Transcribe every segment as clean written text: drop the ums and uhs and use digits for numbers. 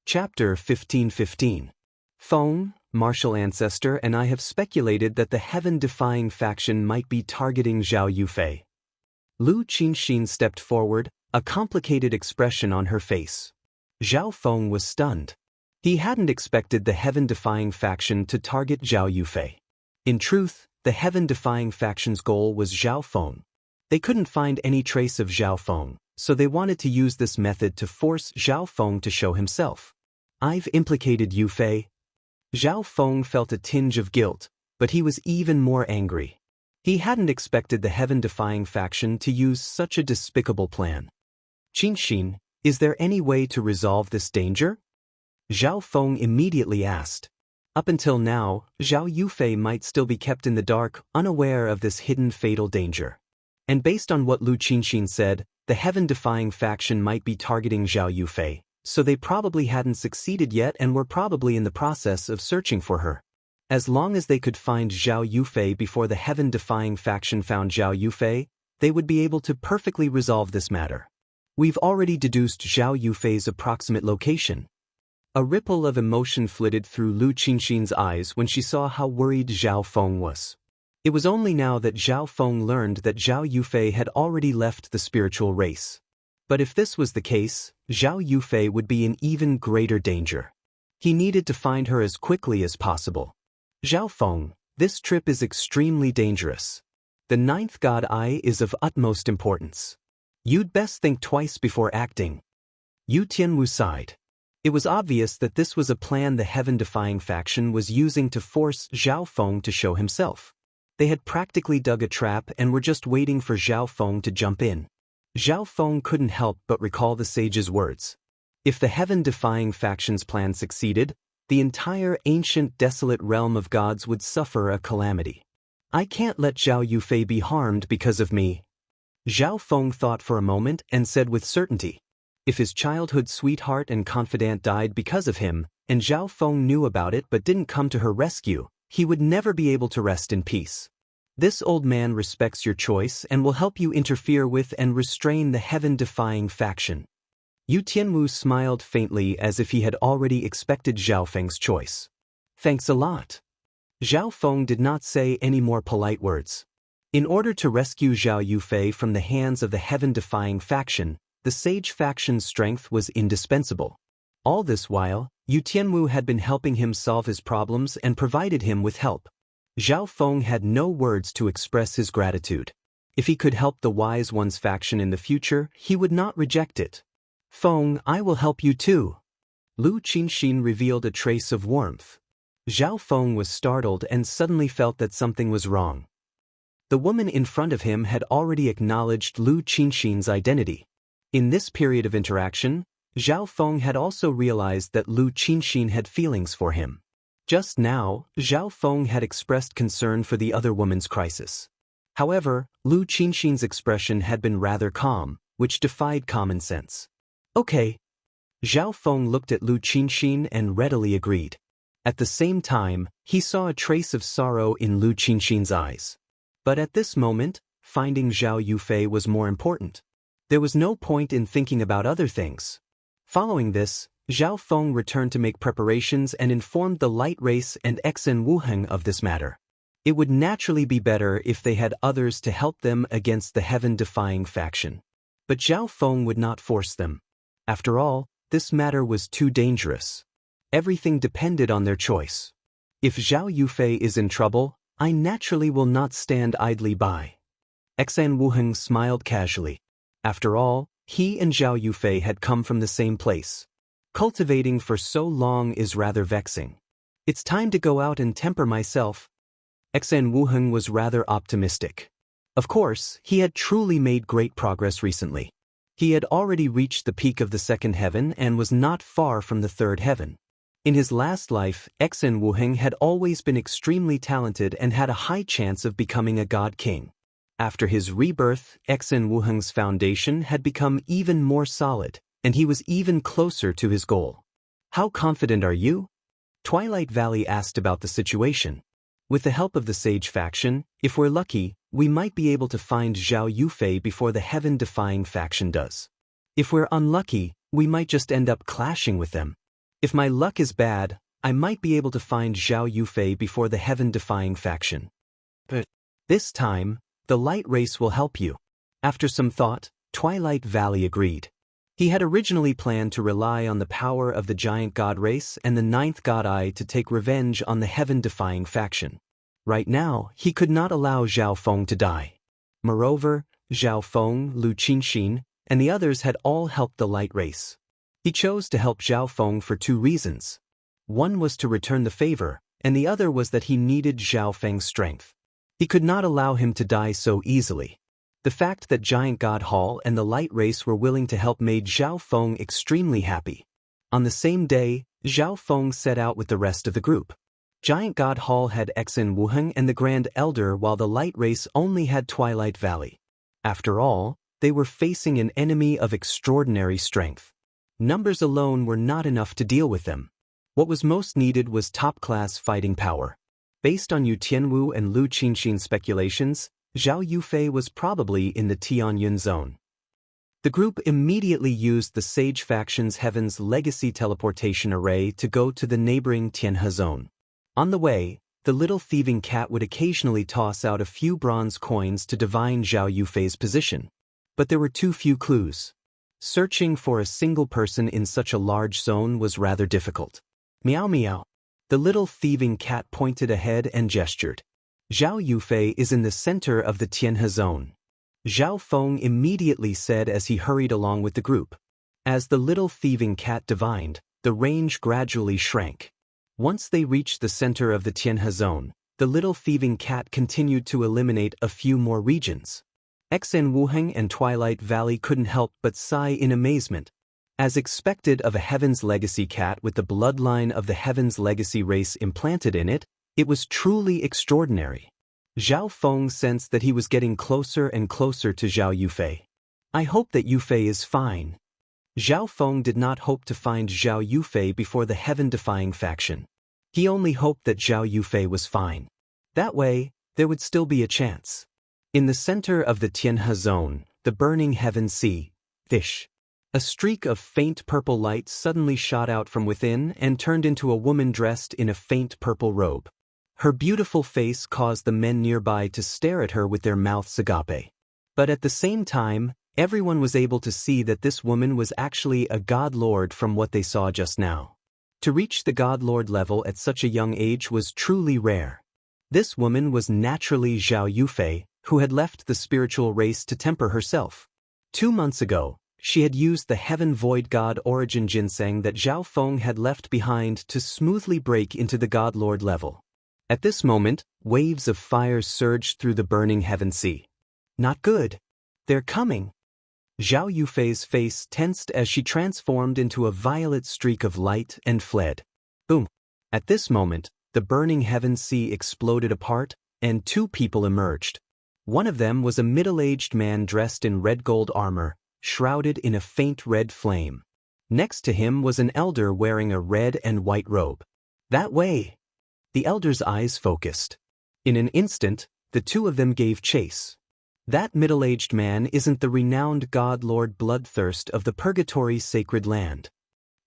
Chapter 15:15. Feng, martial ancestor, and I have speculated that the heaven-defying faction might be targeting Zhao Yufei. Lu Qinxin stepped forward, a complicated expression on her face. Zhao Feng was stunned. He hadn't expected the heaven-defying faction to target Zhao Yufei. In truth, the heaven-defying faction's goal was Zhao Feng. They couldn't find any trace of Zhao Feng, so they wanted to use this method to force Zhao Feng to show himself. I've implicated Yufei. Zhao Feng felt a tinge of guilt, but he was even more angry. He hadn't expected the heaven-defying faction to use such a despicable plan. Qinxin, is there any way to resolve this danger? Zhao Feng immediately asked. Up until now, Zhao Yufei might still be kept in the dark, unaware of this hidden fatal danger. And based on what Lu Qinxin said, the heaven-defying faction might be targeting Zhao Yufei, so they probably hadn't succeeded yet and were probably in the process of searching for her. As long as they could find Zhao Yufei before the heaven-defying faction found Zhao Yufei, they would be able to perfectly resolve this matter. We've already deduced Zhao Yufei's approximate location. A ripple of emotion flitted through Lu Qinxin's eyes when she saw how worried Zhao Feng was. It was only now that Zhao Feng learned that Zhao Yufei had already left the spiritual race. But if this was the case, Zhao Yufei would be in even greater danger. He needed to find her as quickly as possible. Zhao Feng, this trip is extremely dangerous. The ninth god eye is of utmost importance. You'd best think twice before acting. Yu Tianwu sighed. It was obvious that this was a plan the heaven-defying faction was using to force Zhao Feng to show himself. They had practically dug a trap and were just waiting for Zhao Feng to jump in. Zhao Feng couldn't help but recall the sage's words. If the heaven-defying faction's plan succeeded, the entire ancient desolate realm of gods would suffer a calamity. I can't let Zhao Yufei be harmed because of me. Zhao Feng thought for a moment and said with certainty. If his childhood sweetheart and confidant died because of him, and Zhao Feng knew about it but didn't come to her rescue, he would never be able to rest in peace. This old man respects your choice and will help you interfere with and restrain the heaven-defying faction. Yu Tianwu smiled faintly as if he had already expected Zhao Feng's choice. Thanks a lot. Zhao Feng did not say any more polite words. In order to rescue Zhao Yufei from the hands of the heaven-defying faction, the sage faction's strength was indispensable. All this while, Yu Tianwu had been helping him solve his problems and provided him with help. Zhao Feng had no words to express his gratitude. If he could help the Wise One's faction in the future, he would not reject it. Feng, I will help you too. Lu Qinxin revealed a trace of warmth. Zhao Feng was startled and suddenly felt that something was wrong. The woman in front of him had already acknowledged Lu Qinxin's identity. In this period of interaction, Zhao Feng had also realized that Lu Qinxin had feelings for him. Just now, Zhao Feng had expressed concern for the other woman's crisis. However, Lu Qinxin's expression had been rather calm, which defied common sense. Okay. Zhao Feng looked at Lu Qinxin and readily agreed. At the same time, he saw a trace of sorrow in Lu Qinxin's eyes. But at this moment, finding Zhao Yufei was more important. There was no point in thinking about other things. Following this, Zhao Feng returned to make preparations and informed the light race and Xen Wuheng of this matter. It would naturally be better if they had others to help them against the heaven-defying faction. But Zhao Feng would not force them. After all, this matter was too dangerous. Everything depended on their choice. If Zhao Yufei is in trouble, I naturally will not stand idly by. Xen Wuheng smiled casually. After all, he and Zhao Yufei had come from the same place. Cultivating for so long is rather vexing. It's time to go out and temper myself. Xen Wuheng was rather optimistic. Of course, he had truly made great progress recently. He had already reached the peak of the second heaven and was not far from the third heaven. In his last life, Xen Wuheng had always been extremely talented and had a high chance of becoming a god king. After his rebirth, Xen Wuheng's foundation had become even more solid, and he was even closer to his goal. How confident are you? Twilight Valley asked about the situation. With the help of the Sage faction, if we're lucky, we might be able to find Zhao Yufei before the heaven-defying faction does. If we're unlucky, we might just end up clashing with them. If my luck is bad, I might be able to find Zhao Yufei before the heaven-defying faction. But this time, the light race will help you. After some thought, Twilight Valley agreed. He had originally planned to rely on the power of the giant god race and the ninth god eye to take revenge on the heaven-defying faction. Right now, he could not allow Zhao Feng to die. Moreover, Zhao Feng, Lu Qinxin, and the others had all helped the light race. He chose to help Zhao Feng for two reasons. One was to return the favor, and the other was that he needed Zhao Feng's strength. He could not allow him to die so easily. The fact that Giant God Hall and the light race were willing to help made Zhao Feng extremely happy. On the same day, Zhao Feng set out with the rest of the group. Giant God Hall had Exin Wuheng and the Grand Elder, while the light race only had Twilight Valley. After all, they were facing an enemy of extraordinary strength. Numbers alone were not enough to deal with them. What was most needed was top-class fighting power. Based on Yu Tianwu and Lu Qinxin's speculations, Zhao Yufei was probably in the Tianyun zone. The group immediately used the Sage Faction's Heaven's Legacy teleportation array to go to the neighboring Tianhe zone. On the way, the little thieving cat would occasionally toss out a few bronze coins to divine Zhao Yufei's position. But there were too few clues. Searching for a single person in such a large zone was rather difficult. Meow meow. The little thieving cat pointed ahead and gestured. Zhao Yufei is in the center of the Tianhe zone. Zhao Feng immediately said as he hurried along with the group. As the little thieving cat divined, the range gradually shrank. Once they reached the center of the Tianhe zone, the little thieving cat continued to eliminate a few more regions. Exin Wuheng and Twilight Valley couldn't help but sigh in amazement. As expected of a Heaven's Legacy cat with the bloodline of the Heaven's Legacy race implanted in it, it was truly extraordinary. Zhao Feng sensed that he was getting closer and closer to Zhao Yufei. I hope that Yufei is fine. Zhao Feng did not hope to find Zhao Yufei before the heaven-defying faction. He only hoped that Zhao Yufei was fine. That way, there would still be a chance. In the center of the Tianhe zone, the burning heaven sea, fish. A streak of faint purple light suddenly shot out from within and turned into a woman dressed in a faint purple robe. Her beautiful face caused the men nearby to stare at her with their mouths agape. But at the same time, everyone was able to see that this woman was actually a god lord from what they saw just now. To reach the god lord level at such a young age was truly rare. This woman was naturally Zhao Yufei, who had left the spiritual race to temper herself. 2 months ago, she had used the Heaven Void God Origin Ginseng that Zhao Feng had left behind to smoothly break into the god lord level. At this moment, waves of fire surged through the burning heaven sea. Not good. They're coming. Zhao Yufei's face tensed as she transformed into a violet streak of light and fled. Boom. At this moment, the burning heaven sea exploded apart, and 2 people emerged. One of them was a middle-aged man dressed in red gold armor, shrouded in a faint red flame. Next to him was an elder wearing a red and white robe. That way. The elder's eyes focused. In an instant, the 2 of them gave chase. That middle-aged man isn't the renowned god Lord Bloodthirst of the Purgatory Sacred Land.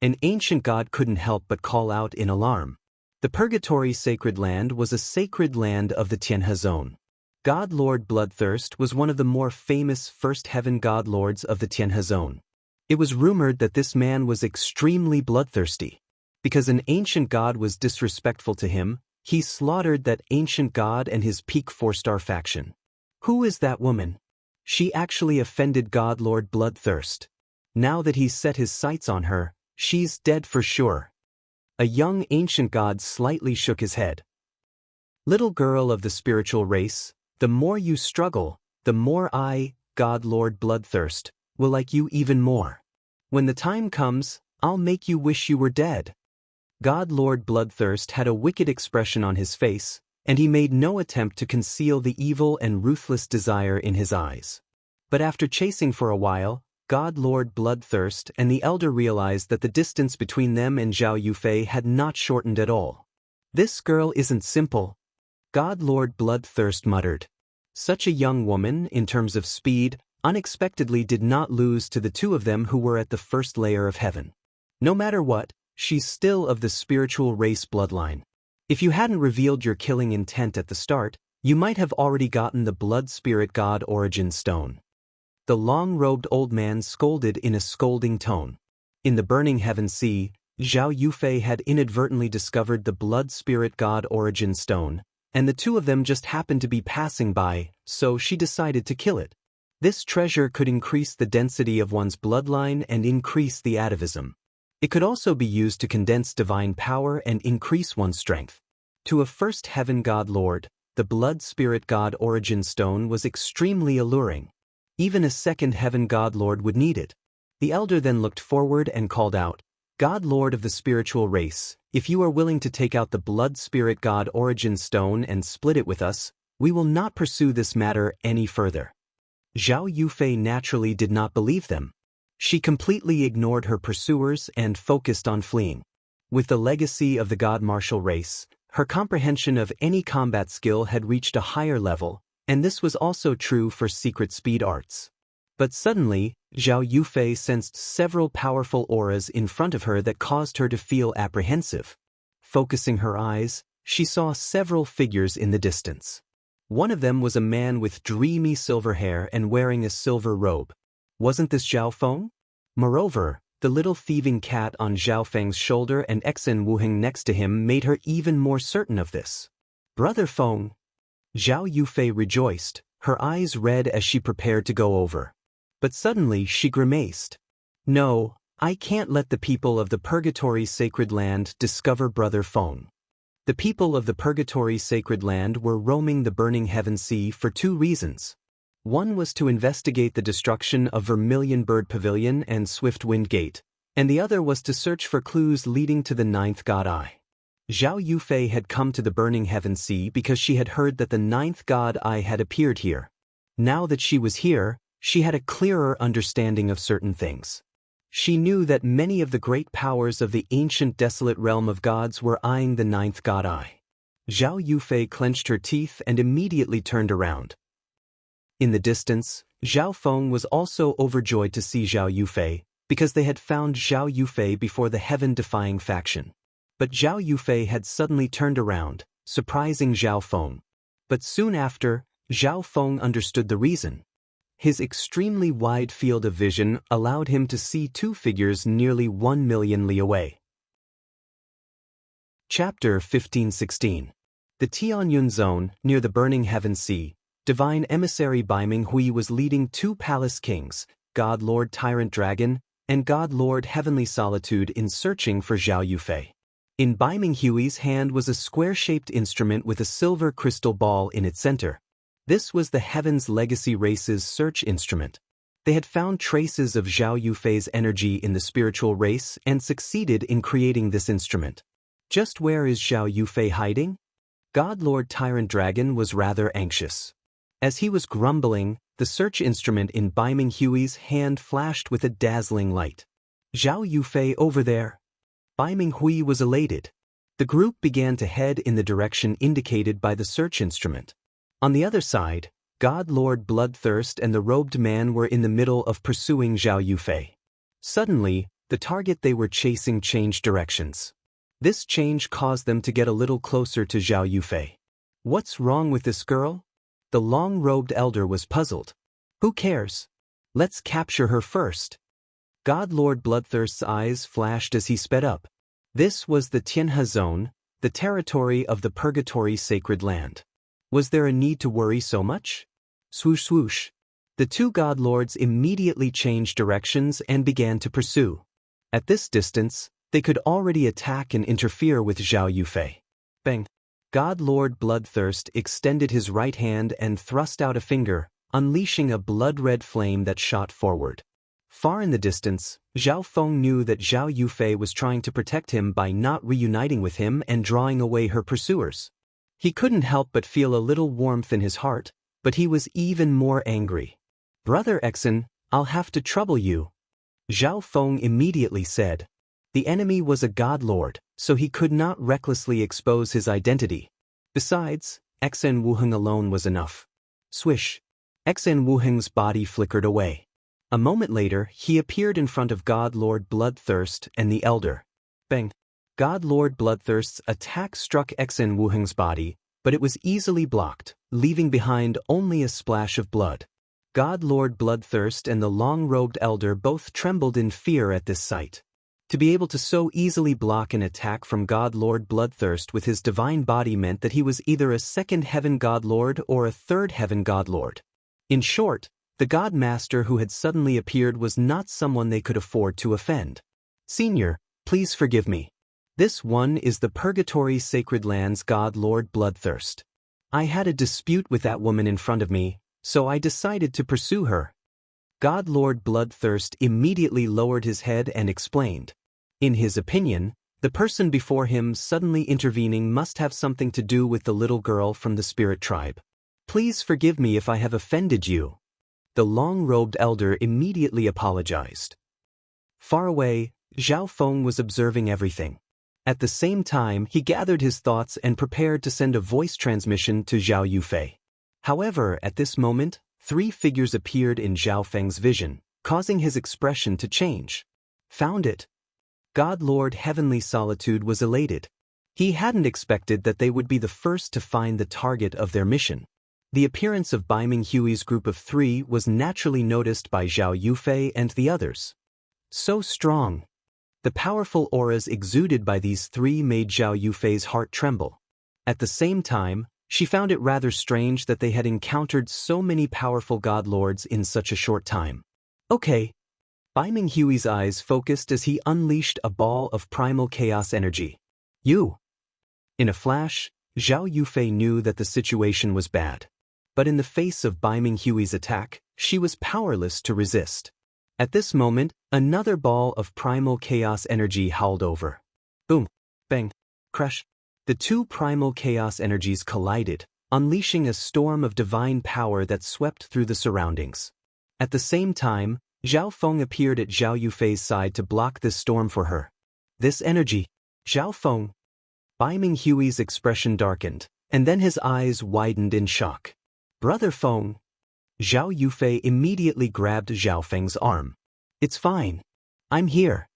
An ancient god couldn't help but call out in alarm. The Purgatory Sacred Land was a sacred land of the Tianhe zone. God Lord Bloodthirst was one of the more famous First Heaven God Lords of the Tianhe zone. It was rumored that this man was extremely bloodthirsty. Because an ancient god was disrespectful to him, he slaughtered that ancient god and his peak 4-star faction. Who is that woman? She actually offended God Lord Bloodthirst. Now that he's set his sights on her, she's dead for sure. A young ancient god slightly shook his head. Little girl of the spiritual race, the more you struggle, the more I, God Lord Bloodthirst, will like you even more. When the time comes, I'll make you wish you were dead. God Lord Bloodthirst had a wicked expression on his face, and he made no attempt to conceal the evil and ruthless desire in his eyes. But after chasing for a while, God Lord Bloodthirst and the elder realized that the distance between them and Zhao Yufei had not shortened at all. This girl isn't simple. God Lord Bloodthirst muttered. Such a young woman, in terms of speed, unexpectedly did not lose to the 2 of them who were at the first layer of heaven. No matter what, she's still of the spiritual race bloodline. If you hadn't revealed your killing intent at the start, you might have already gotten the blood spirit god origin stone. The long-robed old man scolded in a scolding tone. In the burning heaven sea, Zhao Yufei had inadvertently discovered the blood spirit god origin stone, and the two of them just happened to be passing by, so she decided to kill it. This treasure could increase the density of one's bloodline and increase the atavism. It could also be used to condense divine power and increase one's strength. To a first heaven god lord, the blood spirit god origin stone was extremely alluring. Even a second heaven god lord would need it. The elder then looked forward and called out, "God Lord of the spiritual race, if you are willing to take out the blood spirit god origin stone and split it with us, we will not pursue this matter any further." Zhao Yufei naturally did not believe them. She completely ignored her pursuers and focused on fleeing. With the legacy of the god martial race, her comprehension of any combat skill had reached a higher level, and this was also true for secret speed arts. But suddenly, Zhao Yufei sensed several powerful auras in front of her that caused her to feel apprehensive. Focusing her eyes, she saw several figures in the distance. One of them was a man with dreamy silver hair and wearing a silver robe. Wasn't this Zhao Feng? Moreover, the little thieving cat on Zhao Feng's shoulder and Exen Wuheng next to him made her even more certain of this. "Brother Feng." Zhao Yufei rejoiced, her eyes red as she prepared to go over. But suddenly she grimaced. "No, I can't let the people of the Purgatory Sacred Land discover Brother Feng." The people of the Purgatory Sacred Land were roaming the burning heaven sea for two reasons. One was to investigate the destruction of Vermilion Bird Pavilion and Swift Wind Gate, and the other was to search for clues leading to the ninth god eye. Zhao Yufei had come to the burning heaven sea because she had heard that the ninth god eye had appeared here. Now that she was here, she had a clearer understanding of certain things. She knew that many of the great powers of the ancient desolate realm of gods were eyeing the ninth god eye. Zhao Yufei clenched her teeth and immediately turned around. In the distance, Zhao Feng was also overjoyed to see Zhao Yufei, because they had found Zhao Yufei before the heaven-defying faction. But Zhao Yufei had suddenly turned around, surprising Zhao Feng. But soon after, Zhao Feng understood the reason. His extremely wide field of vision allowed him to see two figures nearly 1 million li away. Chapter 15-16. The Tianyun Zone, near the burning heaven sea, divine emissary Bai Minghui was leading two palace kings, God Lord Tyrant Dragon, and God Lord Heavenly Solitude in searching for Zhao Yufei. In Bai Minghui's hand was a square-shaped instrument with a silver crystal ball in its center. This was the Heaven's Legacy Race's search instrument. They had found traces of Zhao Yufei's energy in the spiritual race and succeeded in creating this instrument. Just where is Zhao Yufei hiding? God Lord Tyrant Dragon was rather anxious. As he was grumbling, the search instrument in Bai Minghui's hand flashed with a dazzling light. "Zhao Yufei over there." Bai Minghui was elated. The group began to head in the direction indicated by the search instrument. On the other side, God Lord Bloodthirst and the robed man were in the middle of pursuing Zhao Yufei. Suddenly, the target they were chasing changed directions. This change caused them to get a little closer to Zhao Yufei. "What's wrong with this girl?" The long-robed elder was puzzled. "Who cares? Let's capture her first." God Lord Bloodthirst's eyes flashed as he sped up. This was the Tianhe Zone, the territory of the Purgatory Sacred Land. Was there a need to worry so much? Swoosh swoosh. The two god lords immediately changed directions and began to pursue. At this distance, they could already attack and interfere with Zhao Yufei. Bang! God Lord Bloodthirst extended his right hand and thrust out a finger, unleashing a blood-red flame that shot forward. Far in the distance, Zhao Feng knew that Zhao Yufei was trying to protect him by not reuniting with him and drawing away her pursuers. He couldn't help but feel a little warmth in his heart, but he was even more angry. "Brother Exen, I'll have to trouble you," Zhao Feng immediately said. The enemy was a god lord, so he could not recklessly expose his identity. Besides, Exen Wuheng alone was enough. Swish! Exen Wuheng's body flickered away. A moment later, he appeared in front of God Lord Bloodthirst and the elder. Bang! God Lord Bloodthirst's attack struck Xen Wuheng's body, but it was easily blocked, leaving behind only a splash of blood. God Lord Bloodthirst and the long-robed elder both trembled in fear at this sight. To be able to so easily block an attack from God Lord Bloodthirst with his divine body meant that he was either a second heaven God Lord or a third heaven God Lord. In short, the God Master who had suddenly appeared was not someone they could afford to offend. Senior, please forgive me. This one is the Purgatory Sacred Lands God Lord Bloodthirst. I had a dispute with that woman in front of me, so I decided to pursue her. God Lord Bloodthirst immediately lowered his head and explained. In his opinion, the person before him suddenly intervening must have something to do with the little girl from the spirit tribe. Please forgive me if I have offended you. The long-robed elder immediately apologized. Far away, Zhao Feng was observing everything. At the same time, he gathered his thoughts and prepared to send a voice transmission to Zhao Yufei. However, at this moment, 3 figures appeared in Zhao Feng's vision, causing his expression to change. Found it. God Lord Heavenly Solitude was elated. He hadn't expected that they would be the first to find the target of their mission. The appearance of Baiming Hui's group of 3 was naturally noticed by Zhao Yufei and the others. So strong. The powerful auras exuded by these 3 made Zhao Yufei's heart tremble. At the same time, she found it rather strange that they had encountered so many powerful God Lords in such a short time. Okay. Baiming Hui's eyes focused as he unleashed a ball of primal chaos energy. You! In a flash, Zhao Yufei knew that the situation was bad. But in the face of Baiming Hui's attack, she was powerless to resist. At this moment, another ball of primal chaos energy howled over. Boom! Bang! Crash! The 2 primal chaos energies collided, unleashing a storm of divine power that swept through the surroundings. At the same time, Zhao Feng appeared at Zhao Yufei's side to block this storm for her. This energy, Zhao Feng. Baiming Hui's expression darkened, and then his eyes widened in shock. Brother Feng. Zhao Yufei immediately grabbed Zhao Feng's arm. It's fine. I'm here.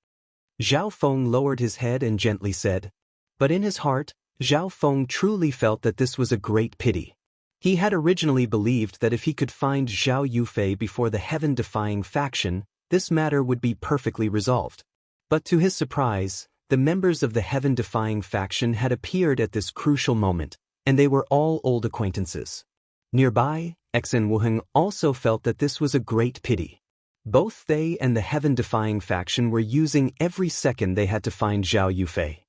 Zhao Feng lowered his head and gently said. But in his heart, Zhao Feng truly felt that this was a great pity. He had originally believed that if he could find Zhao Yufei before the heaven-defying faction, this matter would be perfectly resolved. But to his surprise, the members of the heaven-defying faction had appeared at this crucial moment, and they were all old acquaintances. Nearby, Xen Wuheng also felt that this was a great pity. Both they and the heaven-defying faction were using every second they had to find Zhao Yufei.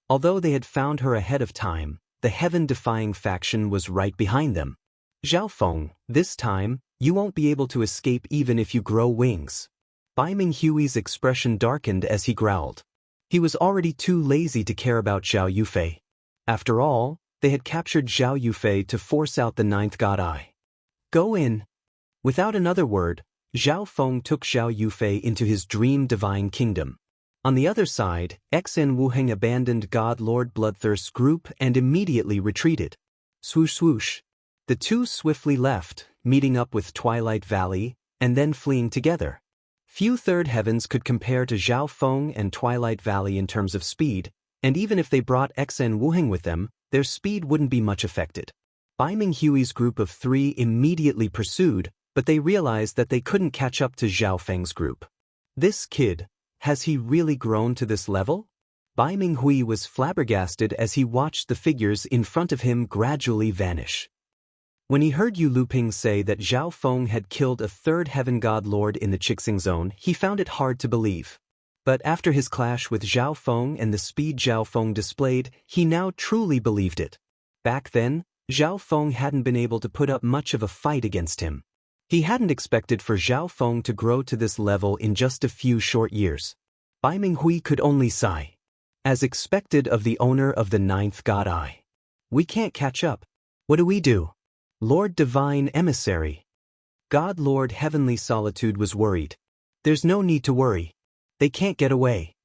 Although they had found her ahead of time, the heaven-defying faction was right behind them. Zhao Feng, this time, you won't be able to escape even if you grow wings. Baiming Hui's expression darkened as he growled. He was already too lazy to care about Zhao Yufei. After all, they had captured Zhao Yufei to force out the 9th God Eye. Go in. Without another word, Zhao Feng took Zhao Yufei into his dream divine kingdom. On the other side, Xen Wuheng abandoned God Lord Bloodthirst's group and immediately retreated. Swoosh swoosh. The 2 swiftly left, meeting up with Twilight Valley, and then fleeing together. Few third heavens could compare to Zhao Feng and Twilight Valley in terms of speed, and even if they brought Xen Wuheng with them, their speed wouldn't be much affected. Baiming Hui's group of 3 immediately pursued, but they realized that they couldn't catch up to Zhao Feng's group. This kid, has he really grown to this level? Baiming Hui was flabbergasted as he watched the figures in front of him gradually vanish. When he heard Yu Luping say that Zhao Feng had killed a 3rd heaven god lord in the Qixing zone, he found it hard to believe. But after his clash with Zhao Feng and the speed Zhao Feng displayed, he now truly believed it. Back then, Zhao Feng hadn't been able to put up much of a fight against him. He hadn't expected for Zhao Feng to grow to this level in just a few short years. Baiming Hui could only sigh. As expected of the owner of the 9th God Eye. We can't catch up. What do we do? Lord Divine Emissary. God Lord Heavenly Solitude was worried. There's no need to worry. They can't get away.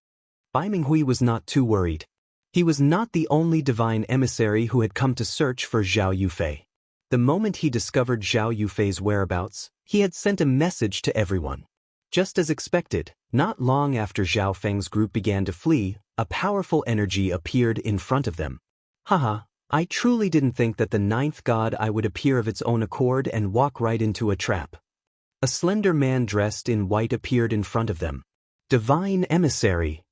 Baiming Hui was not too worried. He was not the only divine emissary who had come to search for Zhao Yufei. The moment he discovered Zhao Yufei's whereabouts, he had sent a message to everyone. Just as expected, not long after Zhao Feng's group began to flee, a powerful energy appeared in front of them. Haha, I truly didn't think that the ninth god I would appear of its own accord and walk right into a trap. A slender man dressed in white appeared in front of them. Divine emissary.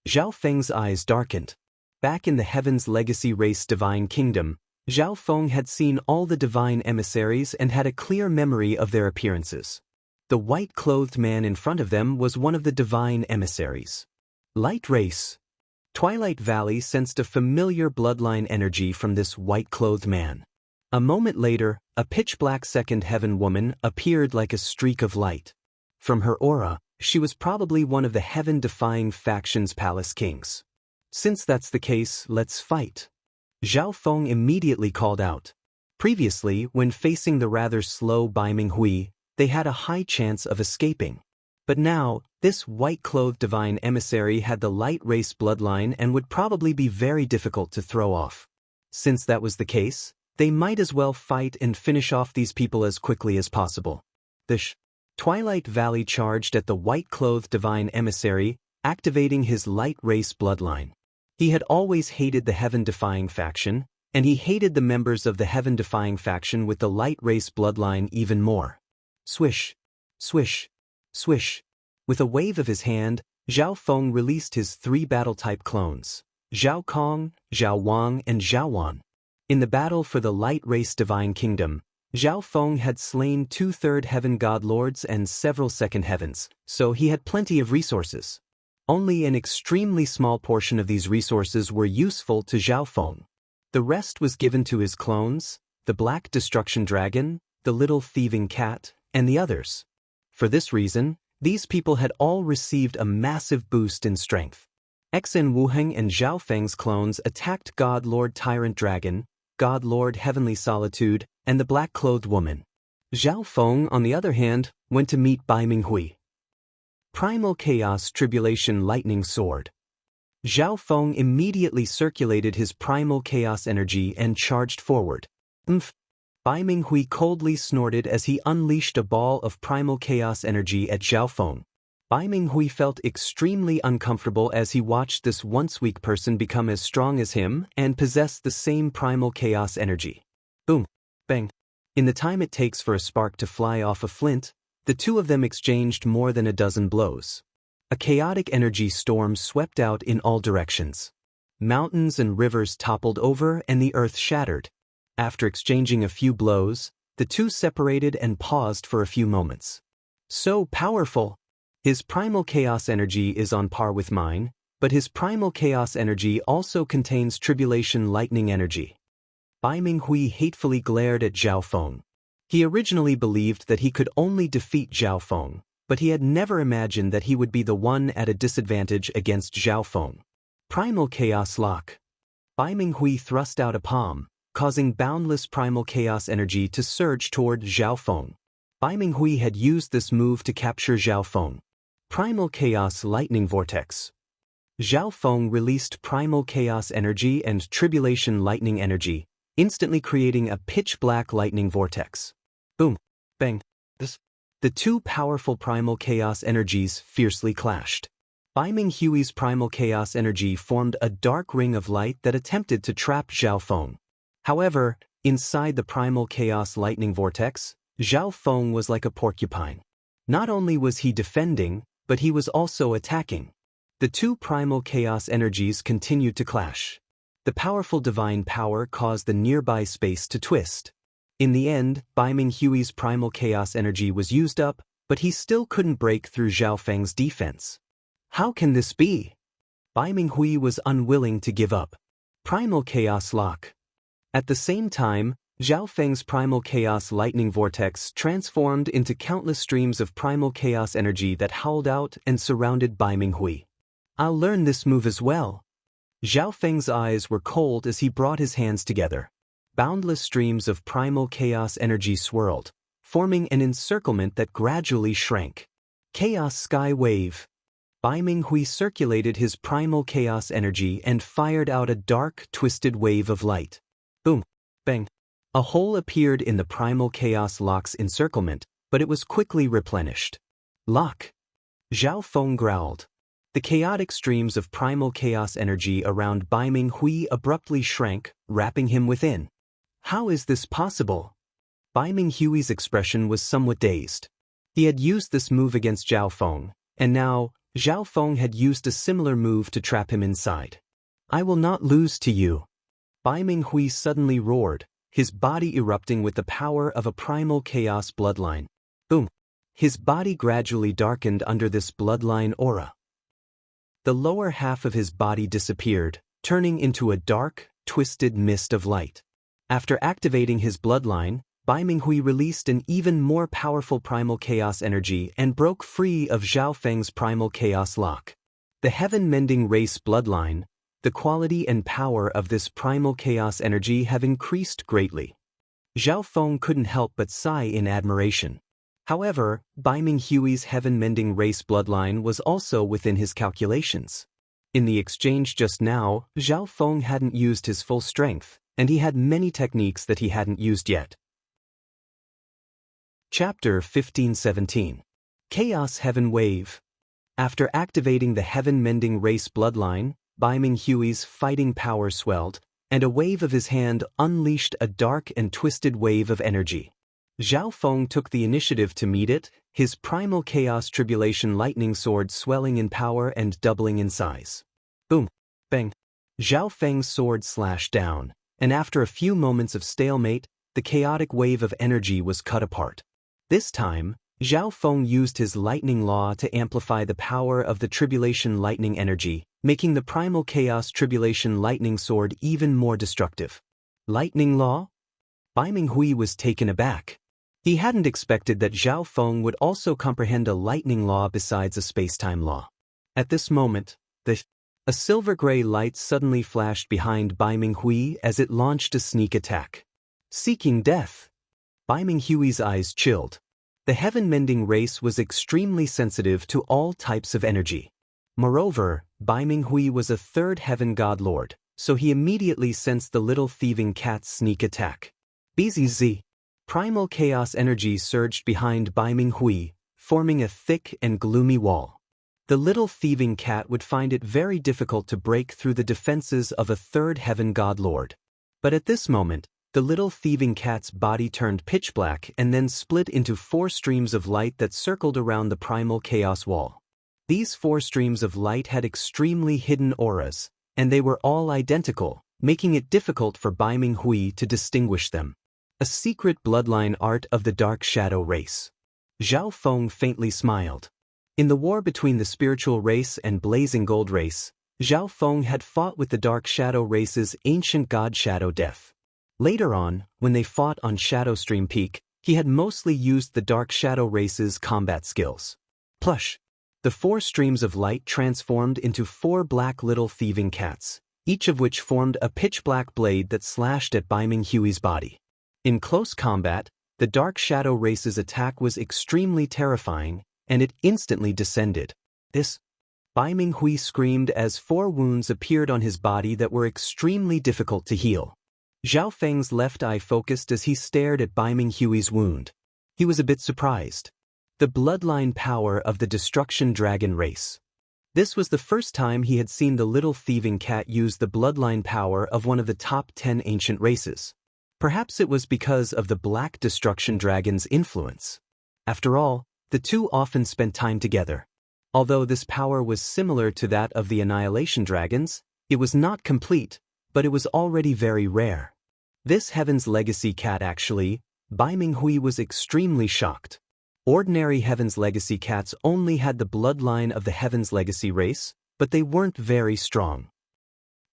Zhao Feng's eyes darkened. Back in the Heaven's Legacy Race Divine Kingdom, Zhao Feng had seen all the divine emissaries and had a clear memory of their appearances. The white-clothed man in front of them was one of the divine emissaries. Light race. Twilight Valley sensed a familiar bloodline energy from this white-clothed man. A moment later, a pitch-black second heaven woman appeared like a streak of light. From her aura, she was probably one of the heaven-defying faction's palace kings. Since that's the case, let's fight. Zhao Feng immediately called out. Previously, when facing the rather slow Bai Minghui, they had a high chance of escaping. But now, this white-clothed divine emissary had the light race bloodline and would probably be very difficult to throw off. Since that was the case, they might as well fight and finish off these people as quickly as possible. The Twilight Valley charged at the white-clothed divine emissary, activating his light race bloodline. He had always hated the heaven-defying faction, and he hated the members of the heaven-defying faction with the light race bloodline even more. Swish, swish, swish. With a wave of his hand, Zhao Feng released his 3 battle-type clones, Zhao Kong, Zhao Wang and Zhao Wan. In the battle for the light race divine kingdom, Zhao Feng had slain 2/3 heaven god lords and several second heavens, so he had plenty of resources. Only an extremely small portion of these resources were useful to Zhao Feng. The rest was given to his clones, the Black Destruction Dragon, the Little Thieving Cat, and the others. For this reason, these people had all received a massive boost in strength. Xen Wuheng and Zhao Feng's clones attacked God Lord Tyrant Dragon, God Lord Heavenly Solitude, and the black-clothed woman. Zhao Feng, on the other hand, went to meet Bai Minghui. Primal Chaos Tribulation Lightning Sword. Zhao Feng immediately circulated his primal chaos energy and charged forward. Bai Minghui coldly snorted as he unleashed a ball of primal chaos energy at Zhao Feng. Bai Minghui felt extremely uncomfortable as he watched this once weak person become as strong as him and possess the same primal chaos energy. Boom. Bang. In the time it takes for a spark to fly off a flint, the two of them exchanged more than a dozen blows. A chaotic energy storm swept out in all directions. Mountains and rivers toppled over and the earth shattered. After exchanging a few blows, the two separated and paused for a few moments. So powerful! His primal chaos energy is on par with mine, but his primal chaos energy also contains tribulation lightning energy. Bai Minghui hatefully glared at Zhao Feng. He originally believed that he could only defeat Zhao Feng, but he had never imagined that he would be the one at a disadvantage against Zhao Feng. Primal Chaos Lock. Bai Minghui thrust out a palm, causing boundless primal chaos energy to surge toward Zhao Feng. Bai Minghui had used this move to capture Zhao Feng. Primal Chaos Lightning Vortex. Zhao Feng released primal chaos energy and tribulation lightning energy, instantly creating a pitch-black lightning vortex. Boom. Bang. The two powerful primal chaos energies fiercely clashed. Bai Minghui's primal chaos energy formed a dark ring of light that attempted to trap Zhao Feng. However, inside the primal chaos lightning vortex, Zhao Feng was like a porcupine. Not only was he defending, but he was also attacking. The two primal chaos energies continued to clash. The powerful divine power caused the nearby space to twist. In the end, Bai Minghui's primal chaos energy was used up, but he still couldn't break through Zhao Feng's defense. How can this be? Bai Minghui was unwilling to give up. Primal Chaos Lock. At the same time, Zhao Feng's primal chaos lightning vortex transformed into countless streams of primal chaos energy that howled out and surrounded Bai Minghui. I'll learn this move as well. Zhao Feng's eyes were cold as he brought his hands together. Boundless streams of primal chaos energy swirled, forming an encirclement that gradually shrank. Chaos Sky Wave. Bai Minghui circulated his primal chaos energy and fired out a dark, twisted wave of light. Boom. Bang. A hole appeared in the primal chaos lock's encirclement, but it was quickly replenished. Lock. Zhao Feng growled. The chaotic streams of primal chaos energy around Bai Ming Hui abruptly shrank, wrapping him within. How is this possible? Bai Ming Hui's expression was somewhat dazed. He had used this move against Zhao Feng, and now, Zhao Feng had used a similar move to trap him inside. I will not lose to you. Bai Ming Hui suddenly roared, his body erupting with the power of a primal chaos bloodline. Boom! His body gradually darkened under this bloodline aura. The lower half of his body disappeared, turning into a dark, twisted mist of light. After activating his bloodline, Bai Ming Hui released an even more powerful primal chaos energy and broke free of Zhao Feng's primal chaos lock. The heaven-mending race bloodline, the quality and power of this primal chaos energy have increased greatly. Zhao Feng couldn't help but sigh in admiration. However, Bai Ming Hui's heaven-mending race bloodline was also within his calculations. In the exchange just now, Zhao Feng hadn't used his full strength, and he had many techniques that he hadn't used yet. Chapter 15-17. Chaos Heaven Wave. After activating the heaven-mending race bloodline, Bai Ming Hui's fighting power swelled, and a wave of his hand unleashed a dark and twisted wave of energy. Zhao Feng took the initiative to meet it, his primal chaos tribulation lightning sword swelling in power and doubling in size. Boom! Bang! Zhao Feng's sword slashed down, and after a few moments of stalemate, the chaotic wave of energy was cut apart. This time, Zhao Feng used his lightning law to amplify the power of the tribulation lightning energy, making the primal chaos tribulation lightning sword even more destructive. Lightning law? Bai Ming Hui was taken aback. He hadn't expected that Zhao Feng would also comprehend a lightning law besides a space-time law. At this moment, a silver-gray light suddenly flashed behind Bai Ming Hui as it launched a sneak attack. Seeking death. Bai Ming Hui's eyes chilled. The heaven-mending race was extremely sensitive to all types of energy. Moreover, Bai Ming Hui was a third heaven god lord, so he immediately sensed the little thieving cat's sneak attack. BZZ. Primal chaos energy surged behind Bai Ming Hui, forming a thick and gloomy wall. The little thieving cat would find it very difficult to break through the defenses of a third heaven god lord. But at this moment, the little thieving cat's body turned pitch black and then split into 4 streams of light that circled around the primal chaos wall. These 4 streams of light had extremely hidden auras, and they were all identical, making it difficult for Bai Ming Hui to distinguish them. A secret bloodline art of the dark shadow race. Zhao Feng faintly smiled. In the war between the spiritual race and blazing gold race, Zhao Feng had fought with the dark shadow race's ancient god Shadow Death. Later on, when they fought on Shadow Stream Peak, he had mostly used the dark shadow race's combat skills. Plush. The 4 streams of light transformed into 4 black little thieving cats, each of which formed a pitch-black blade that slashed at Bai Ming Hui's body. In close combat, the dark shadow race's attack was extremely terrifying, and it instantly descended. Bai Ming Hui screamed as 4 wounds appeared on his body that were extremely difficult to heal. Zhao Feng's left eye focused as he stared at Bai Ming Hui's wound. He was a bit surprised. The bloodline power of the destruction dragon race. This was the first time he had seen the little thieving cat use the bloodline power of one of the top 10 ancient races. Perhaps it was because of the black destruction dragon's influence. After all, the two often spent time together. Although this power was similar to that of the annihilation dragons, it was not complete, but it was already very rare. This Heaven's Legacy cat actually, Bai Ming Hui was extremely shocked. Ordinary Heaven's Legacy cats only had the bloodline of the Heaven's Legacy race, but they weren't very strong.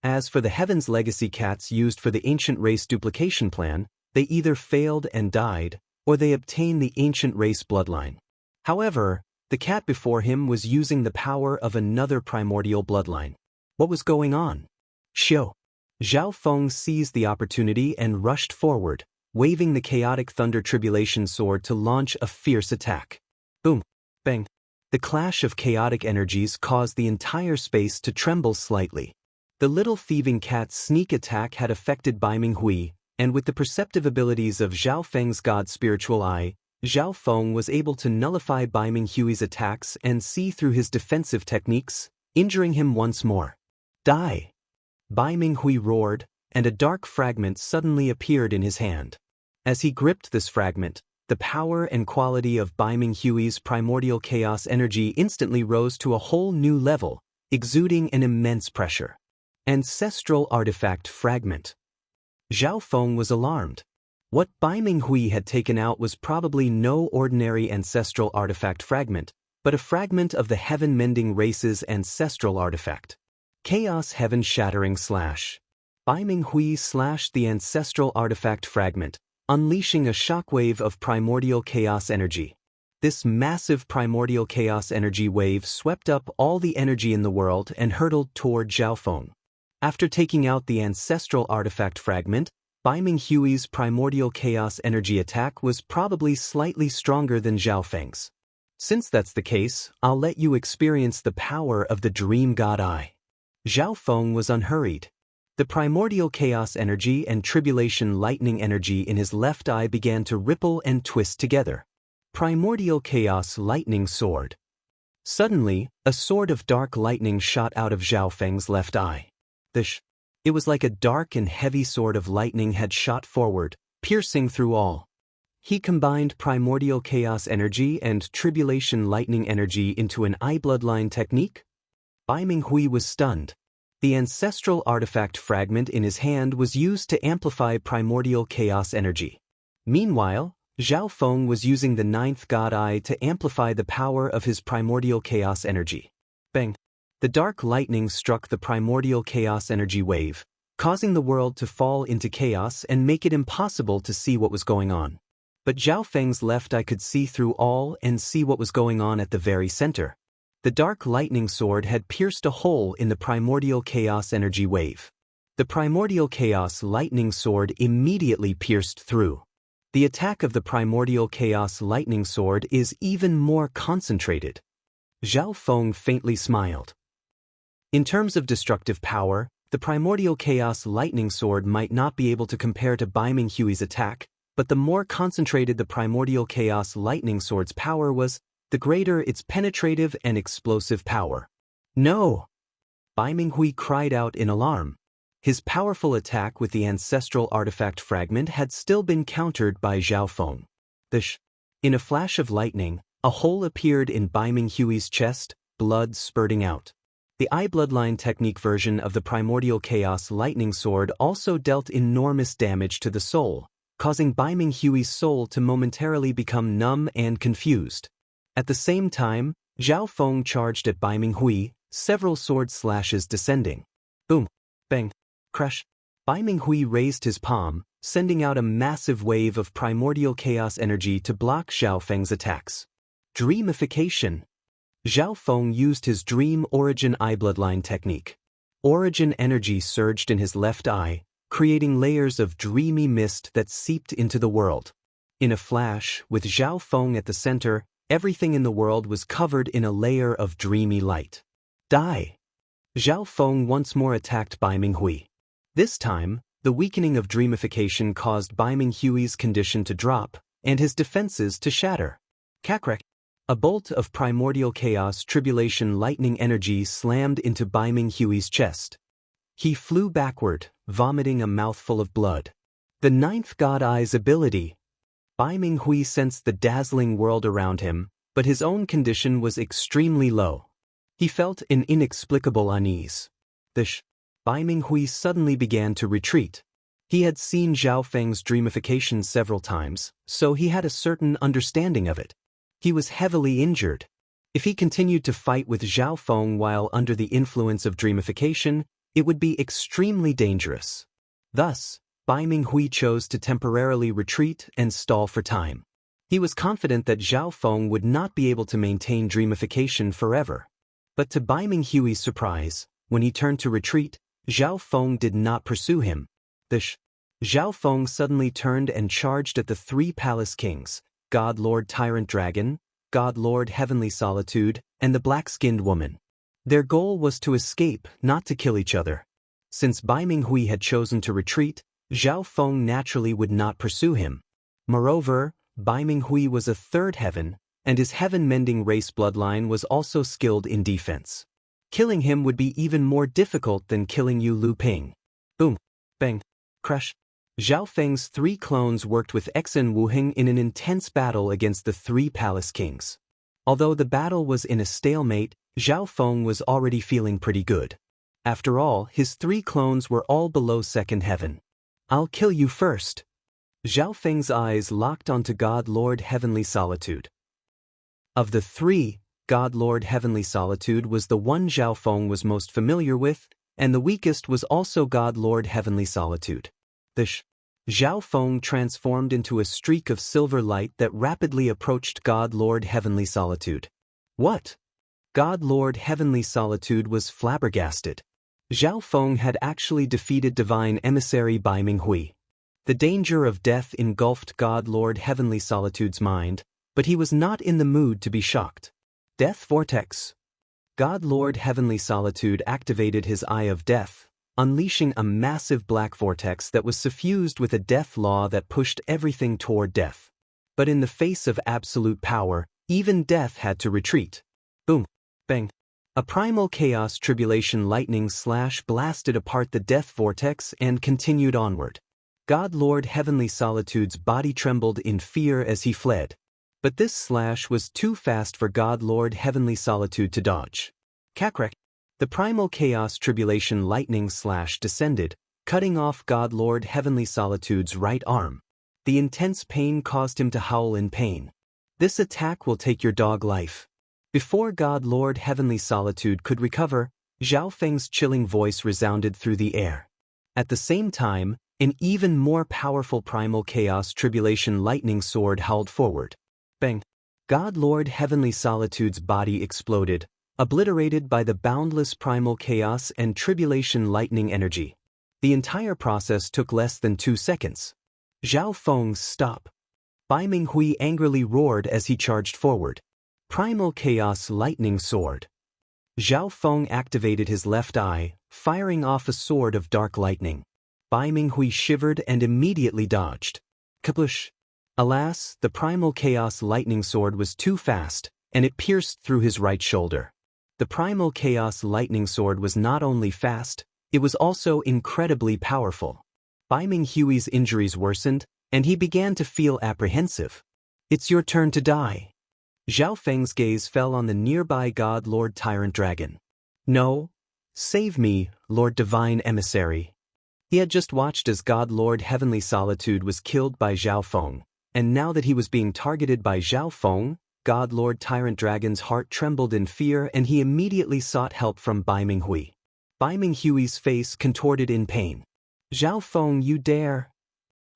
As for the Heaven's Legacy cats used for the ancient race duplication plan, they either failed and died, or they obtained the ancient race bloodline. However, the cat before him was using the power of another primordial bloodline. What was going on? Zhao Feng seized the opportunity and rushed forward, waving the chaotic thunder tribulation sword to launch a fierce attack. Boom! Bang! The clash of chaotic energies caused the entire space to tremble slightly. The little thieving cat's sneak attack had affected Bai Ming Hui, and with the perceptive abilities of Zhao Feng's God Spiritual Eye, Zhao Feng was able to nullify Bai Ming Hui's attacks and see through his defensive techniques, injuring him once more. Die! Bai Minghui roared, and a dark fragment suddenly appeared in his hand. As he gripped this fragment, the power and quality of Bai Minghui's primordial chaos energy instantly rose to a whole new level, exuding an immense pressure. Ancestral artifact fragment. Zhao Feng was alarmed. What Bai Minghui had taken out was probably no ordinary ancestral artifact fragment, but a fragment of the heaven-mending race's ancestral artifact. Chaos heaven-shattering slash. Bai Minghui slashed the ancestral artifact fragment, unleashing a shockwave of primordial chaos energy. This massive primordial chaos energy wave swept up all the energy in the world and hurtled toward Zhao Feng. After taking out the ancestral artifact fragment, Bai Minghui's primordial chaos energy attack was probably slightly stronger than Zhao Feng's. Since that's the case, I'll let you experience the power of the Dream God Eye. Zhao Feng was unhurried. The primordial chaos energy and tribulation lightning energy in his left eye began to ripple and twist together. Primordial chaos lightning sword. Suddenly, a sword of dark lightning shot out of Zhao Feng's left eye. It was like a dark and heavy sword of lightning had shot forward, piercing through all. He combined primordial chaos energy and tribulation lightning energy into an eye bloodline technique? Bai Minghui was stunned. The ancestral artifact fragment in his hand was used to amplify primordial chaos energy. Meanwhile, Zhao Feng was using the ninth God Eye to amplify the power of his primordial chaos energy. Bang! The dark lightning struck the primordial chaos energy wave, causing the world to fall into chaos and make it impossible to see what was going on. But Zhao Feng's left eye could see through all and see what was going on at the very center. The dark lightning sword had pierced a hole in the primordial chaos energy wave. The primordial chaos lightning sword immediately pierced through. The attack of the primordial chaos lightning sword is even more concentrated. Zhao Feng faintly smiled. In terms of destructive power, the primordial chaos lightning sword might not be able to compare to Bai Minghui's attack, but the more concentrated the primordial chaos lightning sword's power was, the greater its penetrative and explosive power. No! Bai Minghui cried out in alarm. His powerful attack with the ancestral artifact fragment had still been countered by Zhao Feng. In a flash of lightning, a hole appeared in Bai Minghui's chest, blood spurting out. The eye bloodline technique version of the primordial chaos lightning sword also dealt enormous damage to the soul, causing Bai Minghui's soul to momentarily become numb and confused. At the same time, Zhao Feng charged at Bai Minghui, several sword slashes descending. Boom! Bang! Crash! Bai Minghui raised his palm, sending out a massive wave of primordial chaos energy to block Zhao Feng's attacks. Dreamification. Zhao Feng used his Dream Origin Eye Bloodline technique. Origin energy surged in his left eye, creating layers of dreamy mist that seeped into the world. In a flash, with Zhao Feng at the center, everything in the world was covered in a layer of dreamy light. Die! Zhao Feng once more attacked Bai Minghui. This time, the weakening of dreamification caused Bai Minghui's condition to drop, and his defenses to shatter. Kakrek! A bolt of primordial chaos tribulation lightning energy slammed into Bai Minghui's chest. He flew backward, vomiting a mouthful of blood. The ninth God Eye's ability. Bai Minghui sensed the dazzling world around him, but his own condition was extremely low. He felt an inexplicable unease. Bai Minghui suddenly began to retreat. He had seen Zhao Feng's dreamification several times, so he had a certain understanding of it. He was heavily injured. If he continued to fight with Zhao Feng while under the influence of dreamification, it would be extremely dangerous. Thus, Bai Minghui chose to temporarily retreat and stall for time. He was confident that Zhao Feng would not be able to maintain dreamification forever. But to Bai Minghui's surprise, when he turned to retreat, Zhao Feng did not pursue him. Zhao Feng suddenly turned and charged at the three palace kings, God Lord Tyrant Dragon, God Lord Heavenly Solitude, and the black-skinned woman. Their goal was to escape, not to kill each other. Since Bai Minghui had chosen to retreat, Zhao Feng naturally would not pursue him. Moreover, Bai Minghui was a third heaven, and his heaven-mending race bloodline was also skilled in defense. Killing him would be even more difficult than killing you, Lu Ping. Boom. Bang. Crash. Zhao Feng's 3 clones worked with Exen Wuheng in an intense battle against the 3 palace kings. Although the battle was in a stalemate, Zhao Feng was already feeling pretty good. After all, his 3 clones were all below second heaven. I'll kill you first. Zhao Feng's eyes locked onto God Lord Heavenly Solitude. Of the 3, God Lord Heavenly Solitude was the one Zhao Feng was most familiar with, and the weakest was also God Lord Heavenly Solitude. Zhao Feng transformed into a streak of silver light that rapidly approached God Lord Heavenly Solitude. What? God Lord Heavenly Solitude was flabbergasted. Zhao Feng had actually defeated divine emissary Bai Minghui. The danger of death engulfed God Lord Heavenly Solitude's mind, but he was not in the mood to be shocked. Death Vortex. God Lord Heavenly Solitude activated his Eye of Death, unleashing a massive black vortex that was suffused with a death law that pushed everything toward death. But in the face of absolute power, even death had to retreat. Boom. Bang. A primal chaos tribulation lightning slash blasted apart the death vortex and continued onward. God Lord Heavenly Solitude's body trembled in fear as he fled. But this slash was too fast for God Lord Heavenly Solitude to dodge. Kakrek. The primal chaos tribulation lightning slash descended, cutting off God Lord Heavenly Solitude's right arm. The intense pain caused him to howl in pain. This attack will take your dog life. Before God Lord Heavenly Solitude could recover, Zhao Feng's chilling voice resounded through the air. At the same time, an even more powerful primal chaos tribulation lightning sword howled forward. Bang! God Lord Heavenly Solitude's body exploded, obliterated by the boundless primal chaos and tribulation lightning energy. The entire process took less than 2 seconds. Zhao Feng, stop! Bai Minghui angrily roared as he charged forward. Primal Chaos Lightning Sword. Zhao Feng activated his left eye, firing off a sword of dark lightning. Bai Minghui shivered and immediately dodged. Kapush! Alas, the Primal Chaos Lightning Sword was too fast, and it pierced through his right shoulder. The Primal Chaos Lightning Sword was not only fast, it was also incredibly powerful. Bai Minghui's injuries worsened, and he began to feel apprehensive. It's your turn to die. Zhao Feng's gaze fell on the nearby God Lord Tyrant Dragon. No. Save me, Lord Divine Emissary. He had just watched as God Lord Heavenly Solitude was killed by Zhao Feng, and now that he was being targeted by Zhao Feng, God Lord Tyrant Dragon's heart trembled in fear and he immediately sought help from Bai Minghui. Bai Minghui's face contorted in pain. Zhao Feng, you dare!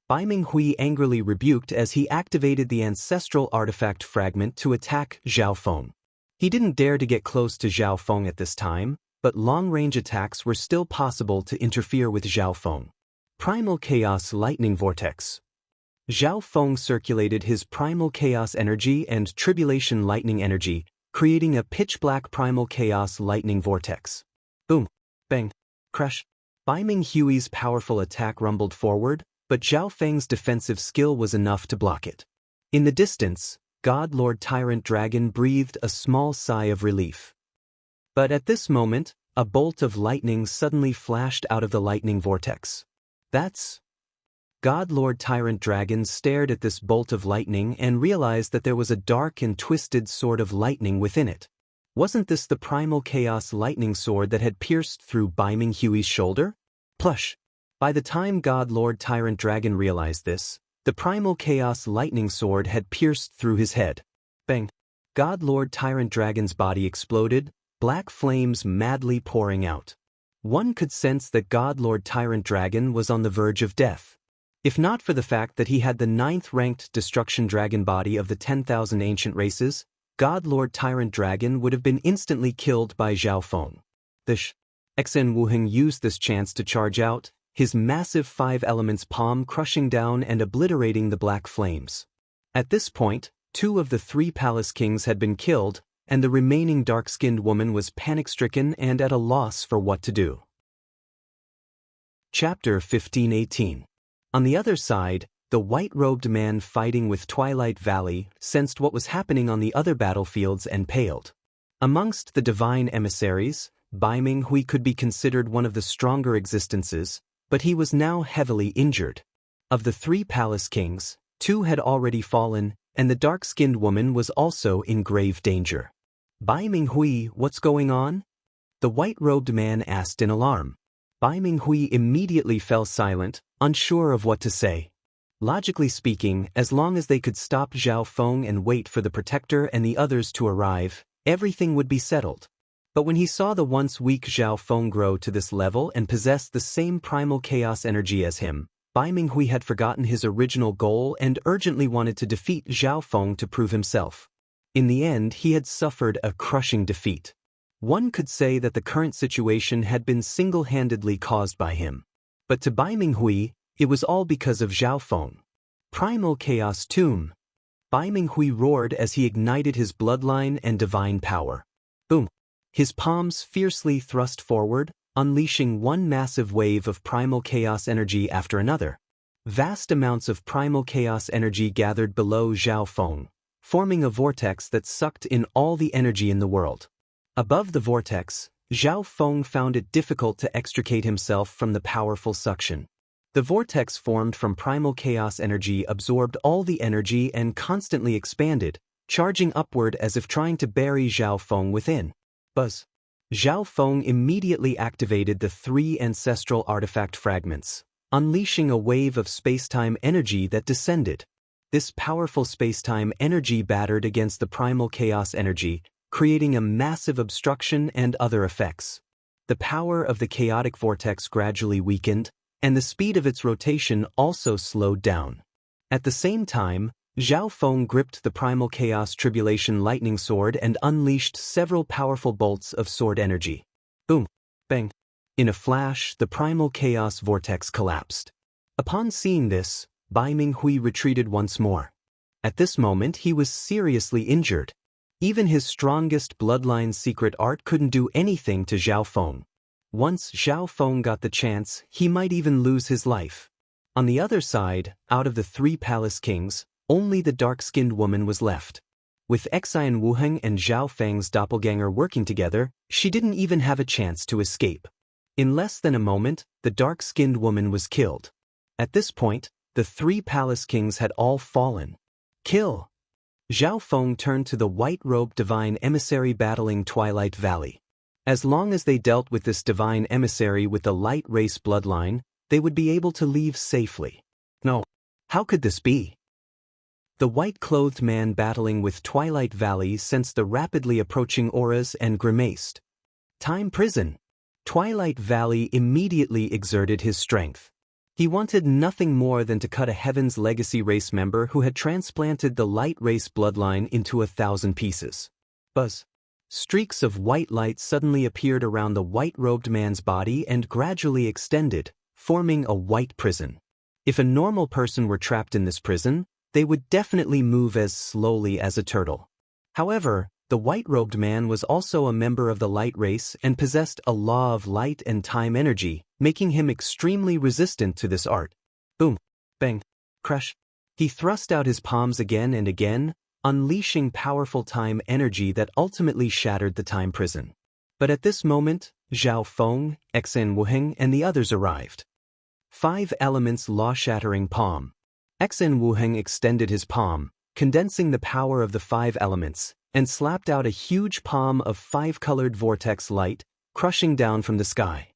Bai Minghui angrily rebuked as he activated the ancestral artifact fragment to attack Zhao Feng. He didn't dare to get close to Zhao Feng at this time, but long-range attacks were still possible to interfere with Zhao Feng. Primal Chaos Lightning Vortex. Zhao Feng circulated his Primal Chaos Energy and Tribulation Lightning Energy, creating a pitch-black Primal Chaos Lightning Vortex. Boom! Bang! Crash! Bai Minghui's powerful attack rumbled forward, but Zhao Feng's defensive skill was enough to block it. In the distance, God Lord Tyrant Dragon breathed a small sigh of relief. But at this moment, a bolt of lightning suddenly flashed out of the lightning vortex. That's... God Lord Tyrant Dragon stared at this bolt of lightning and realized that there was a dark and twisted sword of lightning within it. Wasn't this the Primal Chaos Lightning Sword that had pierced through Bai Minghui's shoulder? Plush! By the time God Lord Tyrant Dragon realized this, the Primal Chaos Lightning Sword had pierced through his head. Bang! God Lord Tyrant Dragon's body exploded, black flames madly pouring out. One could sense that God Lord Tyrant Dragon was on the verge of death. If not for the fact that he had the 9th-ranked Destruction Dragon body of the 10,000 ancient races, God Lord Tyrant Dragon would have been instantly killed by Zhao Feng. Exen Wuheng used this chance to charge out, his massive 5 elements palm crushing down and obliterating the black flames. At this point, 2 of the 3 palace kings had been killed, and the remaining dark-skinned woman was panic-stricken and at a loss for what to do. Chapter 15:18. On the other side, the white-robed man fighting with Twilight Valley sensed what was happening on the other battlefields and paled. Amongst the divine emissaries, Bai Minghui could be considered one of the stronger existences, but he was now heavily injured. Of the 3 palace kings, 2 had already fallen, and the dark-skinned woman was also in grave danger. Bai Minghui, what's going on? The white-robed man asked in alarm. Bai Minghui immediately fell silent, unsure of what to say. Logically speaking, as long as they could stop Zhao Feng and wait for the protector and the others to arrive, everything would be settled. But when he saw the once weak Zhao Feng grow to this level and possess the same primal chaos energy as him, Bai Minghui had forgotten his original goal and urgently wanted to defeat Zhao Feng to prove himself. In the end, he had suffered a crushing defeat. One could say that the current situation had been single-handedly caused by him. But to Bai Minghui, it was all because of Zhao Feng. Primal Chaos Tomb. Bai Minghui roared as he ignited his bloodline and divine power. Boom! His palms fiercely thrust forward, unleashing one massive wave of primal chaos energy after another. Vast amounts of primal chaos energy gathered below Zhao Feng, forming a vortex that sucked in all the energy in the world. Above the vortex, Zhao Feng found it difficult to extricate himself from the powerful suction. The vortex formed from primal chaos energy absorbed all the energy and constantly expanded, charging upward as if trying to bury Zhao Feng within. Buzz. Zhao Feng immediately activated the 3 ancestral artifact fragments, unleashing a wave of space-time energy that descended. This powerful space-time energy battered against the primal chaos energy, creating a massive obstruction and other effects. The power of the chaotic vortex gradually weakened, and the speed of its rotation also slowed down. At the same time, Zhao Feng gripped the primal chaos tribulation lightning sword and unleashed several powerful bolts of sword energy. Boom! Bang! In a flash, the primal chaos vortex collapsed. Upon seeing this, Bai Minghui retreated once more. At this moment, he was seriously injured. Even his strongest bloodline secret art couldn't do anything to Zhao Feng. Once Zhao Feng got the chance, he might even lose his life. On the other side, out of the 3 palace kings, only the dark-skinned woman was left. With Xian Wuheng and Zhao Feng's doppelganger working together, she didn't even have a chance to escape. In less than a moment, the dark-skinned woman was killed. At this point, the 3 palace kings had all fallen. Kill! Zhao Feng turned to the white-robed divine emissary battling Twilight Valley. As long as they dealt with this divine emissary with the light race bloodline, they would be able to leave safely. No. How could this be? The white-clothed man battling with Twilight Valley sensed the rapidly approaching auras and grimaced. Time prison. Twilight Valley immediately exerted his strength. He wanted nothing more than to cut a Heaven's Legacy race member who had transplanted the light race bloodline into 1,000 pieces. Buzz. Streaks of white light suddenly appeared around the white-robed man's body and gradually extended, forming a white prison. If a normal person were trapped in this prison, they would definitely move as slowly as a turtle. However, the white-robed man was also a member of the light race and possessed a law of light and time energy, making him extremely resistant to this art. Boom! Bang! Crush! He thrust out his palms again and again, unleashing powerful time energy that ultimately shattered the time prison. But at this moment, Zhao Feng, Xian Wuheng, and the others arrived. 5 elements law-shattering palm. Xian Wuheng extended his palm, condensing the power of the 5 elements, and slapped out a huge palm of 5-colored vortex light, crushing down from the sky.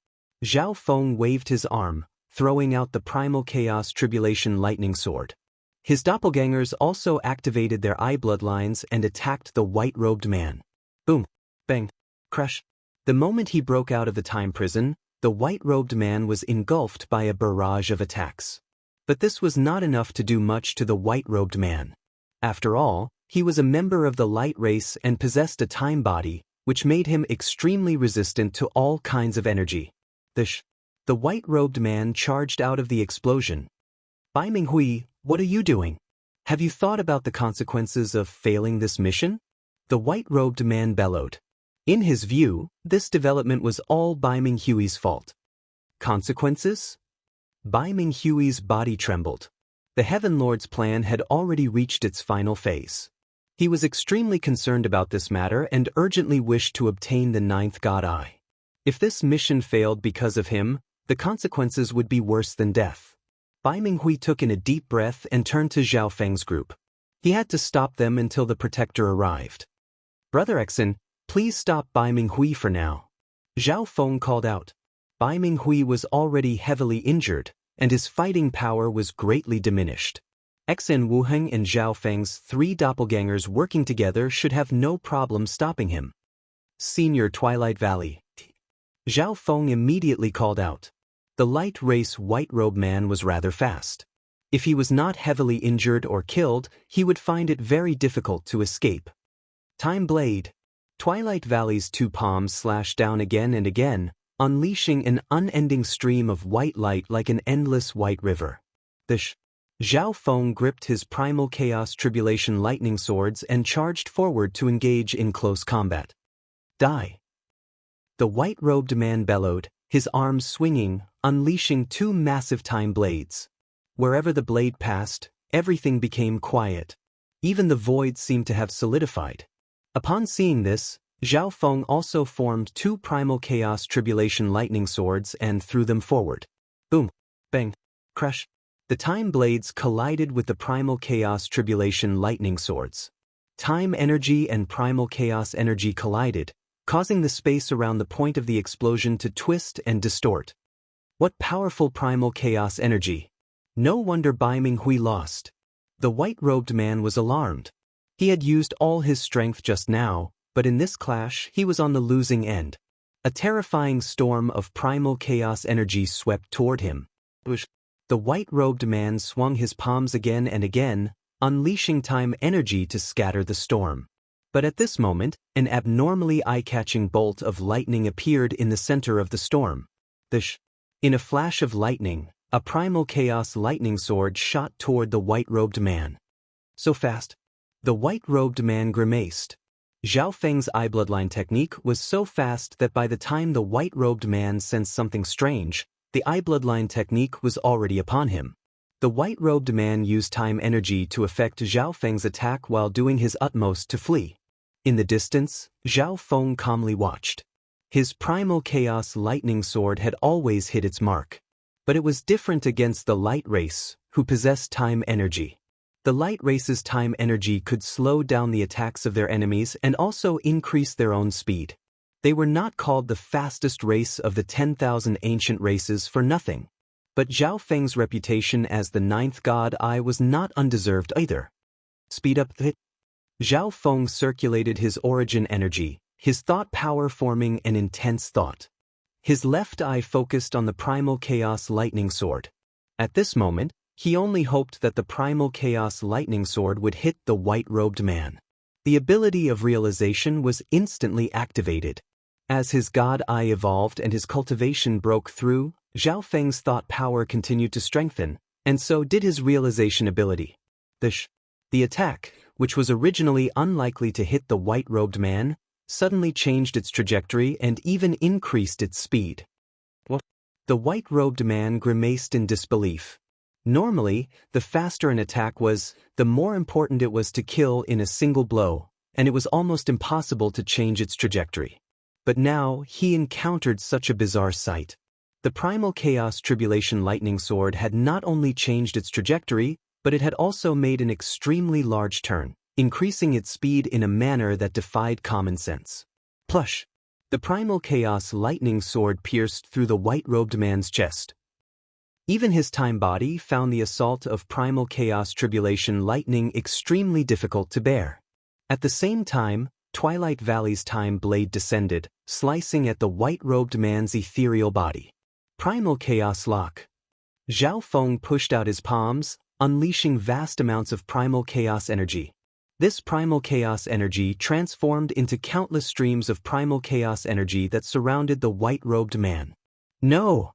Zhao Feng waved his arm, throwing out the primal chaos tribulation lightning sword. His doppelgangers also activated their eye bloodlines and attacked the white-robed man. Boom! Bang! Crush! The moment he broke out of the time prison, the white-robed man was engulfed by a barrage of attacks. But this was not enough to do much to the white-robed man. After all, he was a member of the light race and possessed a time body, which made him extremely resistant to all kinds of energy. The white-robed man charged out of the explosion. Bai Minghui, what are you doing? Have you thought about the consequences of failing this mission? The white-robed man bellowed. In his view, this development was all Bai Minghui's fault. Consequences? Bai Minghui's body trembled. The Heaven Lord's plan had already reached its final phase. He was extremely concerned about this matter and urgently wished to obtain the 9th God Eye. If this mission failed because of him, the consequences would be worse than death. Bai Minghui took in a deep breath and turned to Zhao Feng's group. He had to stop them until the protector arrived. Brother Exin, please stop Bai Minghui for now. Zhao Feng called out. Bai Minghui was already heavily injured, and his fighting power was greatly diminished. Exin Wuheng and Zhao Feng's 3 doppelgangers working together should have no problem stopping him. Senior Twilight Valley. Zhao Feng immediately called out. The light race white-robe man was rather fast. If he was not heavily injured or killed, he would find it very difficult to escape. Time Blade. Twilight Valley's 2 palms slashed down again and again, unleashing an unending stream of white light like an endless white river. Zhao Feng gripped his primal chaos tribulation lightning swords and charged forward to engage in close combat. Die! The white-robed man bellowed, his arms swinging, unleashing 2 massive time blades. Wherever the blade passed, everything became quiet. Even the void seemed to have solidified. Upon seeing this, Zhao Feng also formed 2 primal chaos tribulation lightning swords and threw them forward. Boom! Bang! Crash! The time blades collided with the primal chaos tribulation lightning swords. Time energy and primal chaos energy collided, causing the space around the point of the explosion to twist and distort. What powerful primal chaos energy! No wonder Bai Minghui lost. The white-robed man was alarmed. He had used all his strength just now, but in this clash he was on the losing end. A terrifying storm of primal chaos energy swept toward him. The white-robed man swung his palms again and again, unleashing time energy to scatter the storm. But at this moment, an abnormally eye-catching bolt of lightning appeared in the center of the storm. In a flash of lightning, a primal chaos lightning sword shot toward the white-robed man. So fast. The white-robed man grimaced. Zhao Feng's eye bloodline technique was so fast that by the time the white-robed man sensed something strange, the eye bloodline technique was already upon him. The white-robed man used time energy to effect Zhao Feng's attack while doing his utmost to flee. In the distance, Zhao Feng calmly watched. His primal chaos lightning sword had always hit its mark. But it was different against the light race, who possessed time energy. The light race's time energy could slow down the attacks of their enemies and also increase their own speed. They were not called the fastest race of the 10,000 ancient races for nothing. But Zhao Feng's reputation as the 9th god eye was not undeserved either. Speed up the hit. Zhao Feng circulated his origin energy, his thought power forming an intense thought. His left eye focused on the primal chaos lightning sword. At this moment, he only hoped that the primal chaos lightning sword would hit the white-robed man. The ability of realization was instantly activated. As his god eye evolved and his cultivation broke through, Zhao Feng's thought power continued to strengthen, and so did his realization ability. The attack, which was originally unlikely to hit the white-robed man, suddenly changed its trajectory and even increased its speed. What? The white-robed man grimaced in disbelief. Normally, the faster an attack was, the more important it was to kill in a single blow, and it was almost impossible to change its trajectory. But now, he encountered such a bizarre sight. The primal chaos tribulation lightning sword had not only changed its trajectory, but it had also made an extremely large turn, increasing its speed in a manner that defied common sense. Plush! The primal chaos lightning sword pierced through the white-robed man's chest. Even his time body found the assault of primal chaos tribulation lightning extremely difficult to bear. At the same time, Twilight Valley's time blade descended, slicing at the white-robed man's ethereal body. Primal chaos lock. Zhao Feng pushed out his palms, unleashing vast amounts of primal chaos energy. This primal chaos energy transformed into countless streams of primal chaos energy that surrounded the white-robed man. No!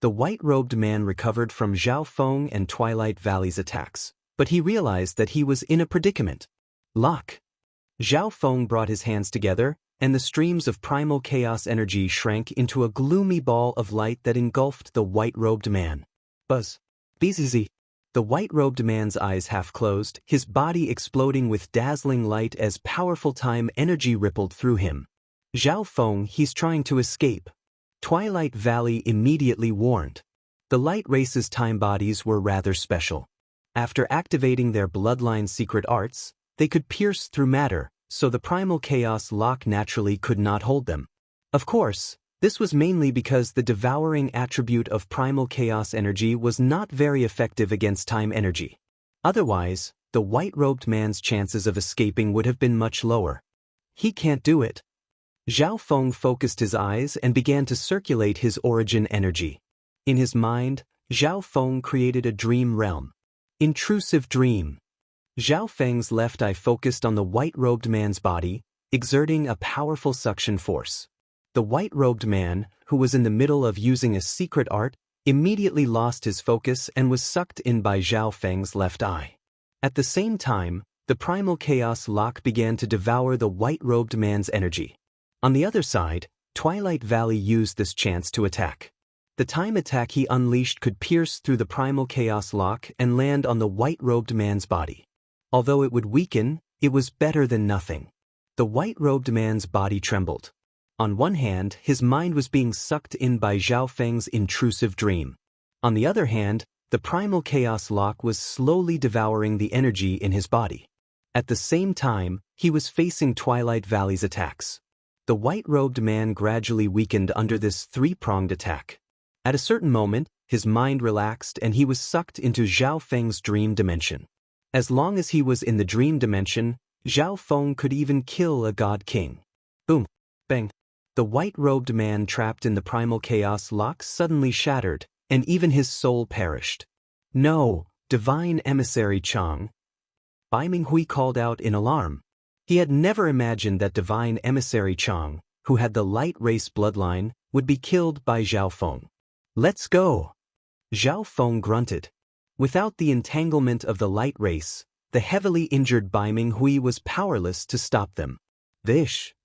The white-robed man recovered from Zhao Feng and Twilight Valley's attacks, but he realized that he was in a predicament. Lock! Zhao Feng brought his hands together, and the streams of primal chaos energy shrank into a gloomy ball of light that engulfed the white-robed man. Buzz! Bzz! The white-robed man's eyes half closed, his body exploding with dazzling light as powerful time energy rippled through him. Zhao Feng, he's trying to escape. Twilight Valley immediately warned. The light race's time bodies were rather special. After activating their bloodline secret arts, they could pierce through matter, so the primal chaos lock naturally could not hold them. Of course, this was mainly because the devouring attribute of primal chaos energy was not very effective against time energy. Otherwise, the white-robed man's chances of escaping would have been much lower. He can't do it. Zhao Feng focused his eyes and began to circulate his origin energy. In his mind, Zhao Feng created a dream realm. Intrusive dream. Zhao Feng's left eye focused on the white-robed man's body, exerting a powerful suction force. The white-robed man, who was in the middle of using a secret art, immediately lost his focus and was sucked in by Zhao Feng's left eye. At the same time, the primal chaos lock began to devour the white-robed man's energy. On the other side, Twilight Valley used this chance to attack. The time attack he unleashed could pierce through the primal chaos lock and land on the white-robed man's body. Although it would weaken, it was better than nothing. The white-robed man's body trembled. On one hand, his mind was being sucked in by Zhao Feng's intrusive dream. On the other hand, the primal chaos lock was slowly devouring the energy in his body. At the same time, he was facing Twilight Valley's attacks. The white-robed man gradually weakened under this three-pronged attack. At a certain moment, his mind relaxed and he was sucked into Zhao Feng's dream dimension. As long as he was in the dream dimension, Zhao Feng could even kill a god king. Boom! Bang! The white-robed man trapped in the primal chaos lock suddenly shattered, and even his soul perished. No, divine emissary Chang! Bai Minghui called out in alarm. He had never imagined that divine emissary Chang, who had the light race bloodline, would be killed by Zhao Feng. Let's go! Zhao Feng grunted. Without the entanglement of the light race, the heavily injured Bai Minghui was powerless to stop them. Vish!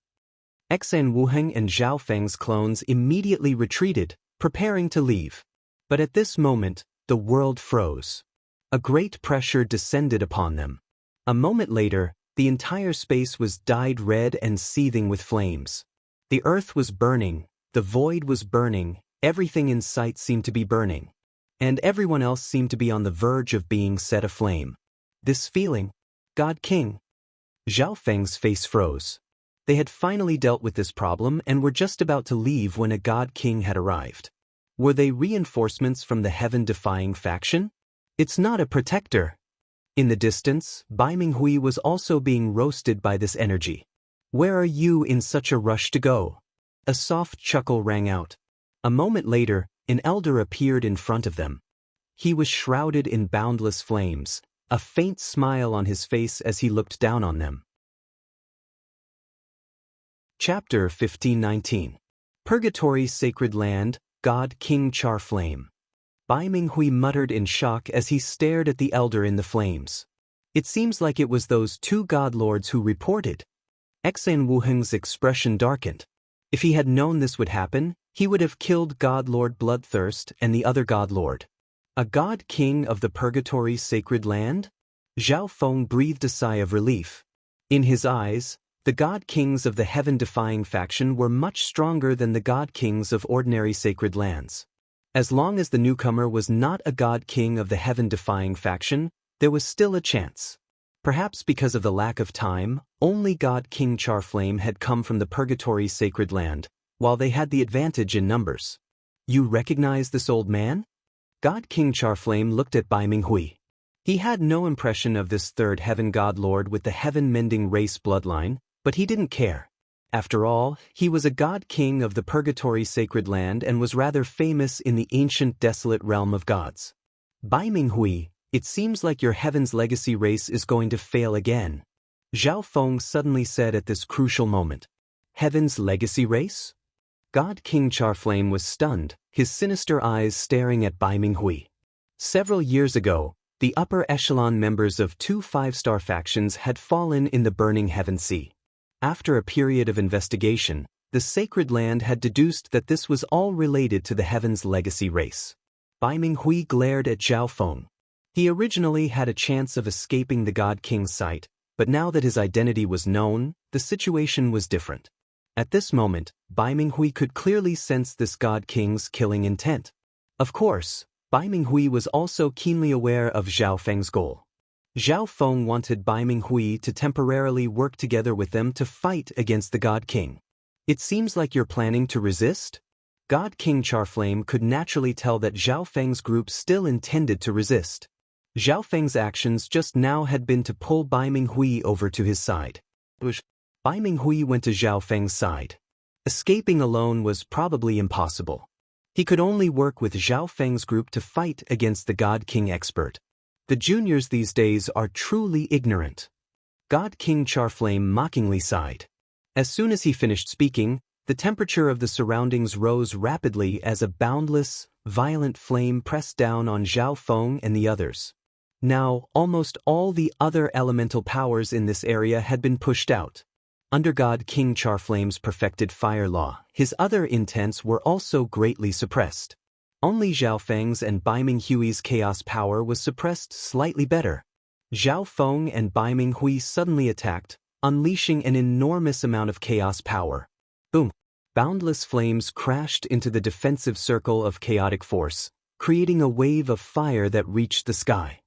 Xan Wuheng and Zhao Feng's clones immediately retreated, preparing to leave. But at this moment, the world froze. A great pressure descended upon them. A moment later, the entire space was dyed red and seething with flames. The earth was burning, the void was burning, everything in sight seemed to be burning. And everyone else seemed to be on the verge of being set aflame. This feeling, God King. Zhao Feng's face froze. They had finally dealt with this problem and were just about to leave when a God King had arrived. Were they reinforcements from the heaven-defying faction? It's not a protector. In the distance, Bai Minghui was also being roasted by this energy. Where are you in such a rush to go? A soft chuckle rang out. A moment later, an elder appeared in front of them. He was shrouded in boundless flames, a faint smile on his face as he looked down on them. Chapter 1519. Purgatory's Sacred Land, God King Charflame. Bai Minghui muttered in shock as he stared at the elder in the flames. It seems like it was those two god lords who reported. Xan Wuheng's expression darkened. If he had known this would happen, he would have killed God Lord Bloodthirst and the other god lord. A god king of the Purgatory's Sacred Land? Zhao Feng breathed a sigh of relief. In his eyes, the god kings of the heaven-defying faction were much stronger than the god kings of ordinary sacred lands. As long as the newcomer was not a god king of the heaven-defying faction, there was still a chance. Perhaps because of the lack of time, only God King Charflame had come from the Purgatory's Sacred Land, while they had the advantage in numbers. You recognize this old man? God King Charflame looked at Bai Minghui. He had no impression of this third heaven god lord with the heaven-mending race bloodline, but he didn't care. After all, he was a god king of the Purgatory Sacred Land and was rather famous in the ancient desolate realm of gods. Bai Minghui, it seems like your heaven's legacy race is going to fail again. Zhao Feng suddenly said at this crucial moment. Heaven's legacy race? God King Charflame was stunned, his sinister eyes staring at Bai Minghui. Several years ago, the upper echelon members of two five-star factions had fallen in the burning Heaven Sea. After a period of investigation, the Sacred Land had deduced that this was all related to the Heaven's legacy race. Bai Minghui glared at Zhao Feng. He originally had a chance of escaping the God King's sight, but now that his identity was known, the situation was different. At this moment, Bai Minghui could clearly sense this God King's killing intent. Of course, Bai Minghui was also keenly aware of Zhao Feng's goal. Zhao Feng wanted Bai Minghui to temporarily work together with them to fight against the God King. It seems like you're planning to resist? God King Charflame could naturally tell that Zhao Feng's group still intended to resist. Zhao Feng's actions just now had been to pull Bai Minghui over to his side. Bai Minghui went to Zhao Feng's side. Escaping alone was probably impossible. He could only work with Zhao Feng's group to fight against the God King expert. The juniors these days are truly ignorant. God King Charflame mockingly sighed. As soon as he finished speaking, the temperature of the surroundings rose rapidly as a boundless, violent flame pressed down on Zhao Feng and the others. Now, almost all the other elemental powers in this area had been pushed out. Under God King Charflame's perfected fire law, his other intents were also greatly suppressed. Only Zhao Feng's and Bai Minghui's chaos power was suppressed slightly better. Zhao Feng and Bai Minghui suddenly attacked, unleashing an enormous amount of chaos power. Boom! Boundless flames crashed into the defensive circle of chaotic force, creating a wave of fire that reached the sky.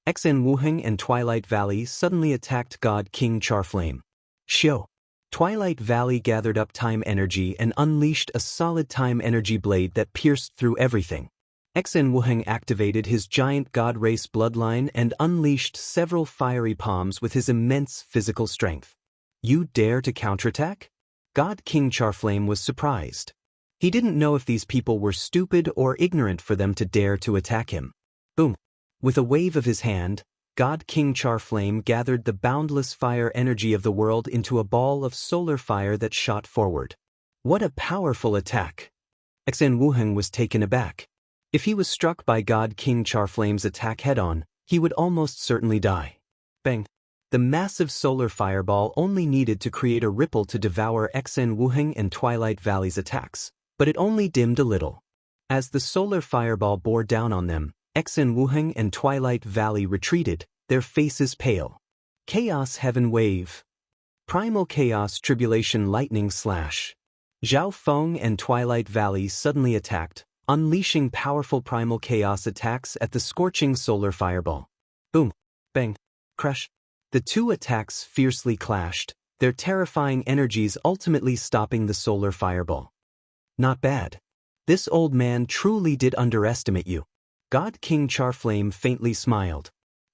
Xen Wuheng and Twilight Valley suddenly attacked God King Charflame. Xiao! Twilight Valley gathered up time energy and unleashed a solid time energy blade that pierced through everything. Xen Wuheng activated his giant god race bloodline and unleashed several fiery palms with his immense physical strength. You dare to counterattack? God King Charflame was surprised. He didn't know if these people were stupid or ignorant for them to dare to attack him. Boom! With a wave of his hand, God King Charflame gathered the boundless fire energy of the world into a ball of solar fire that shot forward. What a powerful attack! Xen Wuheng was taken aback. If he was struck by God King Charflame's attack head-on, he would almost certainly die. Bang! The massive solar fireball only needed to create a ripple to devour Xen Wuheng and Twilight Valley's attacks, but it only dimmed a little. As the solar fireball bore down on them, Xen Wuheng and Twilight Valley retreated, their faces pale. Chaos Heaven Wave. Primal Chaos Tribulation Lightning Slash. Zhao Feng and Twilight Valley suddenly attacked, unleashing powerful primal chaos attacks at the scorching solar fireball. Boom! Bang! Crash! The two attacks fiercely clashed, their terrifying energies ultimately stopping the solar fireball. Not bad. This old man truly did underestimate you. God King Charflame faintly smiled.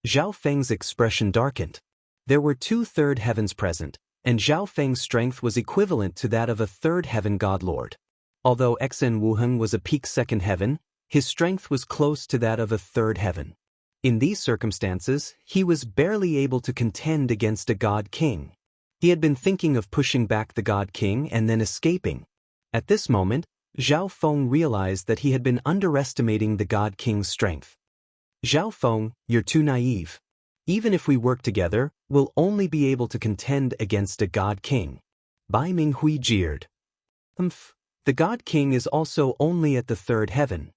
Zhao Feng's expression darkened. There were 2 third heavens present, and Zhao Feng's strength was equivalent to that of a third heaven godlord. Although Xen Wuheng was a peak second heaven, his strength was close to that of a third heaven. In these circumstances, he was barely able to contend against a God King. He had been thinking of pushing back the God King and then escaping. At this moment, Zhao Feng realized that he had been underestimating the God King's strength. Zhao Feng, you're too naive. Even if we work together, we'll only be able to contend against a God King. Bai Minghui jeered. The God King is also only at the third heaven.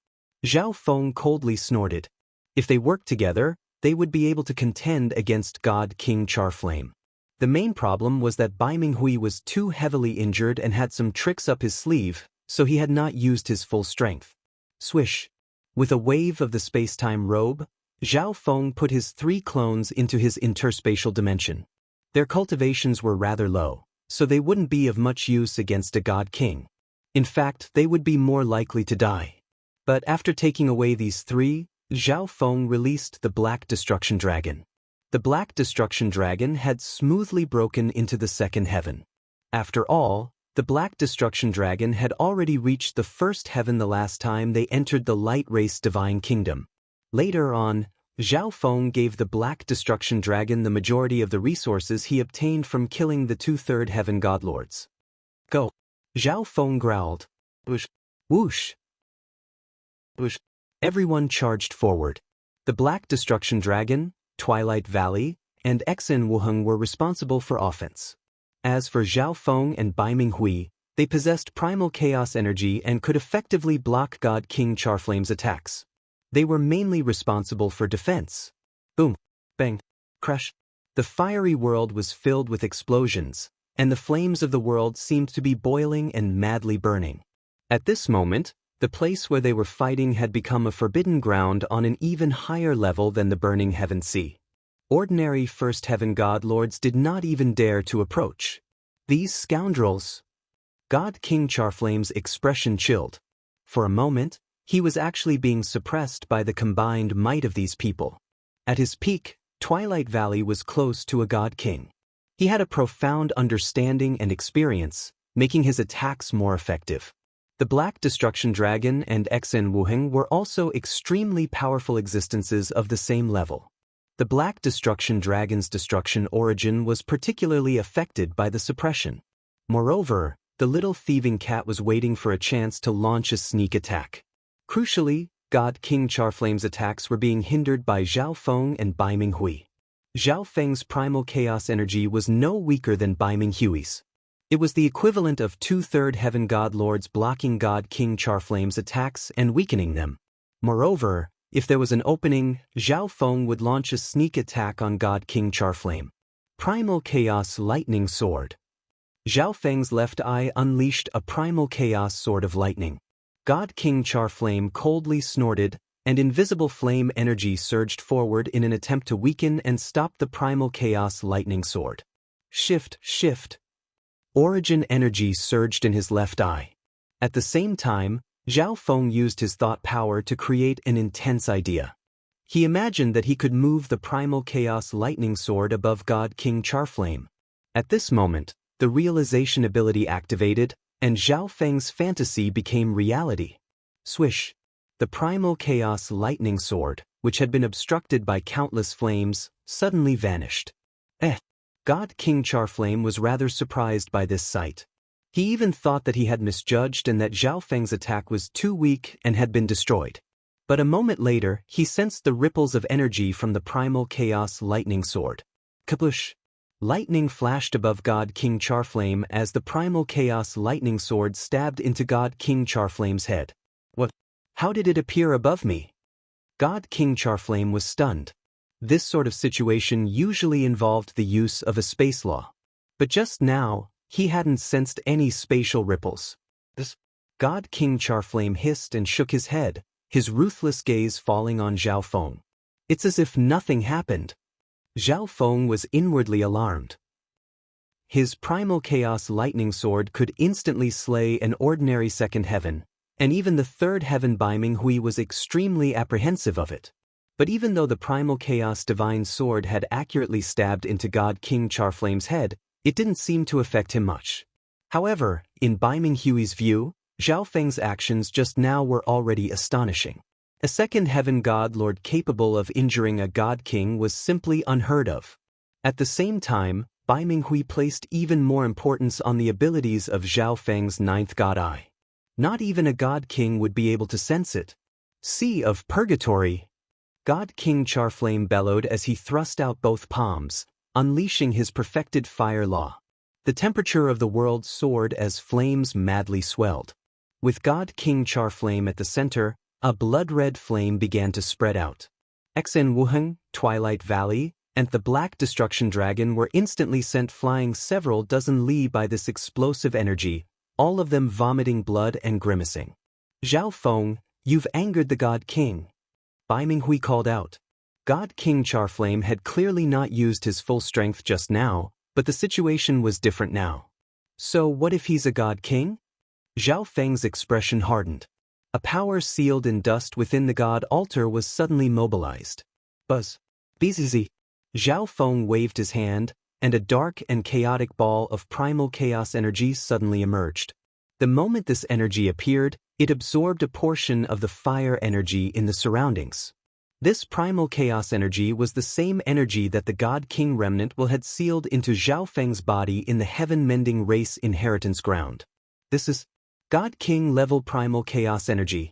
Zhao Feng coldly snorted. If they worked together, they would be able to contend against God King Charflame. The main problem was that Bai Minghui was too heavily injured and had some tricks up his sleeve, so he had not used his full strength. Swish! With a wave of the space-time robe, Zhao Feng put his 3 clones into his interspatial dimension. Their cultivations were rather low, so they wouldn't be of much use against a God King. In fact, they would be more likely to die. But after taking away these 3, Zhao Feng released the Black Destruction Dragon. The Black Destruction Dragon had smoothly broken into the second heaven. After all, the Black Destruction Dragon had already reached the first heaven the last time they entered the Light Race Divine Kingdom. Later on, Zhao Feng gave the Black Destruction Dragon the majority of the resources he obtained from killing the 2 third heaven godlords. Go! Zhao Feng growled. Whoosh! Whoosh! Whoosh! Everyone charged forward. The Black Destruction Dragon, Twilight Valley, and Xen Wuheng were responsible for offense. As for Zhao Feng and Bai Minghui, they possessed primal chaos energy and could effectively block God King Charflame's attacks. They were mainly responsible for defense. Boom! Bang! Crash! The fiery world was filled with explosions, and the flames of the world seemed to be boiling and madly burning. At this moment, the place where they were fighting had become a forbidden ground on an even higher level than the burning heaven sea. Ordinary First Heaven God Lords did not even dare to approach. These scoundrels! God King Charflame's expression chilled. For a moment, he was actually being suppressed by the combined might of these people. At his peak, Twilight Valley was close to a God King. He had a profound understanding and experience, making his attacks more effective. The Black Destruction Dragon and Xen Wuheng were also extremely powerful existences of the same level. The Black Destruction Dragon's destruction origin was particularly affected by the suppression. Moreover, the little thieving cat was waiting for a chance to launch a sneak attack. Crucially, God King Charflame's attacks were being hindered by Zhao Feng and Bai Minghui. Zhao Feng's primal chaos energy was no weaker than Bai Minghui's. It was the equivalent of 2/3 Heaven God Lords blocking God King Charflame's attacks and weakening them. Moreover, if there was an opening, Zhao Feng would launch a sneak attack on God King Charflame. Primal Chaos Lightning Sword. Zhao Feng's left eye unleashed a primal chaos sword of lightning. God King Charflame coldly snorted, and invisible flame energy surged forward in an attempt to weaken and stop the primal chaos lightning sword. Shift. Origin energy surged in his left eye. At the same time, Zhao Feng used his thought power to create an intense idea. He imagined that he could move the primal chaos lightning sword above God King Charflame. At this moment, the realization ability activated, and Zhao Feng's fantasy became reality. Swish! The primal chaos lightning sword, which had been obstructed by countless flames, suddenly vanished. God King Charflame was rather surprised by this sight. He even thought that he had misjudged and that Zhao Feng's attack was too weak and had been destroyed. But a moment later, he sensed the ripples of energy from the primal chaos lightning sword. Kapush! Lightning flashed above God King Charflame as the primal chaos lightning sword stabbed into God King Charflame's head. What? How did it appear above me? God King Charflame was stunned. This sort of situation usually involved the use of a space law. But just now, he hadn't sensed any spatial ripples. God King Charflame hissed and shook his head, his ruthless gaze falling on Zhao Feng. It's as if nothing happened. Zhao Feng was inwardly alarmed. His primal chaos lightning sword could instantly slay an ordinary second heaven, and even the third heaven Bai Minghui was extremely apprehensive of it. But even though the primal chaos divine sword had accurately stabbed into God King Charflame's head, it didn't seem to affect him much. However, in Bai Minghui's view, Zhao Feng's actions just now were already astonishing. A second heaven god lord capable of injuring a god king was simply unheard of. At the same time, Bai Minghui placed even more importance on the abilities of Zhao Feng's ninth god eye. Not even a god king would be able to sense it. Sea of Purgatory! God King Charflame bellowed as he thrust out both palms, unleashing his perfected fire law. The temperature of the world soared as flames madly swelled. With God King Charflame at the center, a blood-red flame began to spread out. Xen Wuheng, Twilight Valley, and the Black Destruction Dragon were instantly sent flying several dozen li by this explosive energy, all of them vomiting blood and grimacing. Zhao Feng, you've angered the God King. Bai Minghui called out. God King Charflame had clearly not used his full strength just now, but the situation was different now. So what if he's a God King? Zhao Feng's expression hardened. A power sealed in dust within the God altar was suddenly mobilized. Buzz. Bzz. Zhao Feng waved his hand, and a dark and chaotic ball of primal chaos energy suddenly emerged. The moment this energy appeared, it absorbed a portion of the fire energy in the surroundings. This primal chaos energy was the same energy that the God King remnant will had sealed into Zhao Feng's body in the heaven-mending race inheritance ground. This is God King level primal chaos energy.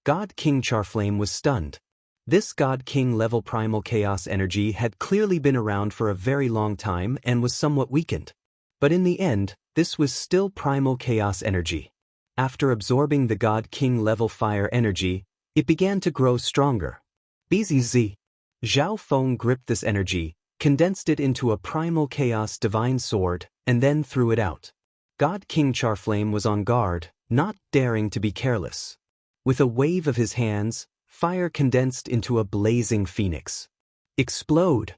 God King Charflame was stunned. This God King level primal chaos energy had clearly been around for a very long time and was somewhat weakened. But in the end, this was still primal chaos energy. After absorbing the God King level fire energy, it began to grow stronger. Bzz. Zhao Feng gripped this energy, condensed it into a primal chaos divine sword, and then threw it out. God King Charflame was on guard, not daring to be careless. With a wave of his hands, fire condensed into a blazing phoenix. Explode!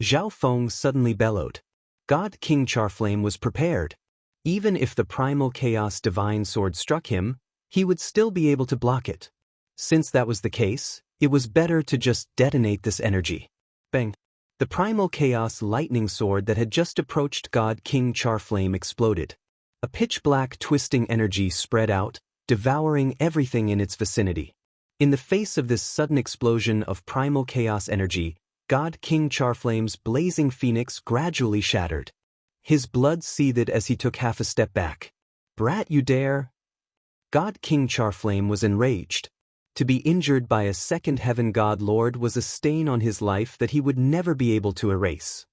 Zhao Feng suddenly bellowed. God King Charflame was prepared. Even if the primal chaos divine sword struck him, he would still be able to block it. Since that was the case, it was better to just detonate this energy. Bang! The primal chaos lightning sword that had just approached God King Charflame exploded. A pitch-black twisting energy spread out, devouring everything in its vicinity. In the face of this sudden explosion of primal chaos energy, God King Charflame's blazing phoenix gradually shattered. His blood seethed as he took half a step back. "Brat, you dare!" God King Charflame was enraged. To be injured by a second heaven god lord was a stain on his life that he would never be able to erase.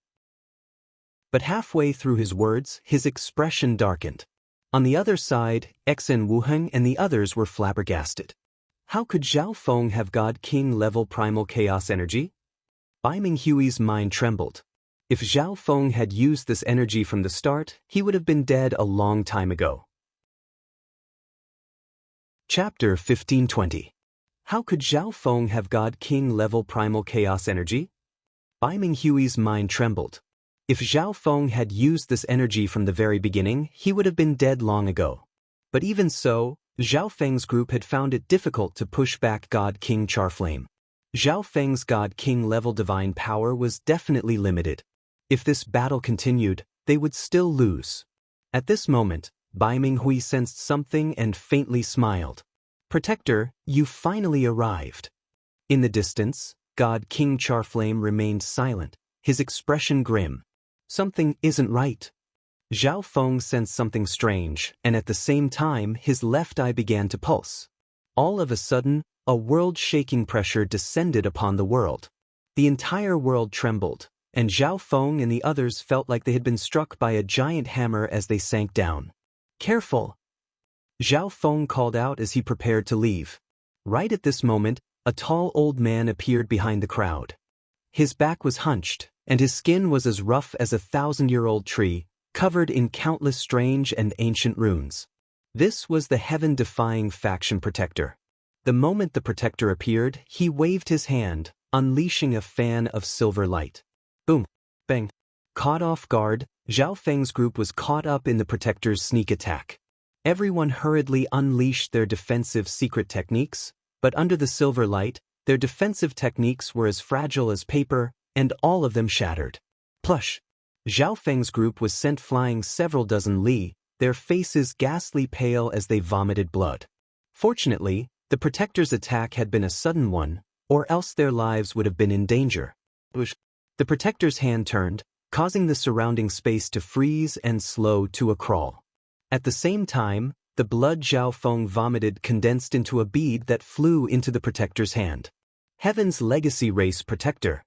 But halfway through his words, his expression darkened. On the other side, Xen Wuheng and the others were flabbergasted. How could Zhao Feng have God King level primal chaos energy? Bai Minghui's mind trembled. If Zhao Feng had used this energy from the start, he would have been dead a long time ago. Chapter 1520. How could Zhao Feng have God King level primal chaos energy? Bai Minghui's mind trembled. If Zhao Feng had used this energy from the very beginning, he would have been dead long ago. But even so, Zhao Feng's group had found it difficult to push back God King Charflame. Zhao Feng's God King level divine power was definitely limited. If this battle continued, they would still lose. At this moment, Bai Minghui sensed something and faintly smiled. "Protector, you finally arrived." In the distance, God King Charflame remained silent, his expression grim. Something isn't right. Zhao Feng sensed something strange, and at the same time his left eye began to pulse. All of a sudden, a world-shaking pressure descended upon the world. The entire world trembled, and Zhao Feng and the others felt like they had been struck by a giant hammer as they sank down. "Careful!" Zhao Feng called out as he prepared to leave. Right at this moment, a tall old man appeared behind the crowd. His back was hunched, and his skin was as rough as a 1,000-year-old tree, covered in countless strange and ancient runes. This was the heaven-defying faction protector. The moment the protector appeared, he waved his hand, unleashing a fan of silver light. Boom! Bang! Caught off guard, Zhao Feng's group was caught up in the protector's sneak attack. Everyone hurriedly unleashed their defensive secret techniques, but under the silver light, their defensive techniques were as fragile as paper, and all of them shattered. Plush! Zhao Feng's group was sent flying several dozen li, their faces ghastly pale as they vomited blood. Fortunately, the protector's attack had been a sudden one, or else their lives would have been in danger. The protector's hand turned, causing the surrounding space to freeze and slow to a crawl. At the same time, the blood Zhao Feng vomited condensed into a bead that flew into the protector's hand. Heaven's legacy race protector.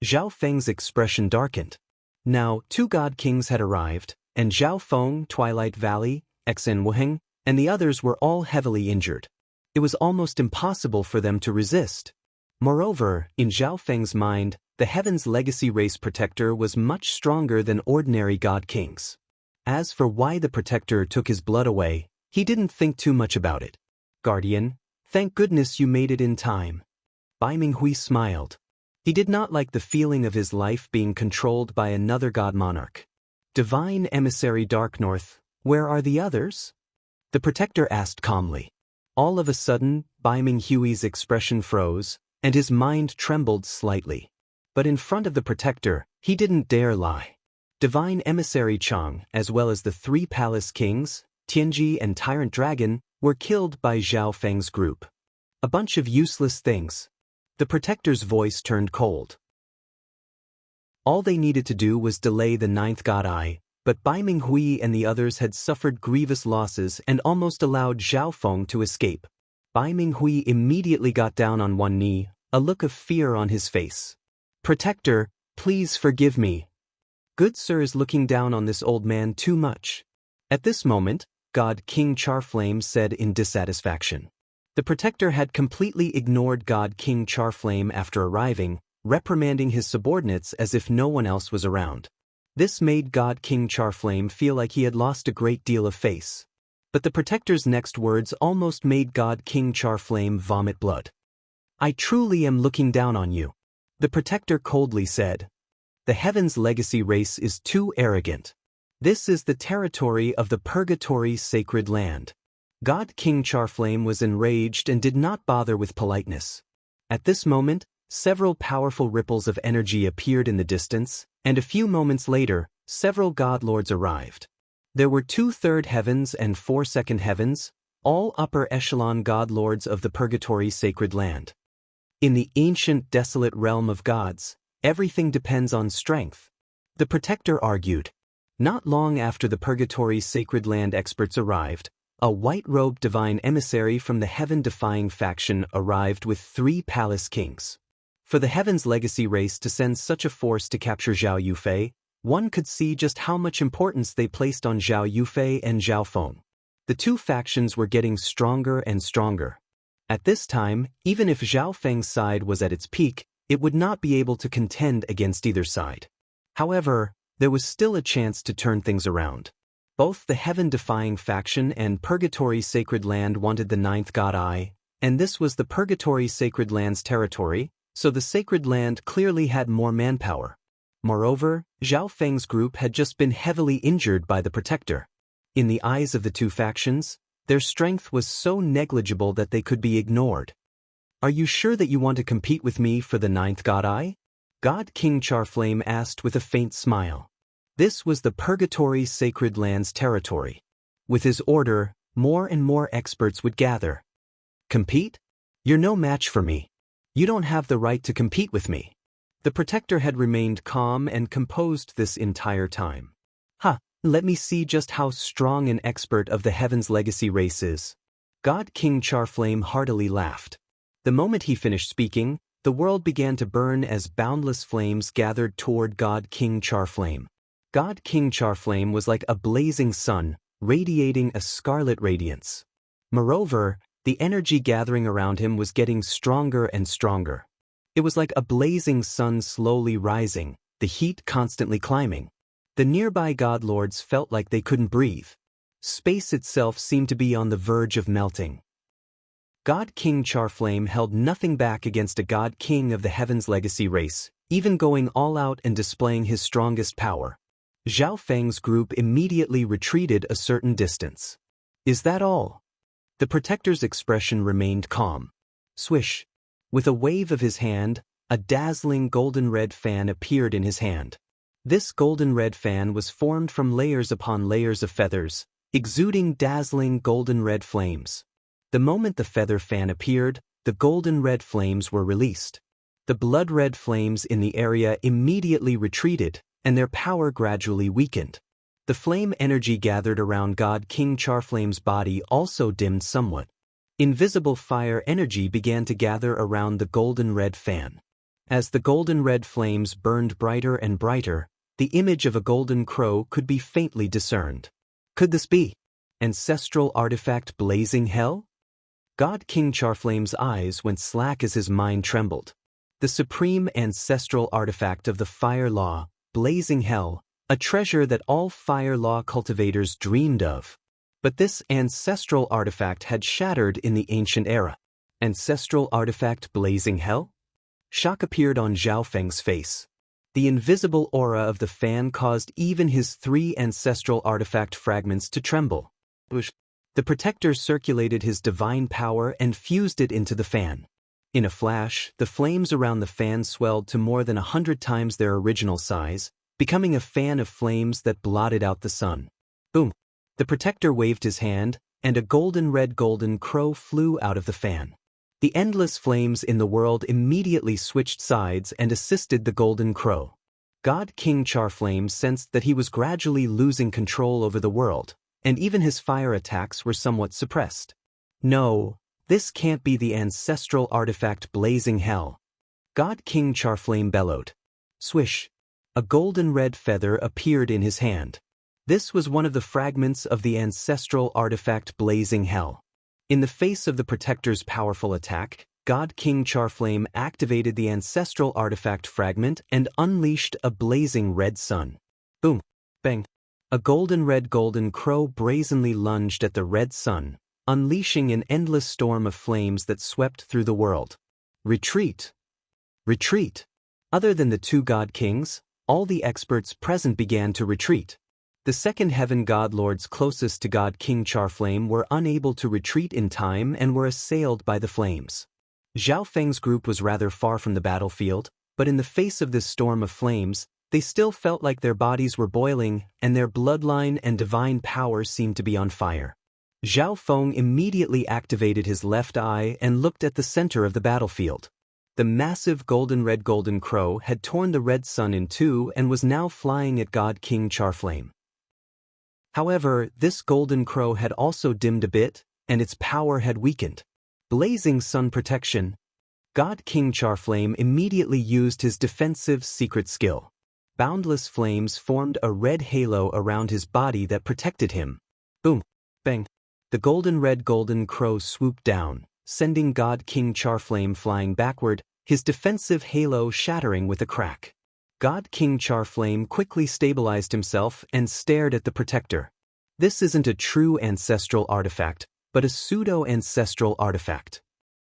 Zhao Feng's expression darkened. Now, 2 god kings had arrived, and Zhao Feng, Twilight Valley, Xen Wuheng, and the others were all heavily injured. It was almost impossible for them to resist. Moreover, in Zhao Feng's mind, the Heaven's legacy race protector was much stronger than ordinary god kings. As for why the protector took his blood away, he didn't think too much about it. "Guardian, thank goodness you made it in time." Bai Minghui smiled. He did not like the feeling of his life being controlled by another god monarch. "Divine Emissary Dark North, where are the others?" The protector asked calmly. All of a sudden, Bai Minghui's expression froze, and his mind trembled slightly. But in front of the protector, he didn't dare lie. Divine Emissary Chang, as well as the 3 palace kings, Tianji and Tyrant Dragon, were killed by Zhao Feng's group. A bunch of useless things. The protector's voice turned cold. All they needed to do was delay the 9th god eye, but Bai Minghui and the others had suffered grievous losses and almost allowed Zhao Feng to escape. Bai Minghui immediately got down on one knee, a look of fear on his face. "Protector, please forgive me. Good sir is looking down on this old man too much." At this moment, God King Charflame said in dissatisfaction. The protector had completely ignored God King Charflame after arriving, reprimanding his subordinates as if no one else was around. This made God King Charflame feel like he had lost a great deal of face. But the Protector's next words almost made God King Charflame vomit blood. "I truly am looking down on you," the Protector coldly said. "The Heaven's Legacy race is too arrogant. This is the territory of the Purgatory Sacred Land." God King Charflame was enraged and did not bother with politeness. At this moment, several powerful ripples of energy appeared in the distance, and a few moments later, several godlords arrived. There were 2/3 heavens and 4 second heavens, all upper echelon godlords of the Purgatory Sacred Land. In the ancient desolate realm of gods, everything depends on strength, the Protector argued. Not long after the Purgatory Sacred Land experts arrived, a white-robed divine emissary from the heaven-defying faction arrived with 3 palace kings. For the Heaven's Legacy race to send such a force to capture Zhao Yufei, one could see just how much importance they placed on Zhao Yufei and Zhao Feng. The two factions were getting stronger and stronger. At this time, even if Zhao Feng's side was at its peak, it would not be able to contend against either side. However, there was still a chance to turn things around. Both the heaven-defying faction and Purgatory Sacred Land wanted the 9th God Eye, and this was the Purgatory Sacred Land's territory, so the Sacred Land clearly had more manpower. Moreover, Zhao Feng's group had just been heavily injured by the Protector. In the eyes of the two factions, their strength was so negligible that they could be ignored. "Are you sure that you want to compete with me for the 9th God Eye?" God King Charflame asked with a faint smile. This was the Purgatory Sacred Land's territory. With his order, more and more experts would gather. "Compete? You're no match for me. You don't have the right to compete with me." The Protector had remained calm and composed this entire time. Let me see just how strong an expert of the Heaven's Legacy race is." God King Charflame heartily laughed. The moment he finished speaking, the world began to burn as boundless flames gathered toward God King Charflame. God King Charflame was like a blazing sun, radiating a scarlet radiance. Moreover, the energy gathering around him was getting stronger and stronger. It was like a blazing sun slowly rising, the heat constantly climbing. The nearby godlords felt like they couldn't breathe. Space itself seemed to be on the verge of melting. God King Charflame held nothing back against a God King of the Heaven's Legacy race, even going all out and displaying his strongest power. Zhao Feng's group immediately retreated a certain distance. "Is that all?" The Protector's expression remained calm. Swish! With a wave of his hand, a dazzling golden-red fan appeared in his hand. This golden-red fan was formed from layers upon layers of feathers, exuding dazzling golden-red flames. The moment the feather fan appeared, the golden-red flames were released. The blood-red flames in the area immediately retreated, and their power gradually weakened. The flame energy gathered around God King Charflame's body also dimmed somewhat. Invisible fire energy began to gather around the golden-red fan. As the golden-red flames burned brighter and brighter, the image of a golden crow could be faintly discerned. Could this be ancestral artifact Blazing Hell? God King Charflame's eyes went slack as his mind trembled. The supreme ancestral artifact of the fire law, Blazing Hell, a treasure that all fire law cultivators dreamed of. But this ancestral artifact had shattered in the ancient era. Ancestral artifact Blazing Hell? Shock appeared on Zhao Feng's face. The invisible aura of the fan caused even his 3 ancestral artifact fragments to tremble. The Protector circulated his divine power and fused it into the fan. In a flash, the flames around the fan swelled to more than 100 times their original size, becoming a fan of flames that blotted out the sun. Boom! The Protector waved his hand, and a golden-red golden crow flew out of the fan. The endless flames in the world immediately switched sides and assisted the golden crow. God King Charflame sensed that he was gradually losing control over the world, and even his fire attacks were somewhat suppressed. No, this can't be the ancestral artifact Blazing Hell. God King Charflame bellowed. Swish! A golden-red feather appeared in his hand. This was one of the fragments of the ancestral artifact Blazing Hell. In the face of the Protector's powerful attack, God King Charflame activated the ancestral artifact fragment and unleashed a blazing red sun. Boom! Bang! A golden crow brazenly lunged at the red sun, unleashing an endless storm of flames that swept through the world. Retreat! Retreat! Other than the two god kings, all the experts present began to retreat. The second heaven god lords closest to God King Charflame were unable to retreat in time and were assailed by the flames. Zhao Feng's group was rather far from the battlefield, but in the face of this storm of flames, they still felt like their bodies were boiling and their bloodline and divine power seemed to be on fire. Zhao Feng immediately activated his left eye and looked at the center of the battlefield. The massive golden crow had torn the red sun in two and was now flying at God King Charflame. However, this golden crow had also dimmed a bit, and its power had weakened. Blazing sun protection. God King Charflame immediately used his defensive secret skill. Boundless flames formed a red halo around his body that protected him. Boom! Bang! The golden crow swooped down, sending God King Charflame flying backward, his defensive halo shattering with a crack. God King Charflame quickly stabilized himself and stared at the protector. This isn't a true ancestral artifact, but a pseudo-ancestral artifact.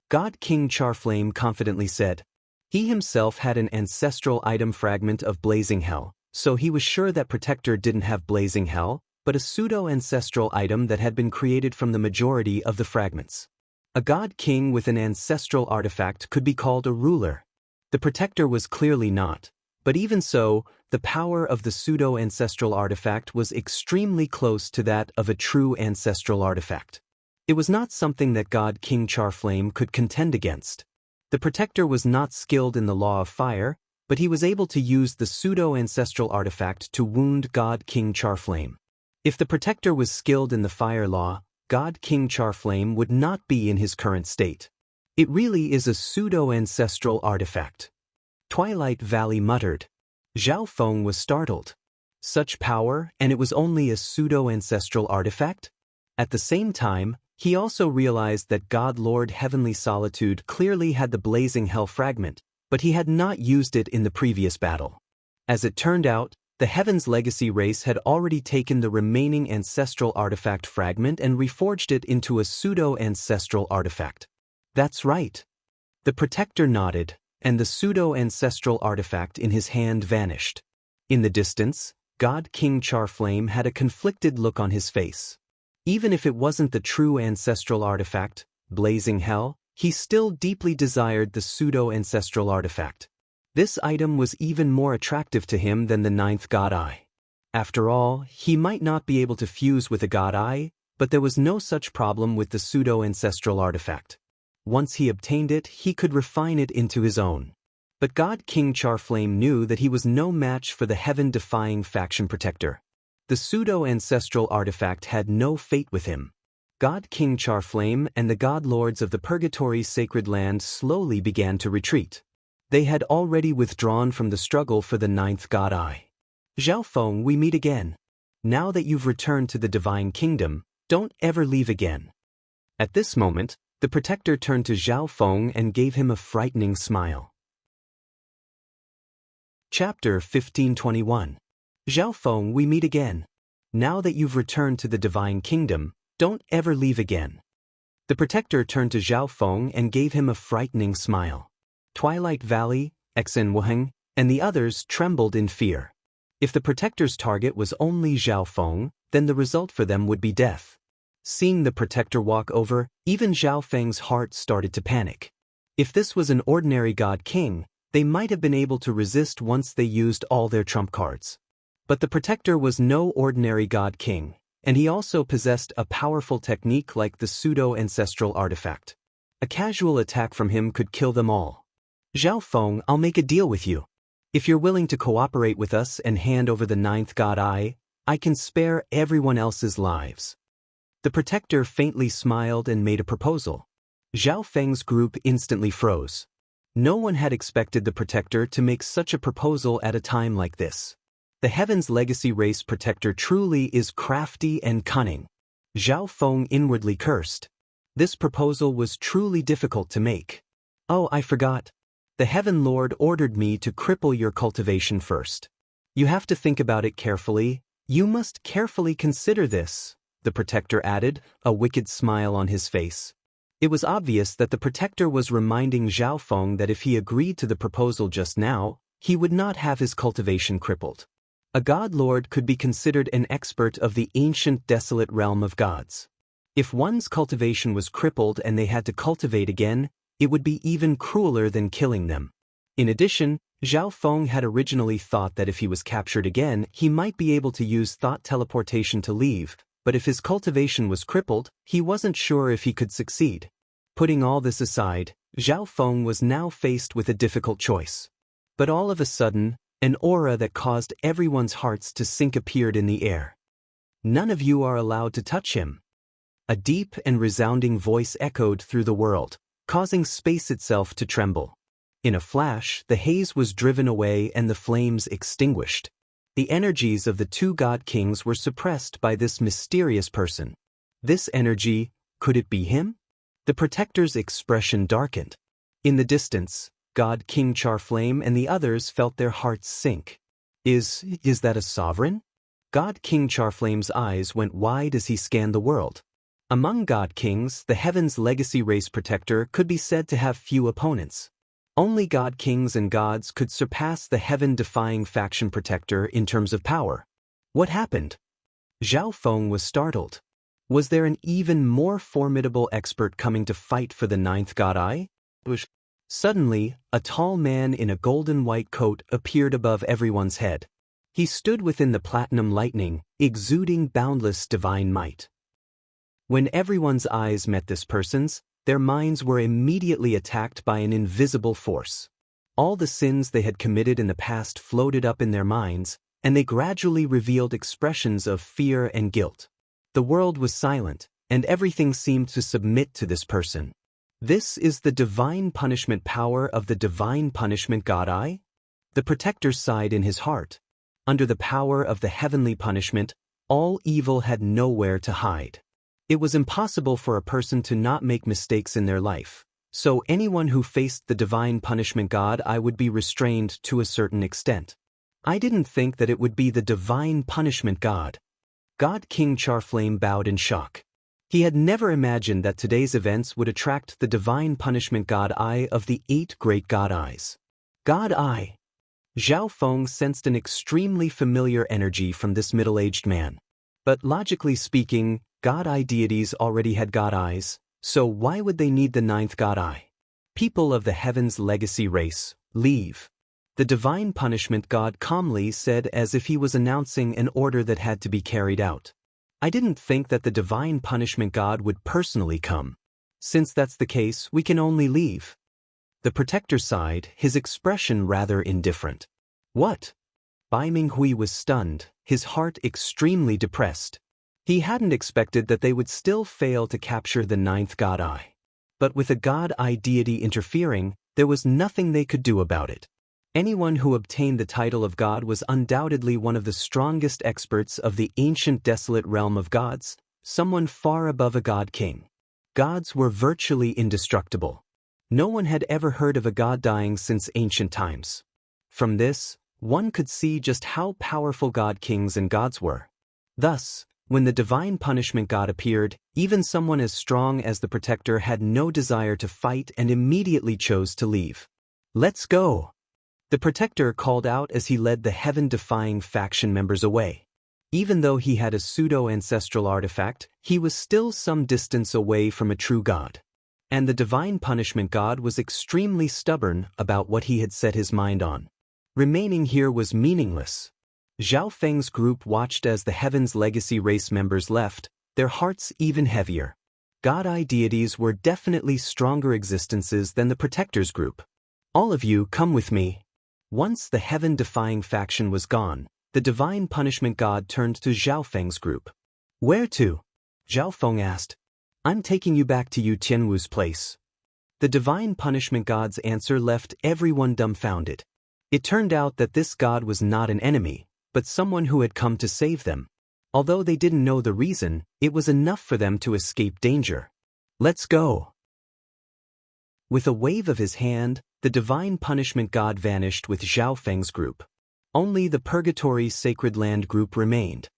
God King Charflame confidently said. He himself had an ancestral item fragment of Blazing Hell, so he was sure that Protector didn't have Blazing Hell, but a pseudo-ancestral item that had been created from the majority of the fragments. A god king with an ancestral artifact could be called a ruler. The Protector was clearly not, but even so, the power of the pseudo-ancestral artifact was extremely close to that of a true ancestral artifact. It was not something that God King Charflame could contend against. The Protector was not skilled in the law of fire, but he was able to use the pseudo-ancestral artifact to wound God King Charflame. If the Protector was skilled in the fire law, God King Charflame would not be in his current state. It really is a pseudo-ancestral artifact. Twilight Valley muttered. Zhao Feng was startled. Such power, and it was only a pseudo-ancestral artifact? At the same time, he also realized that God Lord Heavenly Solitude clearly had the Blazing Hell fragment, but he had not used it in the previous battle. As it turned out, the Heaven's Legacy race had already taken the remaining ancestral artifact fragment and reforged it into a pseudo-ancestral artifact. That's right. The Protector nodded, and the pseudo-ancestral artifact in his hand vanished. In the distance, God King Charflame had a conflicted look on his face. Even if it wasn't the true ancestral artifact, Blazing Hell, he still deeply desired the pseudo-ancestral artifact. This item was even more attractive to him than the ninth God Eye. After all, he might not be able to fuse with a God Eye, but there was no such problem with the pseudo-ancestral artifact. Once he obtained it, he could refine it into his own. But God King Charflame knew that he was no match for the heaven-defying faction Protector. The pseudo-ancestral artifact had no fate with him. God King Charflame and the God Lords of the Purgatory's sacred land slowly began to retreat. They had already withdrawn from the struggle for the ninth God Eye. Zhao Feng, we meet again. Now that you've returned to the Divine Kingdom, don't ever leave again. At this moment, the Protector turned to Zhao Feng and gave him a frightening smile. Chapter 1521. Zhao Feng, we meet again. Now that you've returned to the Divine Kingdom, don't ever leave again. The Protector turned to Zhao Feng and gave him a frightening smile. Twilight Valley, Exen Wuheng, and the others trembled in fear. If the Protector's target was only Zhao Feng, then the result for them would be death. Seeing the Protector walk over, even Zhao Feng's heart started to panic. If this was an ordinary God King, they might have been able to resist once they used all their trump cards. But the Protector was no ordinary God King, and he also possessed a powerful technique like the pseudo-ancestral artifact. A casual attack from him could kill them all. Zhao Feng, I'll make a deal with you. If you're willing to cooperate with us and hand over the ninth God Eye, I can spare everyone else's lives. The Protector faintly smiled and made a proposal. Zhao Feng's group instantly froze. No one had expected the Protector to make such a proposal at a time like this. The Heaven's Legacy race Protector truly is crafty and cunning. Zhao Feng inwardly cursed. This proposal was truly difficult to make. Oh, I forgot. The Heaven Lord ordered me to cripple your cultivation first. You have to think about it carefully. You must carefully consider this, the protector added, a wicked smile on his face. It was obvious that the protector was reminding Zhao Feng that if he agreed to the proposal just now, he would not have his cultivation crippled. A god lord could be considered an expert of the ancient desolate realm of gods. If one's cultivation was crippled and they had to cultivate again, it would be even crueler than killing them. In addition, Zhao Feng had originally thought that if he was captured again, he might be able to use thought teleportation to leave, but if his cultivation was crippled, he wasn't sure if he could succeed. Putting all this aside, Zhao Feng was now faced with a difficult choice. But all of a sudden, an aura that caused everyone's hearts to sink appeared in the air. None of you are allowed to touch him. A deep and resounding voice echoed through the world, causing space itself to tremble. In a flash, the haze was driven away and the flames extinguished. The energies of the two god kings were suppressed by this mysterious person. This energy, could it be him? The protector's expression darkened. In the distance, God King Charflame and the others felt their hearts sink. Is that a sovereign? God King Charflame's eyes went wide as he scanned the world. Among god kings, the Heaven's legacy race protector could be said to have few opponents. Only god kings and gods could surpass the heaven-defying faction protector in terms of power. What happened? Zhao Feng was startled. Was there an even more formidable expert coming to fight for the ninth god eye? Suddenly, a tall man in a golden white coat appeared above everyone's head. He stood within the platinum lightning, exuding boundless divine might. When everyone's eyes met this person's, their minds were immediately attacked by an invisible force. All the sins they had committed in the past floated up in their minds, and they gradually revealed expressions of fear and guilt. The world was silent, and everything seemed to submit to this person. This is the divine punishment power of the divine punishment god Eye? The protector sighed in his heart. Under the power of the heavenly punishment, all evil had nowhere to hide. It was impossible for a person to not make mistakes in their life, so anyone who faced the divine punishment god Eye would be restrained to a certain extent. I didn't think that it would be the divine punishment god. God King Charflame bowed in shock. He had never imagined that today's events would attract the divine punishment god Eye of the 8 great god eyes. God Eye. Zhao Feng sensed an extremely familiar energy from this middle-aged man. But logically speaking, god eye deities already had god eyes, so why would they need the 9th god eye? People of the heavens legacy race, leave. The divine punishment god calmly said as if he was announcing an order that had to be carried out. I didn't think that the divine punishment god would personally come. Since that's the case, we can only leave. The protector sighed, his expression rather indifferent. What? Bai Minghui was stunned, his heart extremely depressed. He hadn't expected that they would still fail to capture the 9th god eye. But with a god eye deity interfering, there was nothing they could do about it. Anyone who obtained the title of god was undoubtedly one of the strongest experts of the ancient desolate realm of gods, someone far above a god king. Gods were virtually indestructible. No one had ever heard of a god dying since ancient times. From this, one could see just how powerful god kings and gods were. Thus, when the divine punishment god appeared, even someone as strong as the protector had no desire to fight and immediately chose to leave. Let's go! The protector called out as he led the heaven-defying faction members away. Even though he had a pseudo-ancestral artifact, he was still some distance away from a true god. And the divine punishment god was extremely stubborn about what he had set his mind on. Remaining here was meaningless. Zhao Feng's group watched as the Heaven's Legacy race members left, their hearts even heavier. God eye deities were definitely stronger existences than the Protector's group. All of you come with me. Once the heaven-defying faction was gone, the divine punishment god turned to Zhao Feng's group. Where to? Zhao Feng asked. I'm taking you back to Yu Tianwu's place. The divine punishment god's answer left everyone dumbfounded. It turned out that this god was not an enemy, but someone who had come to save them. Although they didn't know the reason, it was enough for them to escape danger. Let's go. With a wave of his hand, the divine punishment god vanished with Zhao Feng's group. Only the Purgatory Sacred Land group remained.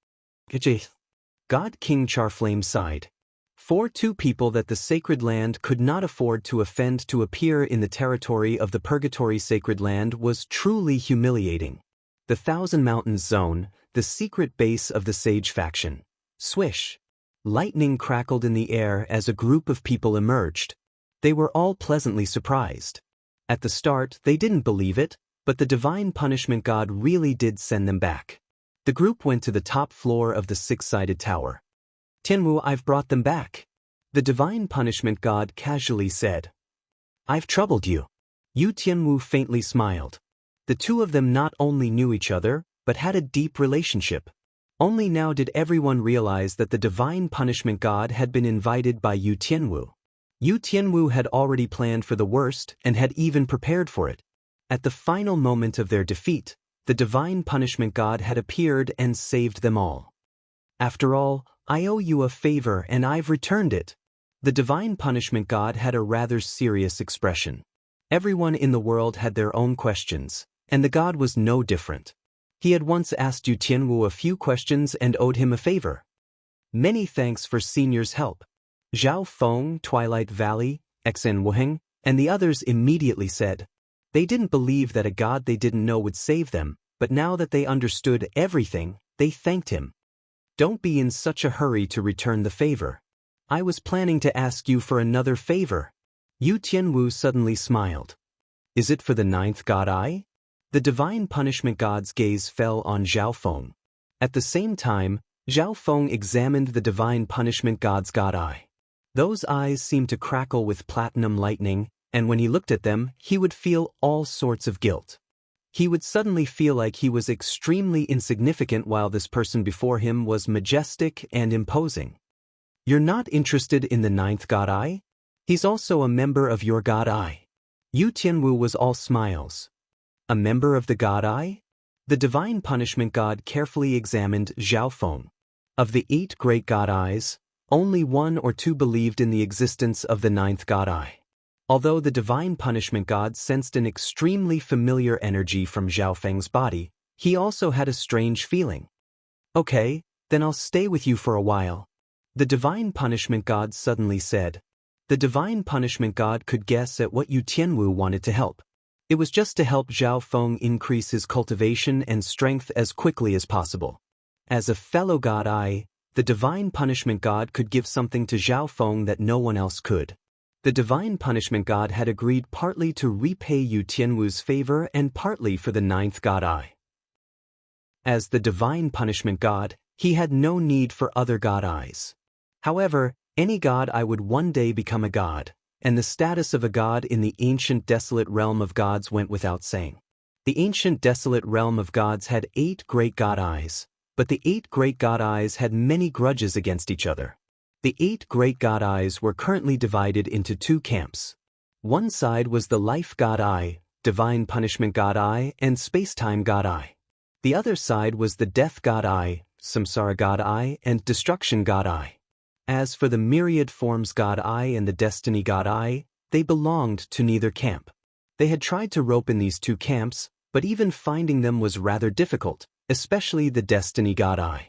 God King Charflame sighed. For two people that the Sacred Land could not afford to offend to appear in the territory of the Purgatory Sacred Land was truly humiliating. The Thousand Mountains Zone, the secret base of the Sage faction. Swish! Lightning crackled in the air as a group of people emerged. They were all pleasantly surprised. At the start, they didn't believe it, but the divine punishment god really did send them back. The group went to the top floor of the six-sided tower. Tianwu, I've brought them back. The divine punishment god casually said. I've troubled you. Yu Tianwu faintly smiled. The two of them not only knew each other, but had a deep relationship. Only now did everyone realize that the divine punishment god had been invited by Yu Tianwu. Yu Tianwu had already planned for the worst and had even prepared for it. At the final moment of their defeat, the divine punishment god had appeared and saved them all. After all, I owe you a favor and I've returned it. The divine punishment god had a rather serious expression. Everyone in the world had their own questions, and the god was no different. He had once asked Yu Tianwu a few questions and owed him a favor. Many thanks for Senior's help. Zhao Feng, Twilight Valley, Xen Wuheng, and the others immediately said. They didn't believe that a god they didn't know would save them, but now that they understood everything, they thanked him. Don't be in such a hurry to return the favor. I was planning to ask you for another favor. Yu Tianwu suddenly smiled. Is it for the ninth god eye? The divine punishment god's gaze fell on Zhao Feng. At the same time, Zhao Feng examined the divine punishment god's god eye. Those eyes seemed to crackle with platinum lightning, and when he looked at them, he would feel all sorts of guilt. He would suddenly feel like he was extremely insignificant while this person before him was majestic and imposing. You're not interested in the ninth god eye? He's also a member of your god eye. Yu Tianwu was all smiles. A member of the god eye? The divine punishment god carefully examined Zhao Feng. Of the 8 great god eyes, only 1 or 2 believed in the existence of the ninth god eye. Although the divine punishment god sensed an extremely familiar energy from Zhao Feng's body, he also had a strange feeling. Okay, then I'll stay with you for a while. The divine punishment god suddenly said. The divine punishment god could guess at what Yu Tianwu wanted to help. It was just to help Zhao Feng increase his cultivation and strength as quickly as possible. As a fellow god eye, the divine punishment god could give something to Zhao Feng that no one else could. The divine punishment god had agreed partly to repay Yu Tianwu's favor and partly for the ninth god eye. As the divine punishment god, he had no need for other god eyes. However, any god eye would one day become a god, and the status of a god in the ancient desolate realm of gods went without saying. The ancient desolate realm of gods had 8 great god eyes, but the 8 great god eyes had many grudges against each other. The 8 great god eyes were currently divided into 2 camps. One side was the life god eye, divine punishment god eye, and space-time god eye. The other side was the death god eye, samsara god eye, and destruction god eye. As for the myriad forms god eye and the destiny god eye, they belonged to neither camp. They had tried to rope in these 2 camps, but even finding them was rather difficult, especially the destiny god eye.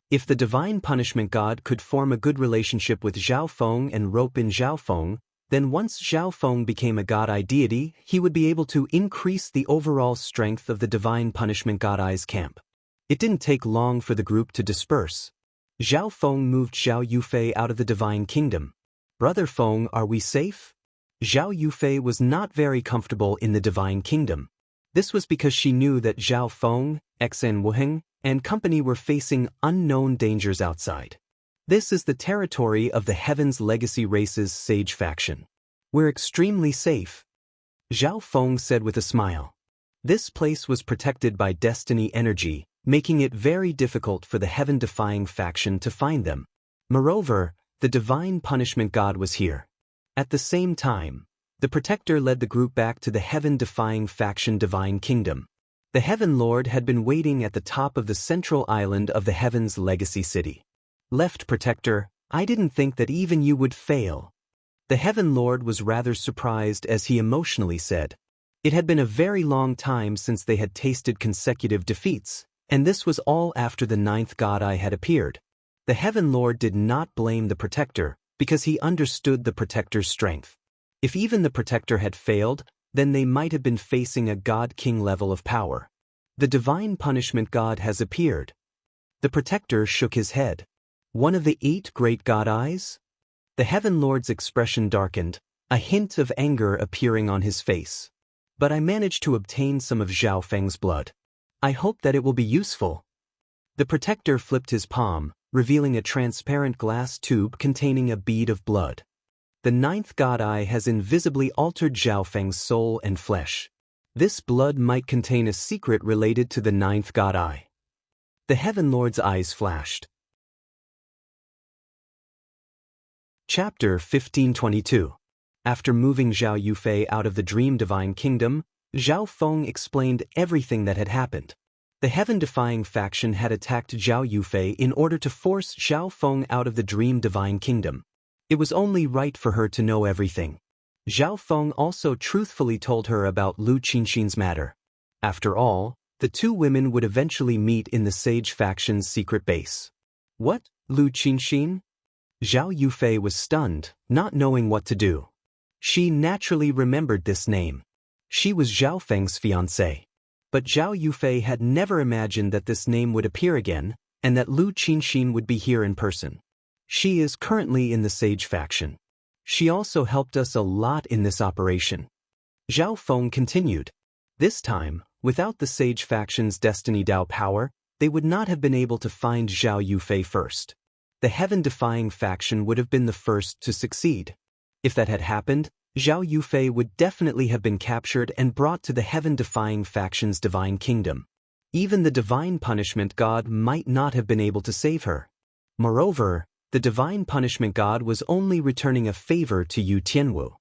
If the divine punishment god could form a good relationship with Zhao Feng and rope in Zhao Feng, then once Zhao Feng became a god eye deity, he would be able to increase the overall strength of the divine punishment god eye's camp. It didn't take long for the group to disperse. Zhao Feng moved Zhao Yufei out of the divine kingdom. Brother Feng, are we safe? Zhao Yufei was not very comfortable in the divine kingdom. This was because she knew that Zhao Feng, Xen Wuheng, and company were facing unknown dangers outside. This is the territory of the Heaven's Legacy Race's Sage faction. We're extremely safe. Zhao Feng said with a smile. This place was protected by destiny energy, making it very difficult for the heaven-defying faction to find them. Moreover, the divine punishment god was here. At the same time, the protector led the group back to the heaven-defying faction divine kingdom. The Heaven Lord had been waiting at the top of the central island of the Heaven's Legacy City. Left Protector, I didn't think that even you would fail. The Heaven Lord was rather surprised as he emotionally said. It had been a very long time since they had tasted consecutive defeats, and this was all after the 9th God Eye had appeared. The Heaven Lord did not blame the Protector, because he understood the Protector's strength. If even the Protector had failed, then they might have been facing a God-King level of power. The Divine Punishment God has appeared. The Protector shook his head. One of the 8 great God Eyes? The Heaven Lord's expression darkened, a hint of anger appearing on his face. But I managed to obtain some of Zhao Feng's blood. I hope that it will be useful. The Protector flipped his palm, revealing a transparent glass tube containing a bead of blood. The 9th God Eye has invisibly altered Zhao Feng's soul and flesh. This blood might contain a secret related to the 9th God Eye. The Heaven Lord's eyes flashed. Chapter 1522. After moving Zhao Yufei out of the Dream Divine Kingdom, Zhao Feng explained everything that had happened. The heaven-defying faction had attacked Zhao Yufei in order to force Zhao Feng out of the Dream Divine Kingdom. It was only right for her to know everything. Zhao Feng also truthfully told her about Lu Qinxin's matter. After all, the two women would eventually meet in the Sage faction's secret base. What? Lu Qinxin? Zhao Yufei was stunned, not knowing what to do. She naturally remembered this name. She was Zhao Feng's fiancée. But Zhao Yufei had never imagined that this name would appear again, and that Lu Qinxin would be here in person. She is currently in the Sage faction. She also helped us a lot in this operation. Zhao Feng continued. This time, without the Sage faction's Destiny Dao power, they would not have been able to find Zhao Yufei first. The heaven-defying faction would have been the first to succeed. If that had happened, Zhao Yufei would definitely have been captured and brought to the heaven-defying faction's divine kingdom. Even the divine punishment god might not have been able to save her. Moreover, the divine punishment god was only returning a favor to Yu Tianwu.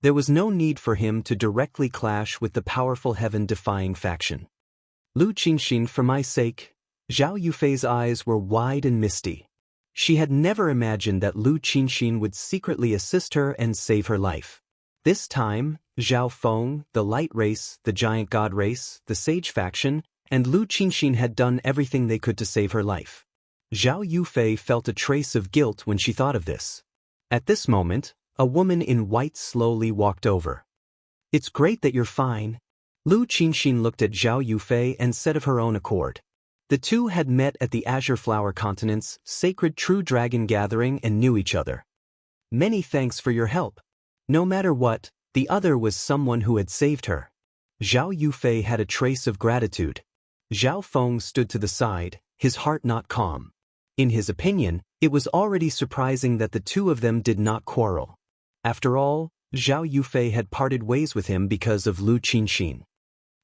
There was no need for him to directly clash with the powerful heaven-defying faction. Lu Qinxin, for my sake. Zhao Yufei's eyes were wide and misty. She had never imagined that Lu Qinxin would secretly assist her and save her life. This time, Zhao Feng, the Light Race, the Giant God Race, the Sage faction, and Lu Qinxin had done everything they could to save her life. Zhao Yufei felt a trace of guilt when she thought of this. At this moment, a woman in white slowly walked over. It's great that you're fine. Lu Qinxin looked at Zhao Yufei and said of her own accord. The two had met at the Azure Flower Continent's Sacred True Dragon Gathering and knew each other. Many thanks for your help. No matter what, the other was someone who had saved her. Zhao Yufei had a trace of gratitude. Zhao Feng stood to the side, his heart not calm. In his opinion, it was already surprising that the two of them did not quarrel. After all, Zhao Yufei had parted ways with him because of Lu Qinxin.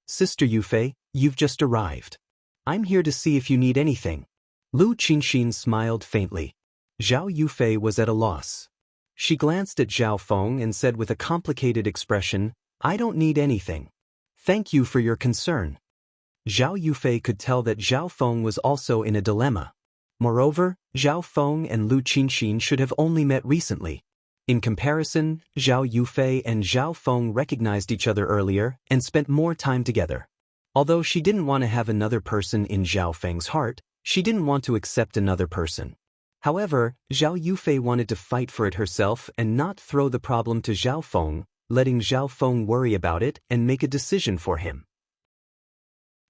Sister Yufei, you've just arrived. I'm here to see if you need anything. Lu Qinxin smiled faintly. Zhao Yufei was at a loss. She glanced at Zhao Feng and said with a complicated expression, I don't need anything. Thank you for your concern. Zhao Yufei could tell that Zhao Feng was also in a dilemma. Moreover, Zhao Feng and Lu Qinxin should have only met recently. In comparison, Zhao Yufei and Zhao Feng recognized each other earlier and spent more time together. Although she didn't want to have another person in Zhao Feng's heart, she didn't want to accept another person. However, Zhao Yufei wanted to fight for it herself and not throw the problem to Zhao Feng, letting Zhao Feng worry about it and make a decision for him.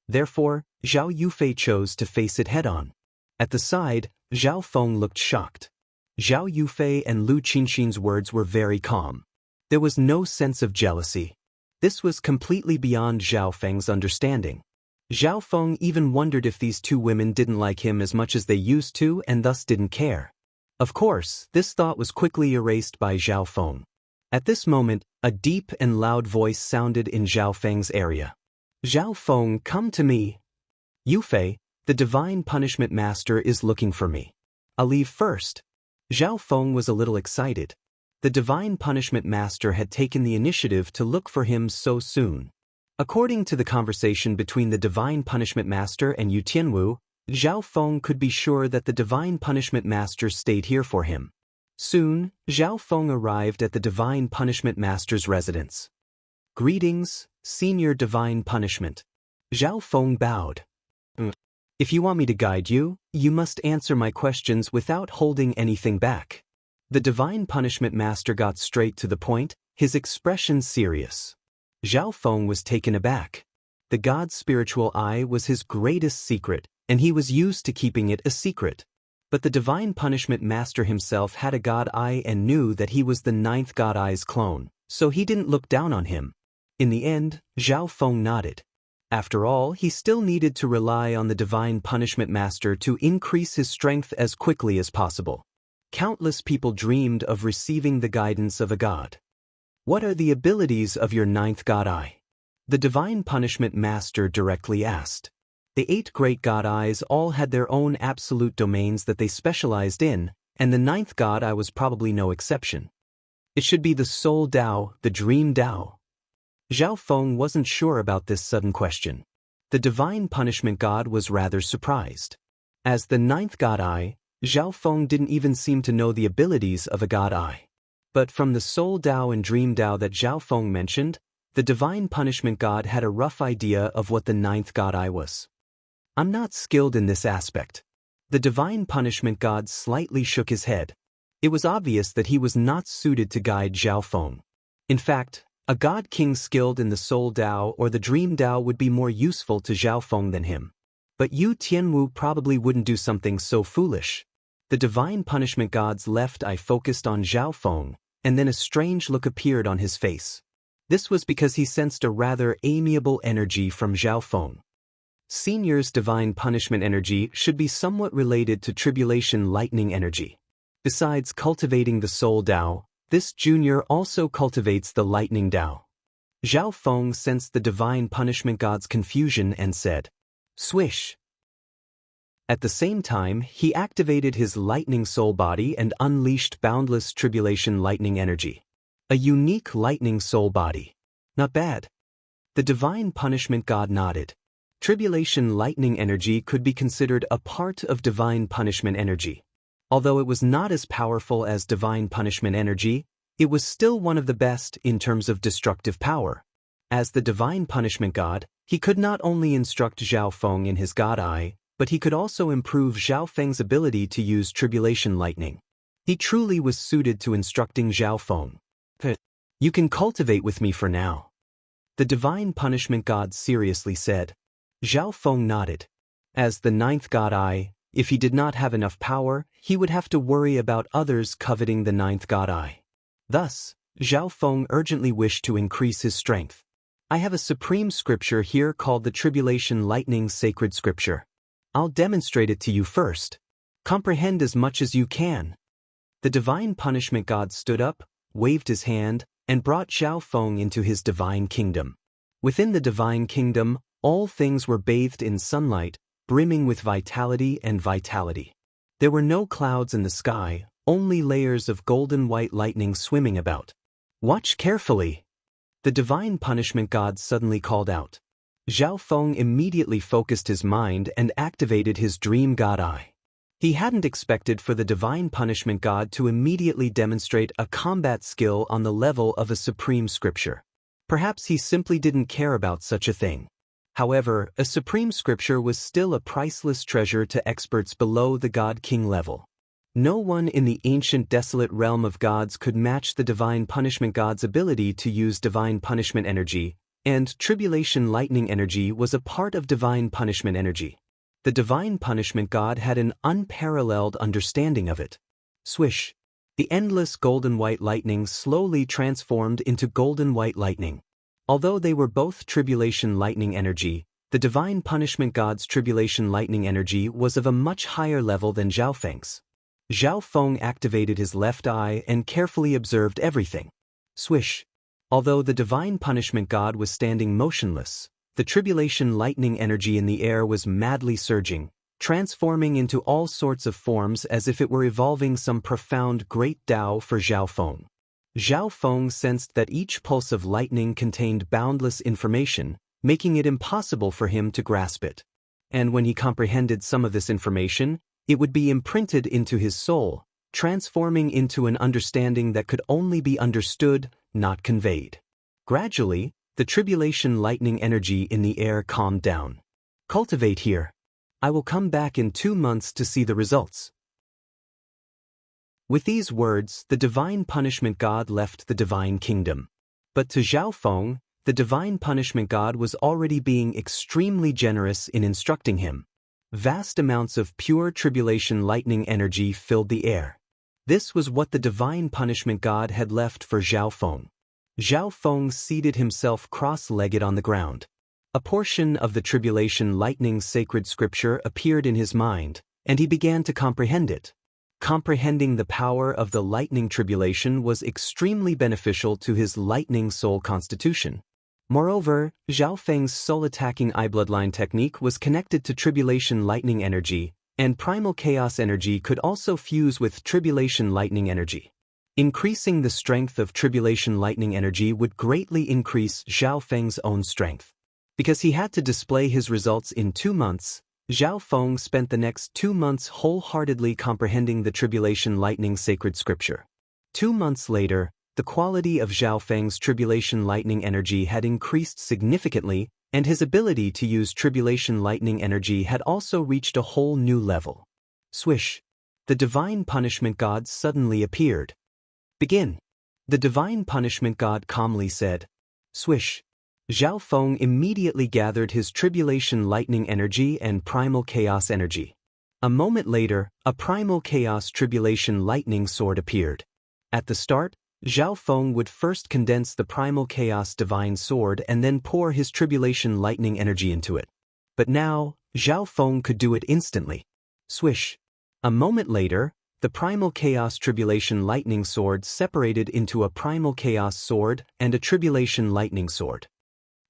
Therefore, Zhao Yufei chose to face it head-on. At the side, Zhao Feng looked shocked. Zhao Yufei and Lu Qinxin's words were very calm. There was no sense of jealousy. This was completely beyond Zhao Feng's understanding. Zhao Feng even wondered if these two women didn't like him as much as they used to and thus didn't care. Of course, this thought was quickly erased by Zhao Feng. At this moment, a deep and loud voice sounded in Zhao Feng's area. Zhao Feng, come to me. Yufei, the Divine Punishment Master is looking for me. I'll leave first. Zhao Feng was a little excited. The Divine Punishment Master had taken the initiative to look for him so soon. According to the conversation between the Divine Punishment Master and Yu Tianwu, Zhao Feng could be sure that the Divine Punishment Master stayed here for him. Soon, Zhao Feng arrived at the Divine Punishment Master's residence. "Greetings, Senior Divine Punishment." Zhao Feng bowed. "If you want me to guide you, you must answer my questions without holding anything back." The Divine Punishment Master got straight to the point, his expression serious. Zhao Feng was taken aback. The God's spiritual eye was his greatest secret, and he was used to keeping it a secret. But the Divine Punishment Master himself had a God eye and knew that he was the 9th God eye's clone, so he didn't look down on him. In the end, Zhao Feng nodded. After all, he still needed to rely on the Divine Punishment Master to increase his strength as quickly as possible. Countless people dreamed of receiving the guidance of a god. "What are the abilities of your 9th God eye?" The Divine Punishment Master directly asked. The 8 great God eyes all had their own absolute domains that they specialized in, and the 9th God eye was probably no exception. "It should be the Soul Tao, the Dream Tao." Zhao Feng wasn't sure about this sudden question. The Divine Punishment God was rather surprised. As the 9th God eye, Zhao Feng didn't even seem to know the abilities of a God eye. But from the Soul Tao and Dream Tao that Zhao Feng mentioned, the Divine Punishment God had a rough idea of what the 9th God eye was. "I'm not skilled in this aspect." The Divine Punishment God slightly shook his head. It was obvious that he was not suited to guide Zhao Feng. In fact, a God King skilled in the Soul Tao or the Dream Tao would be more useful to Zhao Feng than him. But Yu Tianwu probably wouldn't do something so foolish. The Divine Punishment God's left eye focused on Zhao Feng, and then a strange look appeared on his face. This was because he sensed a rather amiable energy from Zhao Feng. Senior's Divine Punishment energy should be somewhat related to Tribulation Lightning energy. Besides cultivating the Soul Tao, this junior also cultivates the Lightning Tao. Zhao Feng sensed the Divine Punishment God's confusion and said, "Swish." At the same time, he activated his Lightning Soul Body and unleashed boundless Tribulation Lightning energy. A unique Lightning Soul Body. Not bad. The Divine Punishment God nodded. Tribulation Lightning energy could be considered a part of Divine Punishment energy. Although it was not as powerful as Divine Punishment energy, it was still one of the best in terms of destructive power. As the Divine Punishment God, he could not only instruct Zhao Feng in his God eye, but he could also improve Zhao Feng's ability to use Tribulation Lightning. He truly was suited to instructing Zhao Feng. "You can cultivate with me for now," the Divine Punishment God seriously said. Zhao Feng nodded. As the 9th God eye, if he did not have enough power, he would have to worry about others coveting the 9th God eye. Thus, Zhao Feng urgently wished to increase his strength. "I have a supreme scripture here called the Tribulation Lightning Sacred Scripture. I'll demonstrate it to you first. Comprehend as much as you can." The Divine Punishment God stood up, waved his hand, and brought Zhao Feng into his divine kingdom. Within the divine kingdom, all things were bathed in sunlight, brimming with vitality and vitality. There were no clouds in the sky, only layers of golden white lightning swimming about. "Watch carefully," the Divine Punishment God suddenly called out. Zhao Feng immediately focused his mind and activated his Dream God eye. He hadn't expected for the Divine Punishment God to immediately demonstrate a combat skill on the level of a supreme scripture. Perhaps he simply didn't care about such a thing. However, a supreme scripture was still a priceless treasure to experts below the God King level. No one in the ancient desolate realm of gods could match the Divine Punishment God's ability to use Divine Punishment energy, and Tribulation Lightning energy was a part of Divine Punishment energy. The Divine Punishment God had an unparalleled understanding of it. Swish! The endless golden white lightning slowly transformed into golden white lightning. Although they were both Tribulation Lightning energy, the Divine Punishment God's Tribulation Lightning energy was of a much higher level than Zhao Feng's. Zhao Feng activated his left eye and carefully observed everything. Swish! Although the Divine Punishment God was standing motionless, the Tribulation Lightning energy in the air was madly surging, transforming into all sorts of forms as if it were evolving some profound great Tao for Zhao Feng. Zhao Feng sensed that each pulse of lightning contained boundless information, making it impossible for him to grasp it. And when he comprehended some of this information, it would be imprinted into his soul, transforming into an understanding that could only be understood, not conveyed. Gradually, the tribulation lightning energy in the air calmed down. Cultivate here. I will come back in 2 months to see the results. With these words, the divine punishment god left the divine kingdom. But to Zhao Feng, the divine punishment god was already being extremely generous in instructing him. Vast amounts of pure tribulation lightning energy filled the air. This was what the divine punishment god had left for Zhao Feng. Zhao Feng seated himself cross-legged on the ground. A portion of the tribulation lightning sacred scripture appeared in his mind, and he began to comprehend it. Comprehending the power of the lightning tribulation was extremely beneficial to his lightning soul constitution. Moreover, Zhao Feng's soul-attacking eye bloodline technique was connected to tribulation lightning energy, and primal chaos energy could also fuse with tribulation lightning energy. Increasing the strength of tribulation lightning energy would greatly increase Zhao Feng's own strength. Because he had to display his results in 2 months, Zhao Feng spent the next 2 months wholeheartedly comprehending the tribulation lightning sacred scripture. 2 months later, the quality of Zhao Feng's tribulation lightning energy had increased significantly, and his ability to use tribulation lightning energy had also reached a whole new level. Swish! The divine punishment god suddenly appeared. Begin! The divine punishment god calmly said. Swish! Zhao Feng immediately gathered his tribulation lightning energy and primal chaos energy. A moment later, a primal chaos tribulation lightning sword appeared. At the start, Zhao Feng would first condense the primal chaos divine sword and then pour his tribulation lightning energy into it. But now, Zhao Feng could do it instantly. Swish! A moment later, the primal chaos tribulation lightning sword separated into a primal chaos sword and a tribulation lightning sword.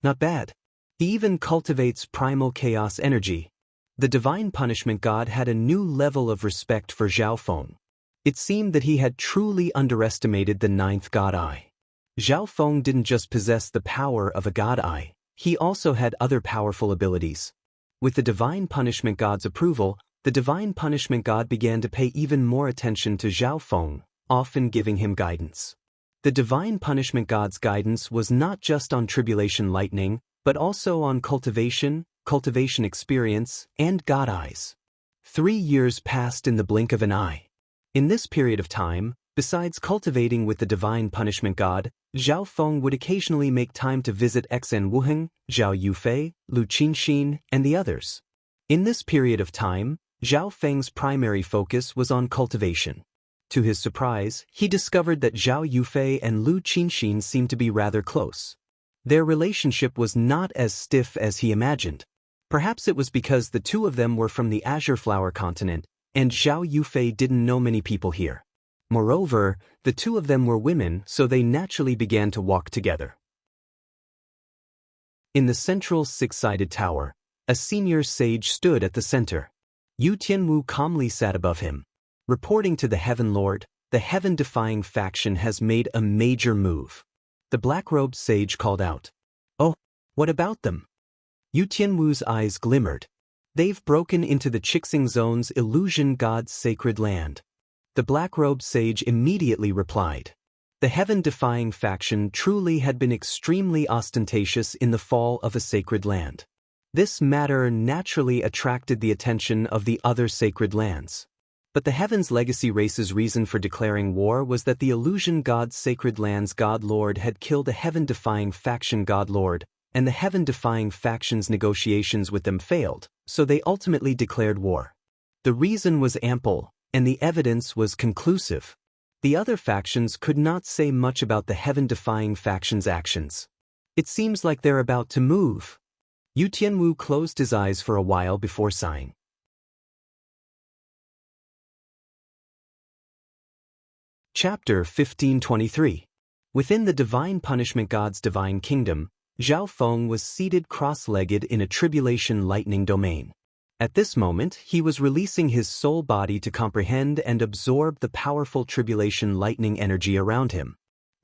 Not bad. He even cultivates primal chaos energy. The divine punishment god had a new level of respect for Zhao Feng. It seemed that he had truly underestimated the 9th god eye. Zhao Feng didn't just possess the power of a god eye, he also had other powerful abilities. With the divine punishment god's approval, the divine punishment god began to pay even more attention to Zhao Feng, often giving him guidance. The divine punishment god's guidance was not just on tribulation lightning, but also on cultivation experience, and god eyes. 3 years passed in the blink of an eye. In this period of time, besides cultivating with the divine punishment god, Zhao Feng would occasionally make time to visit Xen Wuheng, Zhao Yufei, Lu Qinxin, and the others. In this period of time, Zhao Feng's primary focus was on cultivation. To his surprise, he discovered that Zhao Yufei and Lu Qinxin seemed to be rather close. Their relationship was not as stiff as he imagined. Perhaps it was because the two of them were from the Azure Flower continent, and Zhao Yufei didn't know many people here. Moreover, the two of them were women, so they naturally began to walk together. In the central six-sided tower, a senior sage stood at the center. Yu Tianwu calmly sat above him. Reporting to the Heaven Lord, the heaven-defying faction has made a major move. The black-robed sage called out. Oh, what about them? Yu Tianwu's eyes glimmered. They've broken into the Chixing Zone's illusion god's sacred land. The black-robed sage immediately replied. The heaven-defying faction truly had been extremely ostentatious in the fall of a sacred land. This matter naturally attracted the attention of the other sacred lands. But the Heaven's Legacy race's reason for declaring war was that the illusion god's sacred land's god lord had killed a heaven-defying faction god lord, and the heaven-defying faction's negotiations with them failed, so they ultimately declared war. The reason was ample, and the evidence was conclusive. The other factions could not say much about the heaven-defying faction's actions. It seems like they're about to move. Yu Tianwu closed his eyes for a while before sighing. Chapter 1523. Within the divine punishment god's divine kingdom, Zhao Feng was seated cross-legged in a tribulation lightning domain. At this moment, he was releasing his soul body to comprehend and absorb the powerful tribulation lightning energy around him.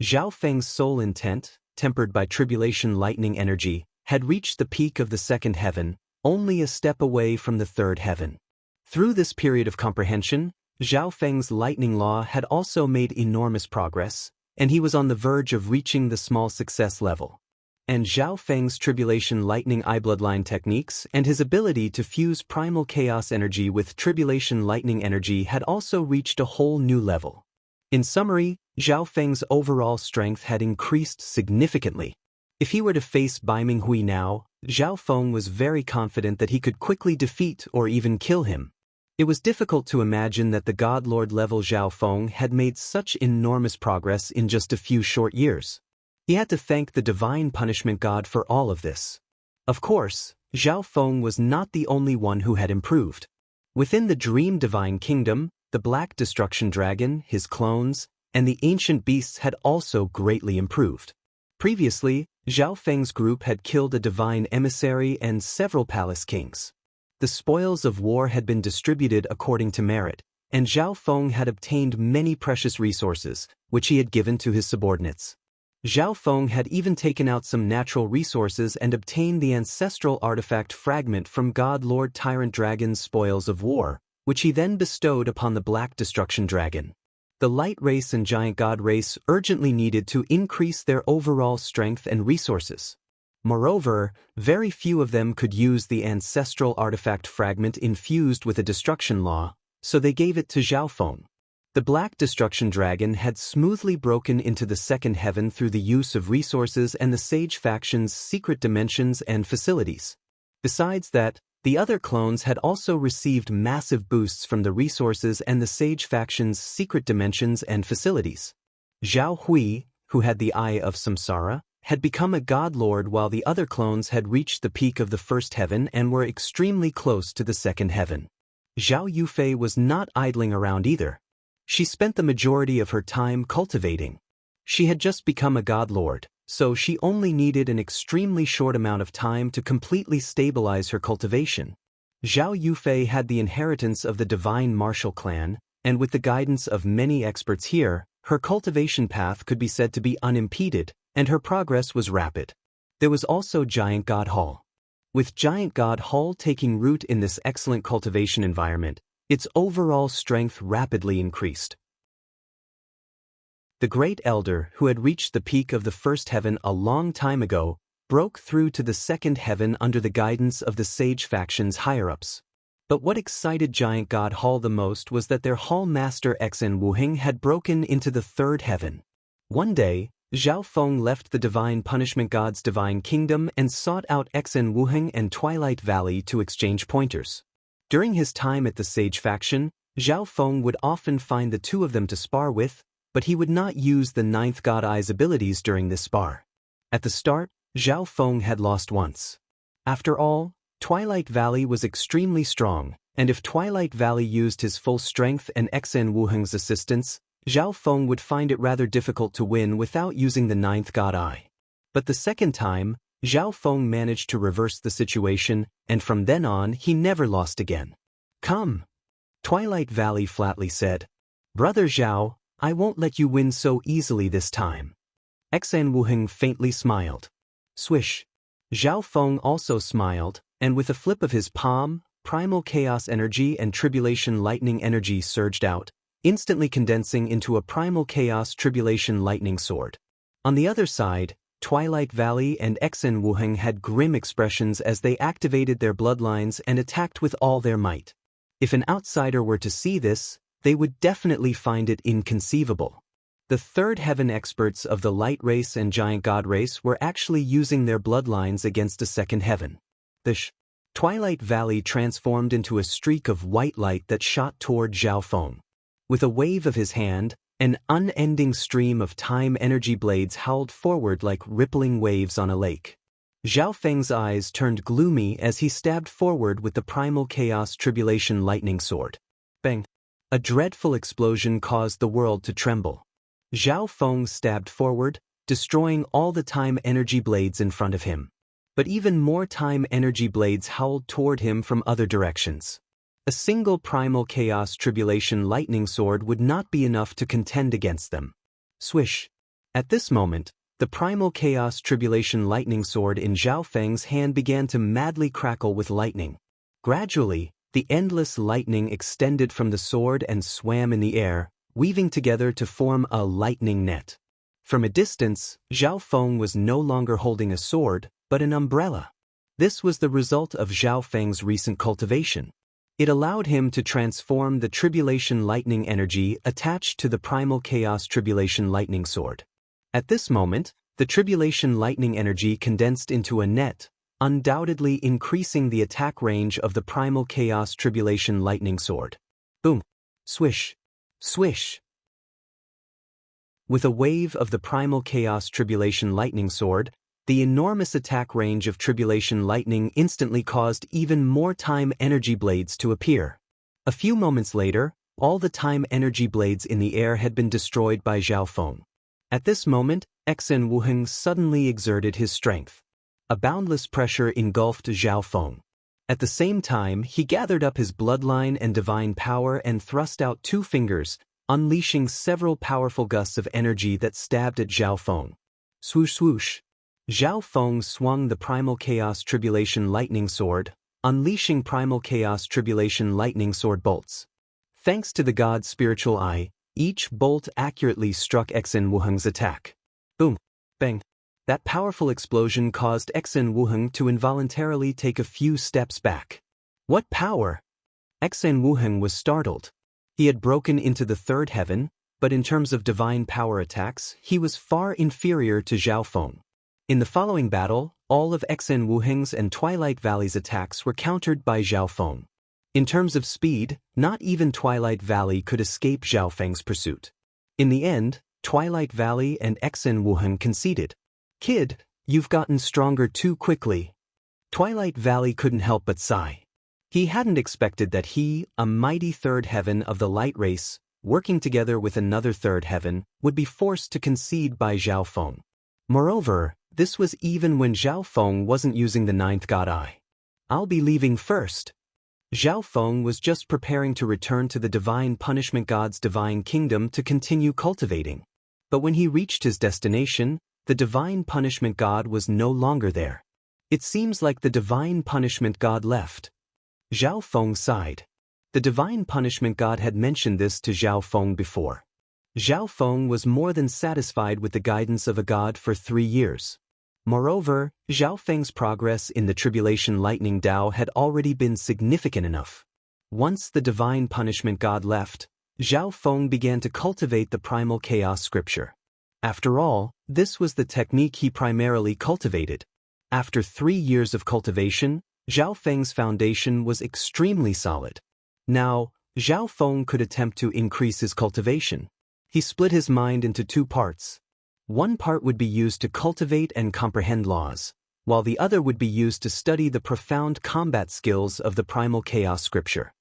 Zhao Feng's soul intent, tempered by tribulation lightning energy, had reached the peak of the second heaven, only a step away from the third heaven. Through this period of comprehension, Zhao Feng's lightning law had also made enormous progress, and he was on the verge of reaching the small success level. And Zhao Feng's tribulation lightning eye bloodline techniques and his ability to fuse primal chaos energy with tribulation lightning energy had also reached a whole new level. In summary, Zhao Feng's overall strength had increased significantly. If he were to face Bai Minghui now, Zhao Feng was very confident that he could quickly defeat or even kill him. It was difficult to imagine that the God Lord level Zhao Feng had made such enormous progress in just a few short years. He had to thank the divine punishment god for all of this. Of course, Zhao Feng was not the only one who had improved. Within the Dream Divine Kingdom, the Black Destruction Dragon, his clones, and the ancient beasts had also greatly improved. Previously, Zhao Feng's group had killed a divine emissary and several palace kings. The spoils of war had been distributed according to merit, and Zhao Feng had obtained many precious resources, which he had given to his subordinates. Zhao Feng had even taken out some natural resources and obtained the ancestral artifact fragment from God Lord Tyrant Dragon's spoils of war, which he then bestowed upon the Black Destruction Dragon. The Light Race and Giant God Race urgently needed to increase their overall strength and resources. Moreover, very few of them could use the ancestral artifact fragment infused with a destruction law, so they gave it to Zhao Feng. The Black Destruction Dragon had smoothly broken into the second heaven through the use of resources and the Sage faction's secret dimensions and facilities. Besides that, the other clones had also received massive boosts from the resources and the Sage faction's secret dimensions and facilities. Zhao Hui, who had the Eye of Samsara, had become a god lord while the other clones had reached the peak of the first heaven and were extremely close to the second heaven. Zhao Yufei was not idling around either. She spent the majority of her time cultivating. She had just become a god lord, so she only needed an extremely short amount of time to completely stabilize her cultivation. Zhao Yufei had the inheritance of the divine martial clan, and with the guidance of many experts here, her cultivation path could be said to be unimpeded, and her progress was rapid. There was also Giant God Hall. With Giant God Hall taking root in this excellent cultivation environment, its overall strength rapidly increased. The Great Elder, who had reached the peak of the first heaven a long time ago, broke through to the second heaven under the guidance of the Sage faction's higher-ups. But what excited Giant God Hall the most was that their hall master Xen Wuheng had broken into the third heaven. One day, Zhao Feng left the divine punishment god's divine kingdom and sought out Xen Wuheng and Twilight Valley to exchange pointers. During his time at the Sage faction, Zhao Feng would often find the two of them to spar with, but he would not use the ninth God Eye's abilities during this spar. At the start, Zhao Feng had lost once. After all, Twilight Valley was extremely strong, and if Twilight Valley used his full strength and Xen Wuheng's assistance, Zhao Feng would find it rather difficult to win without using the ninth God Eye. But the second time, Zhao Feng managed to reverse the situation, and from then on he never lost again. "Come," Twilight Valley flatly said. "Brother Zhao, I won't let you win so easily this time." Xen Wuheng faintly smiled. Swish. Zhao Feng also smiled, and with a flip of his palm, primal chaos energy and tribulation lightning energy surged out, instantly condensing into a primal chaos tribulation lightning sword. On the other side, Twilight Valley and Xen Wuheng had grim expressions as they activated their bloodlines and attacked with all their might. If an outsider were to see this, they would definitely find it inconceivable. The third heaven experts of the Light Race and Giant God Race were actually using their bloodlines against a second heaven. The Twilight Valley transformed into a streak of white light that shot toward Zhao Feng. With a wave of his hand, an unending stream of time energy blades howled forward like rippling waves on a lake. Zhao Feng's eyes turned gloomy as he stabbed forward with the primal chaos tribulation lightning sword. Bang! A dreadful explosion caused the world to tremble. Zhao Feng stabbed forward, destroying all the time energy blades in front of him. But even more time energy blades howled toward him from other directions. A single primal chaos tribulation lightning sword would not be enough to contend against them. Swish! At this moment, the primal chaos tribulation lightning sword in Zhao Feng's hand began to madly crackle with lightning. Gradually, The endless lightning extended from the sword and swam in the air, weaving together to form a lightning net. From a distance, Zhao Feng was no longer holding a sword, but an umbrella. This was the result of Zhao Feng's recent cultivation. It allowed him to transform the Tribulation Lightning energy attached to the Primal Chaos Tribulation Lightning Sword. At this moment, the Tribulation Lightning energy condensed into a net, undoubtedly increasing the attack range of the Primal Chaos Tribulation Lightning Sword. Boom! Swish! Swish! With a wave of the Primal Chaos Tribulation Lightning Sword, the enormous attack range of Tribulation Lightning instantly caused even more Time Energy Blades to appear. A few moments later, all the Time Energy Blades in the air had been destroyed by Zhao Feng. At this moment, Xen Wuheng suddenly exerted his strength. A boundless pressure engulfed Zhao Feng. At the same time, he gathered up his bloodline and divine power and thrust out 2 fingers, unleashing several powerful gusts of energy that stabbed at Zhao Feng. Swoosh swoosh! Zhao Feng swung the Primal Chaos Tribulation Lightning Sword, unleashing Primal Chaos Tribulation Lightning Sword bolts. Thanks to the god's spiritual eye, each bolt accurately struck Xen Wuheng's attack. Boom! Bang! That powerful explosion caused Xen Wuheng to involuntarily take a few steps back. What power! Xen Wuheng was startled. He had broken into the 3rd heaven, but in terms of divine power attacks, he was far inferior to Zhao Feng. In the following battle, all of Xen Wuheng's and Twilight Valley's attacks were countered by Zhao Feng. In terms of speed, not even Twilight Valley could escape Zhao Feng's pursuit. In the end, Twilight Valley and Xen Wuheng conceded. Kid, you've gotten stronger too quickly. Twilight Valley couldn't help but sigh. He hadn't expected that he, a mighty 3rd heaven of the light race, working together with another 3rd heaven, would be forced to concede by Zhao Feng. Moreover, this was even when Zhao Feng wasn't using the 9th God Eye. I'll be leaving first. Zhao Feng was just preparing to return to the Divine Punishment God's divine kingdom to continue cultivating. But when he reached his destination, the Divine Punishment God was no longer there. It seems like the Divine Punishment God left. Zhao Feng sighed. The Divine Punishment God had mentioned this to Zhao Feng before. Zhao Feng was more than satisfied with the guidance of a god for 3 years. Moreover, Zhao Feng's progress in the Tribulation Lightning Dao had already been significant enough. Once the Divine Punishment God left, Zhao Feng began to cultivate the Primal Chaos Scripture. After all, this was the technique he primarily cultivated. After 3 years of cultivation, Zhao Feng's foundation was extremely solid. Now, Zhao Feng could attempt to increase his cultivation. He split his mind into 2 parts. One part would be used to cultivate and comprehend laws, while the other would be used to study the profound combat skills of the Primal Chaos Scripture.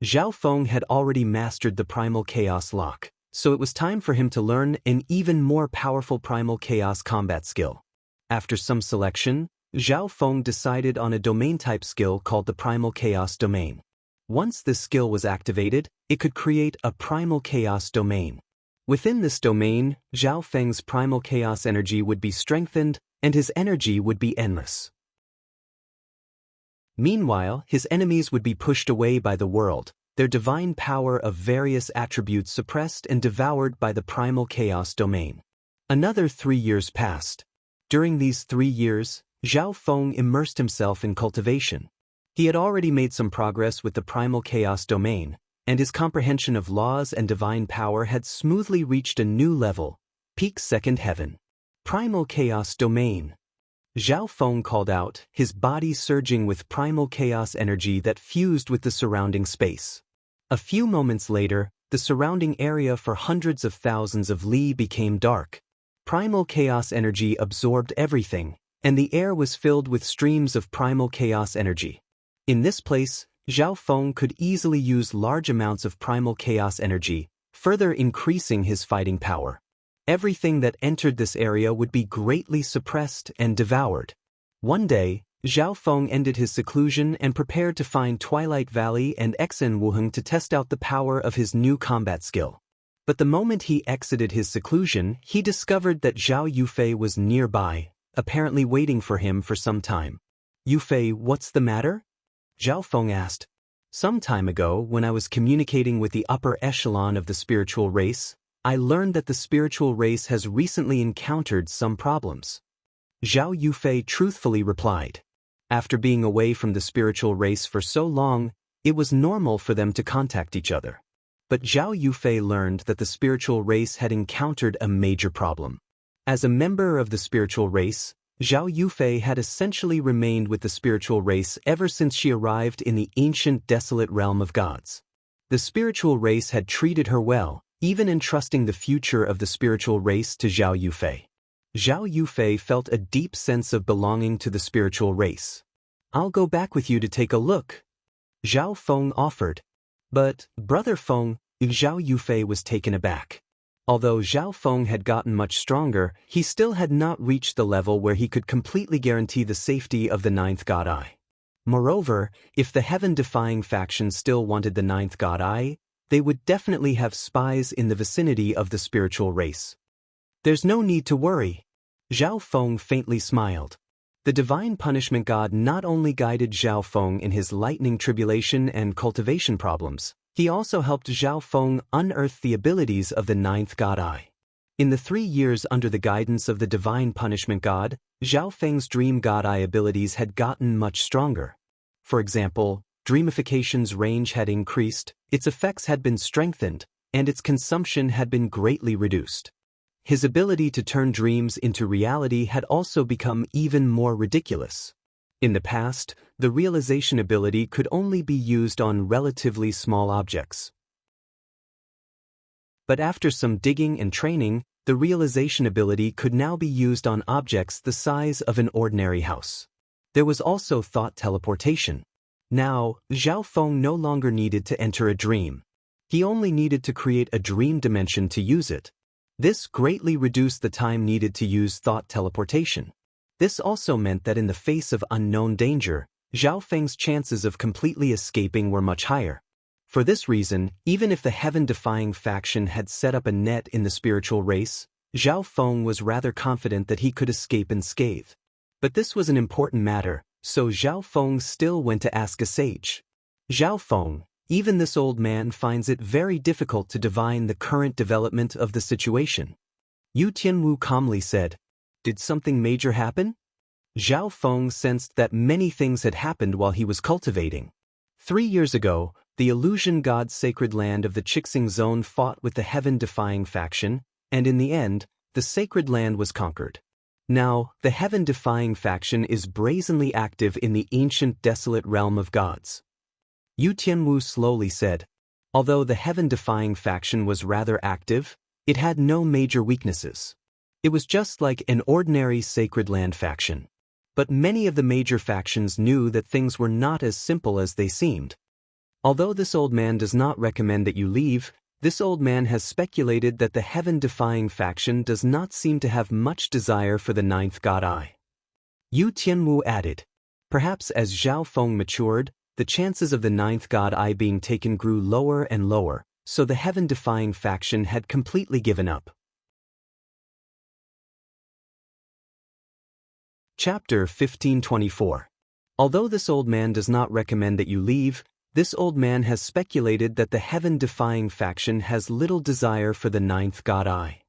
Zhao Feng had already mastered the Primal Chaos Lock, so it was time for him to learn an even more powerful Primal Chaos combat skill. After some selection, Zhao Feng decided on a domain-type skill called the Primal Chaos Domain. Once this skill was activated, it could create a Primal Chaos Domain. Within this domain, Zhao Feng's primal chaos energy would be strengthened, and his energy would be endless. Meanwhile, his enemies would be pushed away by the world, their divine power of various attributes suppressed and devoured by the primal chaos domain. Another 3 years passed. During these 3 years, Zhao Feng immersed himself in cultivation. He had already made some progress with the primal chaos domain, and his comprehension of laws and divine power had smoothly reached a new level, peak 2nd heaven. Primal Chaos Domain. Zhao Feng called out, his body surging with primal chaos energy that fused with the surrounding space. A few moments later, the surrounding area for hundreds of thousands of li became dark. Primal chaos energy absorbed everything, and the air was filled with streams of primal chaos energy. In this place, Zhao Feng could easily use large amounts of primal chaos energy, further increasing his fighting power. Everything that entered this area would be greatly suppressed and devoured. One day, Zhao Feng ended his seclusion and prepared to find Twilight Valley and Xen Wuheng to test out the power of his new combat skill. But the moment he exited his seclusion, he discovered that Zhao Yufei was nearby, apparently waiting for him for some time. "Yufei, what's the matter?" Zhao Feng asked. Some time ago, when I was communicating with the upper echelon of the spiritual race, I learned that the spiritual race has recently encountered some problems. Zhao Yufei truthfully replied. After being away from the spiritual race for so long, it was normal for them to contact each other. But Zhao Yufei learned that the spiritual race had encountered a major problem. As a member of the spiritual race, Zhao Yufei had essentially remained with the spiritual race ever since she arrived in the ancient desolate realm of gods. The spiritual race had treated her well, even entrusting the future of the spiritual race to Zhao Yufei. Zhao Yufei felt a deep sense of belonging to the spiritual race. "I'll go back with you to take a look," Zhao Feng offered. But, Brother Feng, Zhao Yufei was taken aback. Although Zhao Feng had gotten much stronger, he still had not reached the level where he could completely guarantee the safety of the ninth God Eye. Moreover, if the heaven-defying faction still wanted the ninth God Eye, they would definitely have spies in the vicinity of the spiritual race. "There's no need to worry," Zhao Feng faintly smiled. The divine punishment god not only guided Zhao Feng in his lightning tribulation and cultivation problems, he also helped Zhao Feng unearth the abilities of the ninth God Eye. In the 3 years under the guidance of the divine punishment god, Zhao Feng's dream God Eye abilities had gotten much stronger. For example, dreamification's range had increased, its effects had been strengthened, and its consumption had been greatly reduced. His ability to turn dreams into reality had also become even more ridiculous. In the past, the realization ability could only be used on relatively small objects. But after some digging and training, the realization ability could now be used on objects the size of an ordinary house. There was also thought teleportation. Now, Zhao Feng no longer needed to enter a dream. He only needed to create a dream dimension to use it. This greatly reduced the time needed to use thought teleportation. This also meant that in the face of unknown danger, Zhao Feng's chances of completely escaping were much higher. For this reason, even if the heaven-defying faction had set up a net in the spiritual race, Zhao Feng was rather confident that he could escape unscathed. But this was an important matter, so Zhao Feng still went to ask a sage. "Zhao Feng, even this old man finds it very difficult to divine the current development of the situation." Yu Tianwu calmly said, "Did something major happen?" Zhao Feng sensed that many things had happened while he was cultivating. 3 years ago, the illusion god's sacred land of the Chixing Zone fought with the heaven-defying faction, and in the end, the sacred land was conquered. Now, the heaven-defying faction is brazenly active in the ancient desolate realm of gods. Yu Tianwu slowly said, although the heaven-defying faction was rather active, it had no major weaknesses. It was just like an ordinary sacred land faction. But many of the major factions knew that things were not as simple as they seemed. Although this old man does not recommend that you leave, this old man has speculated that the heaven-defying faction does not seem to have much desire for the ninth God Eye. Yu Tianwu added, perhaps as Zhao Feng matured, the chances of the ninth God Eye being taken grew lower and lower, so the heaven-defying faction had completely given up. Chapter 1524. Although this old man does not recommend that you leave, this old man has speculated that the heaven-defying faction has little desire for the ninth God Eye.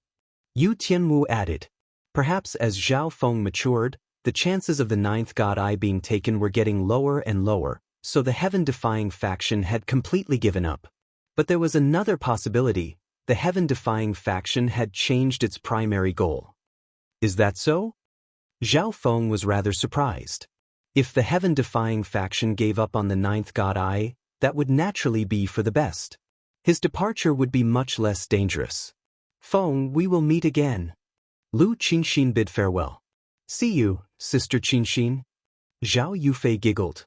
Yu Tianwu added, perhaps as Zhao Feng matured, the chances of the ninth God Eye being taken were getting lower and lower, so the heaven-defying faction had completely given up. But there was another possibility: the heaven-defying faction had changed its primary goal. Is that so? Zhao Feng was rather surprised. If the heaven-defying faction gave up on the ninth God Eye, that would naturally be for the best. His departure would be much less dangerous. "Feng, we will meet again." Lu Qinxin bid farewell. "See you, Sister Qinxin." Zhao Yufei giggled.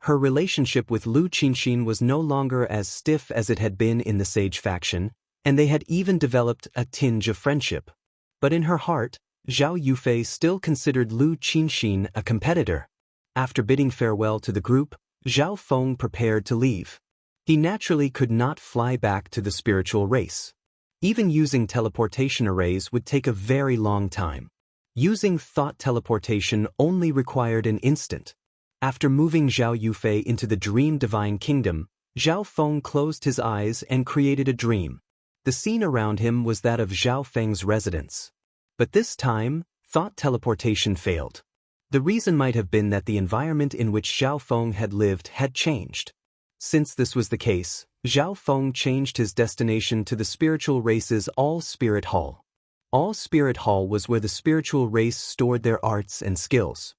Her relationship with Lu Qinxin was no longer as stiff as it had been in the sage faction, and they had even developed a tinge of friendship. But in her heart, Zhao Yufei still considered Lu Qinxin a competitor. After bidding farewell to the group, Zhao Feng prepared to leave. He naturally could not fly back to the spiritual race. Even using teleportation arrays would take a very long time. Using thought teleportation only required an instant. After moving Zhao Yufei into the Dream Divine Kingdom, Zhao Feng closed his eyes and created a dream. The scene around him was that of Zhao Feng's residence. But this time, thought teleportation failed. The reason might have been that the environment in which Zhao Feng had lived had changed. Since this was the case, Zhao Feng changed his destination to the spiritual race's All-Spirit Hall. All-Spirit Hall was where the spiritual race stored their arts and skills.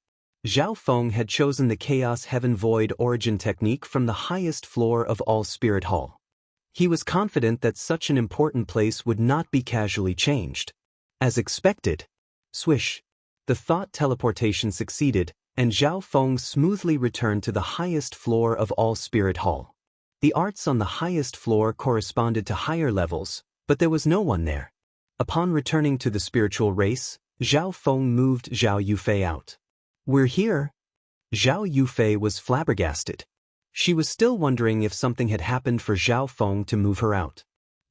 Zhao Feng had chosen the Chaos Heaven Void origin technique from the highest floor of All-Spirit Hall. He was confident that such an important place would not be casually changed. As expected, swish, the thought teleportation succeeded, and Zhao Feng smoothly returned to the highest floor of All-Spirit Hall. The arts on the highest floor corresponded to higher levels, but there was no one there. Upon returning to the spiritual race, Zhao Feng moved Zhao Yufei out. "We're here?" Zhao Yufei was flabbergasted. She was still wondering if something had happened for Zhao Feng to move her out.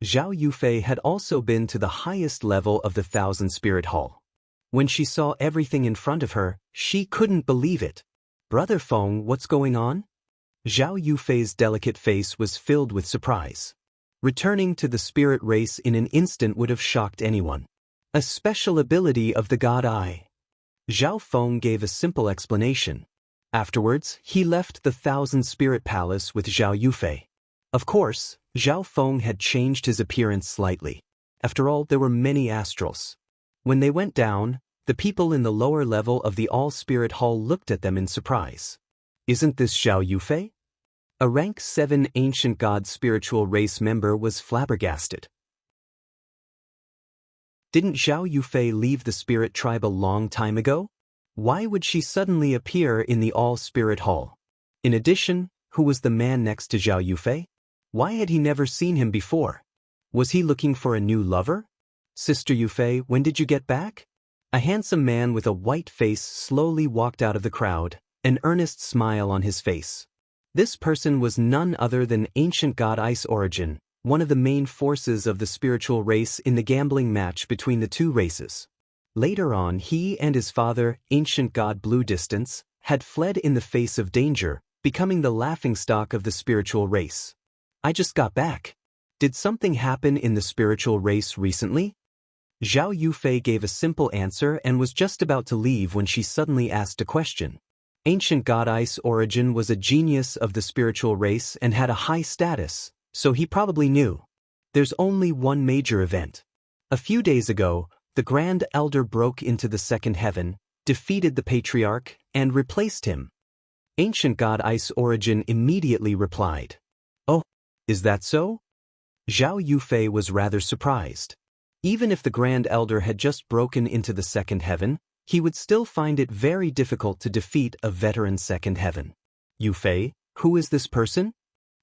Zhao Yufei had also been to the highest level of the Thousand Spirit Hall. When she saw everything in front of her, she couldn't believe it. "Brother Feng, what's going on?" Zhao Yufei's delicate face was filled with surprise. Returning to the spirit race in an instant would have shocked anyone. A special ability of the God Eye. Zhao Feng gave a simple explanation. Afterwards, he left the Thousand Spirit Palace with Zhao Yufei. Of course, Zhao Feng had changed his appearance slightly. After all, there were many astrals. When they went down, the people in the lower level of the All-Spirit Hall looked at them in surprise. "Isn't this Zhao Yufei?" A rank 7 ancient god spiritual race member was flabbergasted. Didn't Zhao Yufei leave the spirit tribe a long time ago? Why would she suddenly appear in the All-Spirit Hall? In addition, who was the man next to Zhao Yufei? Why had he never seen him before? Was he looking for a new lover? "Sister Yufei, when did you get back?" A handsome man with a white face slowly walked out of the crowd, an earnest smile on his face. This person was none other than ancient god Ice Origin, one of the main forces of the spiritual race in the gambling match between the two races. Later on, he and his father, ancient god Blue Distance, had fled in the face of danger, becoming the laughingstock of the spiritual race. "I just got back. Did something happen in the spiritual race recently?" Zhao Yufei gave a simple answer and was just about to leave when she suddenly asked a question. Ancient god Ice Origin was a genius of the spiritual race and had a high status, so he probably knew. There's only one major event. A few days ago, the Grand Elder broke into the second heaven, defeated the Patriarch, and replaced him. Ancient god Ice Origin immediately replied. "Oh, is that so?" Zhao Yufei was rather surprised. Even if the Grand Elder had just broken into the second heaven, he would still find it very difficult to defeat a veteran second heaven. "Yufei, who is this person?"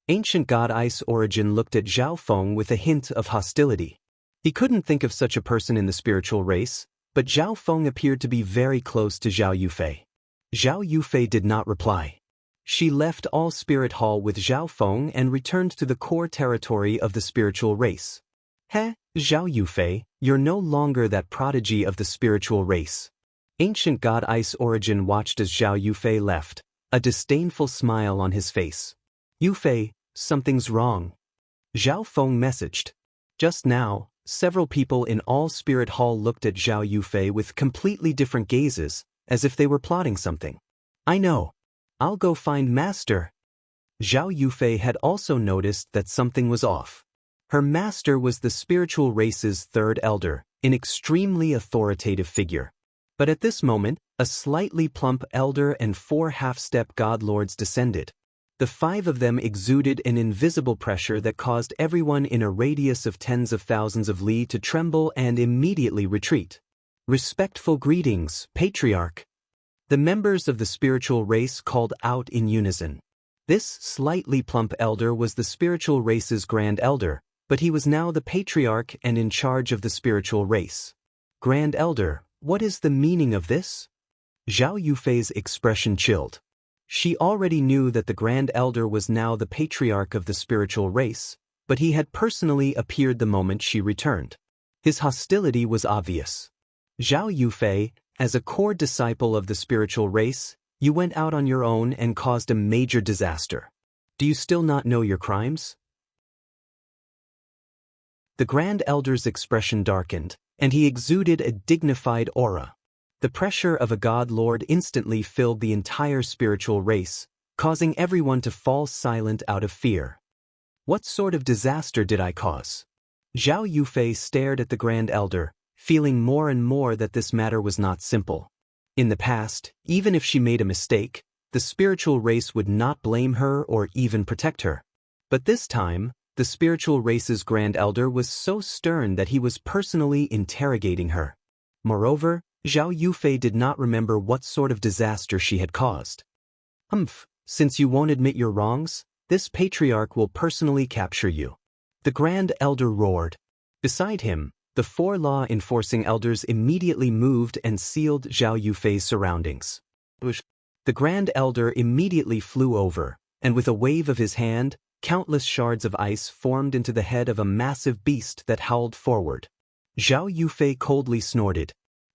Ancient god Ice Origin looked at Zhao Feng with a hint of hostility. He couldn't think of such a person in the spiritual race, but Zhao Feng appeared to be very close to Zhao Yufei. Zhao Yufei did not reply. She left All-Spirit Hall with Zhao Feng and returned to the core territory of the spiritual race. "Heh, Zhao Yufei, you're no longer that prodigy of the spiritual race." Ancient god Ice Origin watched as Zhao Yufei left, a disdainful smile on his face. "Yufei, something's wrong." Zhao Feng messaged. Just now, several people in All-Spirit Hall looked at Zhao Yufei with completely different gazes, as if they were plotting something. "I know. I'll go find Master." Zhao Yufei had also noticed that something was off. Her master was the spiritual race's third elder, an extremely authoritative figure. But at this moment, a slightly plump elder and 4 half-step godlords descended. The 5 of them exuded an invisible pressure that caused everyone in a radius of tens of thousands of li to tremble and immediately retreat. "Respectful greetings, Patriarch." The members of the spiritual race called out in unison. This slightly plump elder was the spiritual race's Grand Elder, but he was now the Patriarch and in charge of the spiritual race. "Grand Elder, what is the meaning of this?" Zhao Yufei's expression chilled. She already knew that the Grand Elder was now the Patriarch of the spiritual race, but he had personally appeared the moment she returned. His hostility was obvious. "Zhao Yufei, as a core disciple of the spiritual race, you went out on your own and caused a major disaster. Do you still not know your crimes? The Grand Elder's expression darkened, and he exuded a dignified aura. The pressure of a god lord instantly filled the entire spiritual race, causing everyone to fall silent out of fear. What sort of disaster did I cause? Zhao Yufei stared at the Grand Elder, feeling more and more that this matter was not simple. In the past, even if she made a mistake, the spiritual race would not blame her or even protect her. But this time, the spiritual race's Grand Elder was so stern that he was personally interrogating her. Moreover, Zhao Yufei did not remember what sort of disaster she had caused. Since you won't admit your wrongs, this patriarch will personally capture you. The Grand Elder roared. Beside him, the 4 law-enforcing elders immediately moved and sealed Zhao Yufei's surroundings. The Grand Elder immediately flew over, and with a wave of his hand, countless shards of ice formed into the head of a massive beast that howled forward. Zhao Yufei coldly snorted.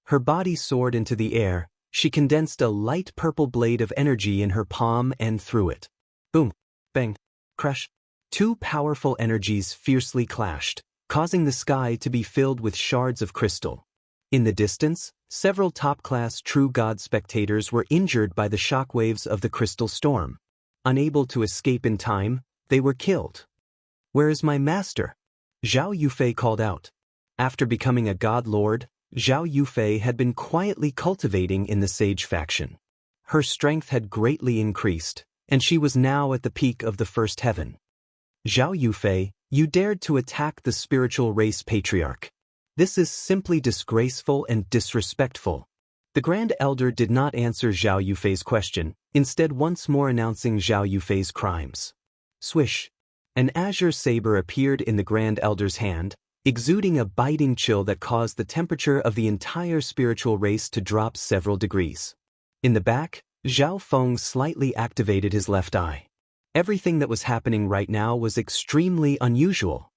Her body soared into the air. She condensed a light purple blade of energy in her palm and threw it. Boom, bang, crash. 2 powerful energies fiercely clashed, causing the sky to be filled with shards of crystal. In the distance, several top-class True God spectators were injured by the shockwaves of the crystal storm. Unable to escape in time, they were killed. Where is my master? Zhao Yufei called out. After becoming a god lord, Zhao Yufei had been quietly cultivating in the sage faction. Her strength had greatly increased, and she was now at the peak of the first heaven. Zhao Yufei, you dared to attack the spiritual race patriarch. This is simply disgraceful and disrespectful. The Grand Elder did not answer Zhao Yufei's question, instead once more announcing Zhao Yufei's crimes. Swish! An azure saber appeared in the Grand Elder's hand, exuding a biting chill that caused the temperature of the entire spiritual race to drop several degrees. In the back, Zhao Feng slightly activated his left eye. Everything that was happening right now was extremely unusual.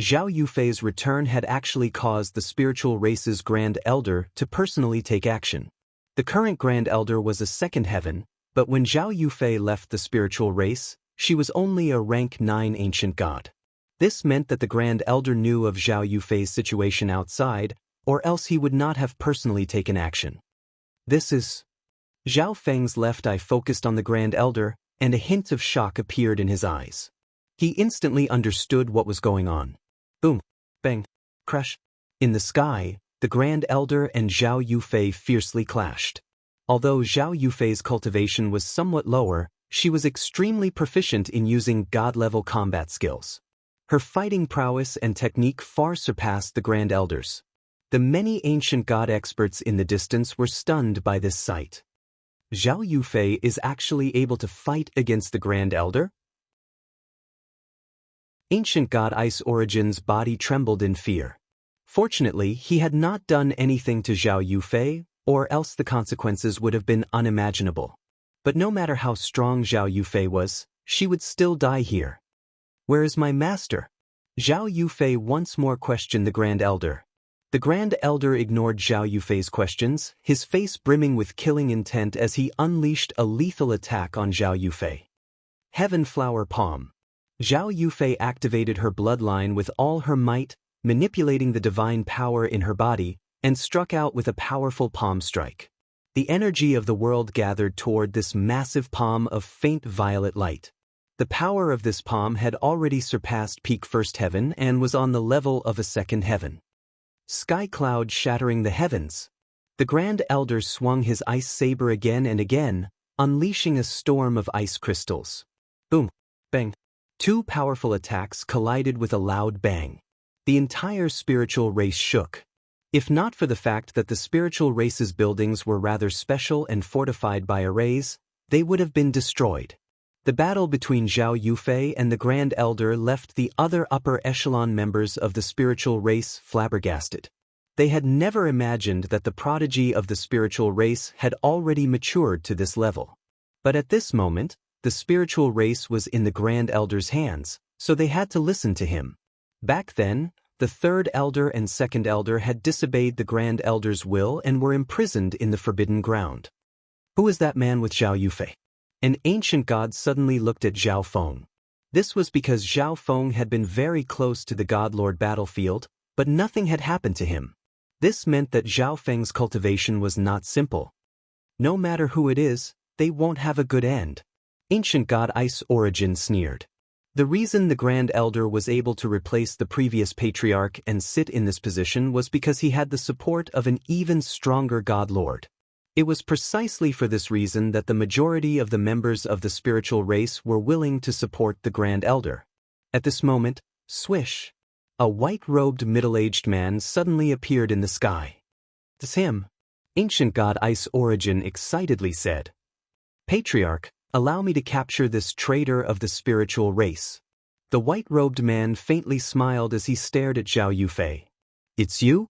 Zhao Yufei's return had actually caused the spiritual race's Grand Elder to personally take action. The current Grand Elder was a second heaven, but when Zhao Yufei left the spiritual race, she was only a rank 9 ancient god. This meant that the Grand Elder knew of Zhao Yufei's situation outside, or else he would not have personally taken action. This is... Zhao Feng's left eye focused on the Grand Elder, and a hint of shock appeared in his eyes. He instantly understood what was going on. Boom, bang, crash. In the sky, the Grand Elder and Zhao Yufei fiercely clashed. Although Zhao Yufei's cultivation was somewhat lower, she was extremely proficient in using god-level combat skills. Her fighting prowess and technique far surpassed the Grand Elders. The many ancient god experts in the distance were stunned by this sight. Zhao Yufei is actually able to fight against the Grand Elder? Ancient god Ice Origin's body trembled in fear. Fortunately, he had not done anything to Zhao Yufei, or else the consequences would have been unimaginable. But no matter how strong Zhao Yufei was, she would still die here. Where is my master? Zhao Yufei once more questioned the Grand Elder. The Grand Elder ignored Zhao Yufei's questions, his face brimming with killing intent as he unleashed a lethal attack on Zhao Yufei. Heaven Flower Palm. Zhao Yufei activated her bloodline with all her might, manipulating the divine power in her body, and struck out with a powerful palm strike. The energy of the world gathered toward this massive palm of faint violet light. The power of this palm had already surpassed peak first heaven and was on the level of a second heaven. Sky cloud shattering the heavens. The Grand Elder swung his ice saber again and again, unleashing a storm of ice crystals. Boom, bang. 2 powerful attacks collided with a loud bang. The entire spiritual race shook. If not for the fact that the spiritual race's buildings were rather special and fortified by arrays, they would have been destroyed. The battle between Zhao Yufei and the Grand Elder left the other upper echelon members of the spiritual race flabbergasted. They had never imagined that the prodigy of the spiritual race had already matured to this level. But at this moment, the spiritual race was in the Grand Elder's hands, so they had to listen to him. Back then, the third elder and second elder had disobeyed the Grand Elder's will and were imprisoned in the forbidden ground. Who is that man with Zhao Yufei? An ancient god suddenly looked at Zhao Feng. This was because Zhao Feng had been very close to the Godlord battlefield, but nothing had happened to him. This meant that Zhao Feng's cultivation was not simple. No matter who it is, they won't have a good end. Ancient God Ice Origin sneered. The reason the Grand Elder was able to replace the previous patriarch and sit in this position was because he had the support of an even stronger Godlord. It was precisely for this reason that the majority of the members of the spiritual race were willing to support the Grand Elder. At this moment, swish! A white-robed middle-aged man suddenly appeared in the sky. "It's him," Ancient God Ice Origin excitedly said. "Patriarch, allow me to capture this traitor of the spiritual race." The white-robed man faintly smiled as he stared at Zhao Yufei. "It's you?"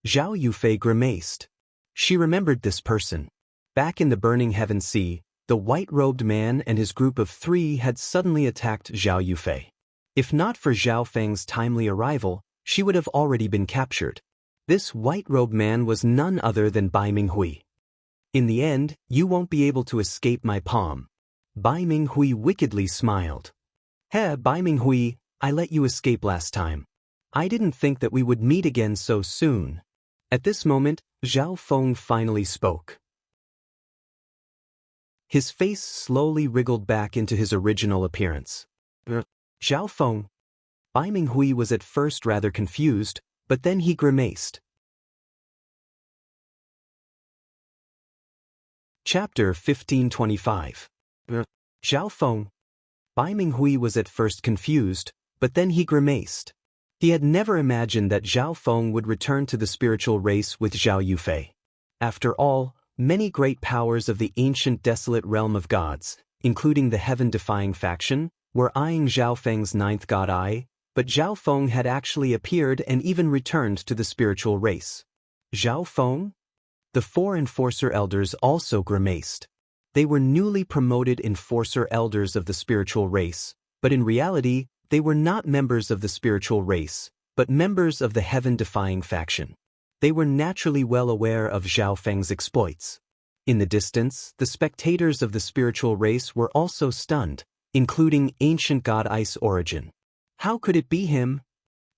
Zhao Yufei grimaced. She remembered this person. Back in the burning heaven sea, the white-robed man and his group of 3 had suddenly attacked Zhao Yufei. If not for Zhao Feng's timely arrival, she would have already been captured. This white-robed man was none other than Bai Minghui. "In the end, you won't be able to escape my palm." Bai Minghui wickedly smiled. Bai Minghui, I let you escape last time. I didn't think that we would meet again so soon." At this moment, Zhao Feng finally spoke. His face slowly wriggled back into his original appearance. "Zhao Feng." Bai Minghui was at first rather confused, but then he grimaced. Chapter 1525. Zhao Feng. Bai Minghui was at first confused, but then he grimaced. He had never imagined that Zhao Feng would return to the spiritual race with Zhao Yufei. After all, many great powers of the ancient desolate realm of gods, including the heaven-defying faction, were eyeing Zhao Feng's 9th god eye, but Zhao Feng had actually appeared and even returned to the spiritual race. Zhao Feng? The 4 Enforcer Elders also grimaced. They were newly promoted Enforcer Elders of the spiritual race, but in reality, they were not members of the spiritual race, but members of the heaven-defying faction. They were naturally well aware of Zhao Feng's exploits. In the distance, the spectators of the spiritual race were also stunned, including Ancient God Ice Origin. How could it be him?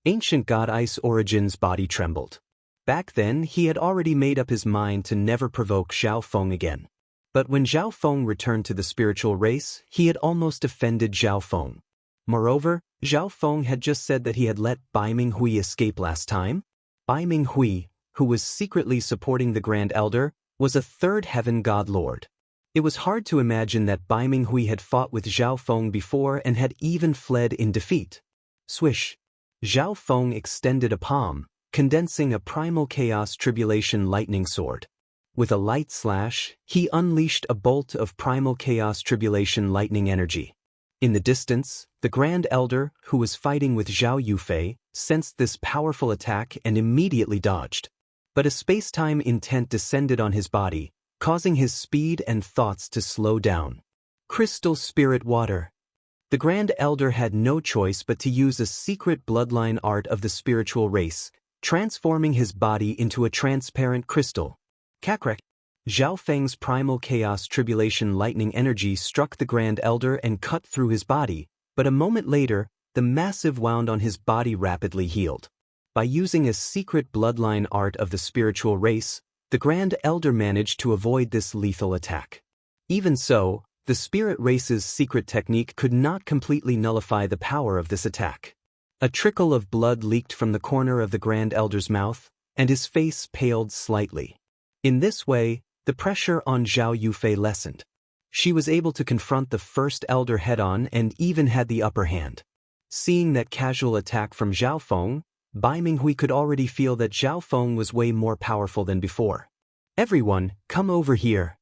Ancient God Ice Origin's body trembled. Back then, he had already made up his mind to never provoke Zhao Feng again. But when Zhao Feng returned to the spiritual race, he had almost offended Zhao Feng. Moreover, Zhao Feng had just said that he had let Bai Minghui escape last time. Bai Minghui, who was secretly supporting the Grand Elder, was a 3rd heaven god lord. It was hard to imagine that Bai Minghui had fought with Zhao Feng before and had even fled in defeat. Swish! Zhao Feng extended a palm, condensing a primal chaos tribulation lightning sword. With a light slash, he unleashed a bolt of primal chaos tribulation lightning energy. In the distance, the Grand Elder, who was fighting with Zhao Yufei, sensed this powerful attack and immediately dodged. But a space-time intent descended on his body, causing his speed and thoughts to slow down. Crystal Spirit Water. The Grand Elder had no choice but to use a secret bloodline art of the spiritual race, transforming his body into a transparent crystal. Kakrek. Zhao Feng's primal chaos tribulation lightning energy struck the Grand Elder and cut through his body, but a moment later, the massive wound on his body rapidly healed. By using a secret bloodline art of the spiritual race, the Grand Elder managed to avoid this lethal attack. Even so, the spirit race's secret technique could not completely nullify the power of this attack. A trickle of blood leaked from the corner of the Grand Elder's mouth, and his face paled slightly. In this way, the pressure on Zhao Yufei lessened. She was able to confront the 1st Elder head-on and even had the upper hand. Seeing that casual attack from Zhao Feng, Bai Minghui could already feel that Zhao Feng was way more powerful than before. "Everyone, come over here!"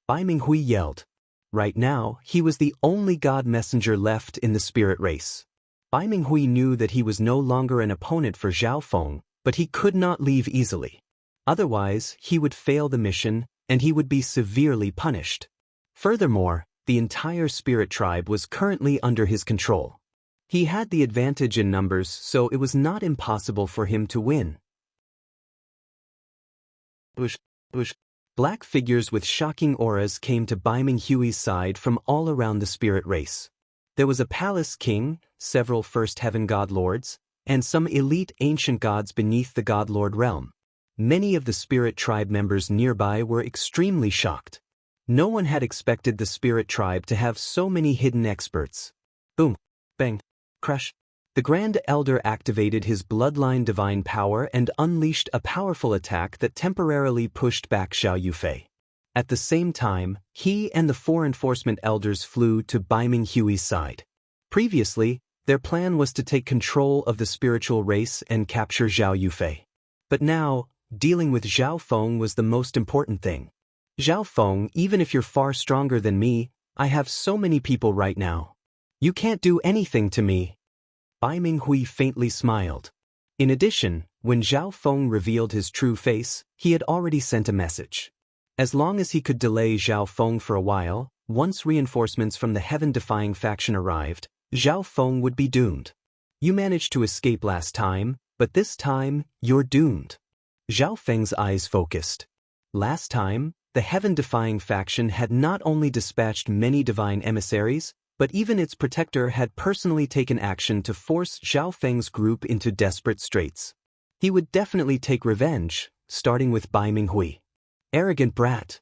Bai Minghui yelled. Right now, he was the only god messenger left in the spirit race. Bai Minghui knew that he was no longer an opponent for Zhao Feng, but he could not leave easily. Otherwise, he would fail the mission, and he would be severely punished. Furthermore, the entire spirit tribe was currently under his control. He had the advantage in numbers, so it was not impossible for him to win. Black figures with shocking auras came to Bai Minghui's side from all around the spirit race. There was a palace king, several first heaven god lords, and some elite ancient gods beneath the god lord realm. Many of the spirit tribe members nearby were extremely shocked. No one had expected the spirit tribe to have so many hidden experts. Boom, bang, crash. The Grand Elder activated his bloodline divine power and unleashed a powerful attack that temporarily pushed back Zhao Yufei. At the same time, he and the 4 enforcement elders flew to Bai Minghui's side. Previously, their plan was to take control of the spiritual race and capture Zhao Yufei. But now, dealing with Zhao Feng was the most important thing. Zhao Feng, even if you're far stronger than me, I have so many people right now. You can't do anything to me. Bai Minghui faintly smiled. In addition, when Zhao Feng revealed his true face, he had already sent a message. As long as he could delay Zhao Feng for a while, once reinforcements from the heaven-defying faction arrived, Zhao Feng would be doomed. You managed to escape last time, but this time, you're doomed. Zhao Feng's eyes focused. Last time, the heaven-defying faction had not only dispatched many divine emissaries, but even its protector had personally taken action to force Zhao Feng's group into desperate straits. He would definitely take revenge, starting with Bai Minghui. Arrogant brat!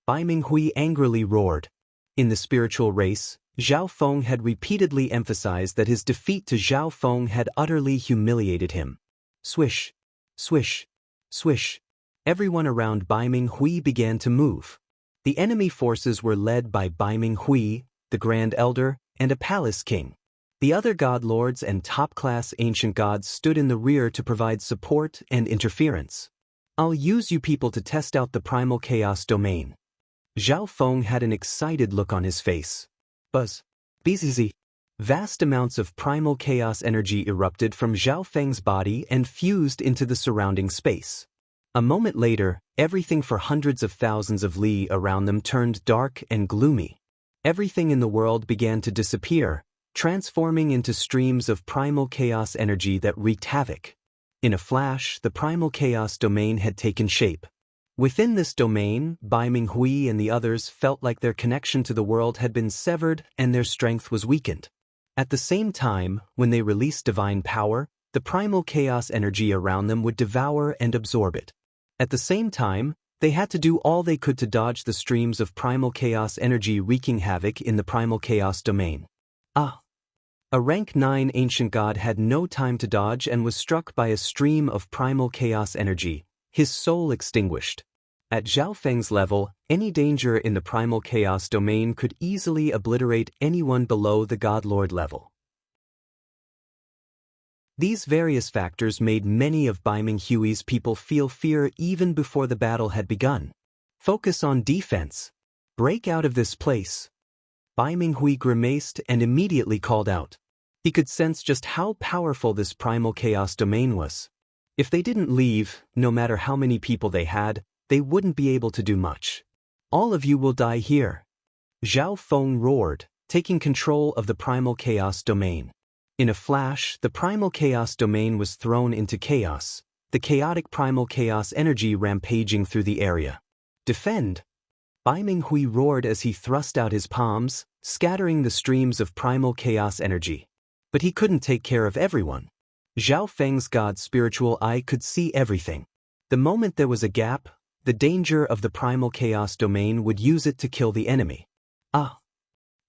Bai Minghui angrily roared. In the spiritual race, Zhao Feng had repeatedly emphasized that his defeat to Zhao Feng had utterly humiliated him. Swish, swish, swish. Everyone around Bai Minghui began to move. The enemy forces were led by Bai Minghui, the Grand Elder, and a palace king. The other god lords and top-class ancient gods stood in the rear to provide support and interference. I'll use you people to test out the primal chaos domain. Zhao Feng had an excited look on his face. Buzz. Bzz. Vast amounts of primal chaos energy erupted from Zhao Feng's body and fused into the surrounding space. A moment later, everything for hundreds of thousands of li around them turned dark and gloomy. Everything in the world began to disappear, transforming into streams of primal chaos energy that wreaked havoc. In a flash, the primal chaos domain had taken shape. Within this domain, Bai Minghui and the others felt like their connection to the world had been severed and their strength was weakened. At the same time, when they released divine power, the primal chaos energy around them would devour and absorb it. At the same time, they had to do all they could to dodge the streams of primal chaos energy wreaking havoc in the primal chaos domain. A rank 9 ancient god had no time to dodge and was struck by a stream of primal chaos energy, his soul extinguished. At Zhao Feng's level, any danger in the primal chaos domain could easily obliterate anyone below the god lord level. These various factors made many of Bai Minghui's people feel fear even before the battle had begun. Focus on defense. Break out of this place. Bai Minghui grimaced and immediately called out. He could sense just how powerful this primal chaos domain was. If they didn't leave, no matter how many people they had, they wouldn't be able to do much. All of you will die here. Zhao Feng roared, taking control of the primal chaos domain. In a flash, the primal chaos domain was thrown into chaos, the chaotic primal chaos energy rampaging through the area. Defend! Bai Minghui roared as he thrust out his palms, scattering the streams of primal chaos energy. But he couldn't take care of everyone. Zhao Feng's god spiritual eye could see everything. The moment there was a gap, the danger of the primal chaos domain would use it to kill the enemy.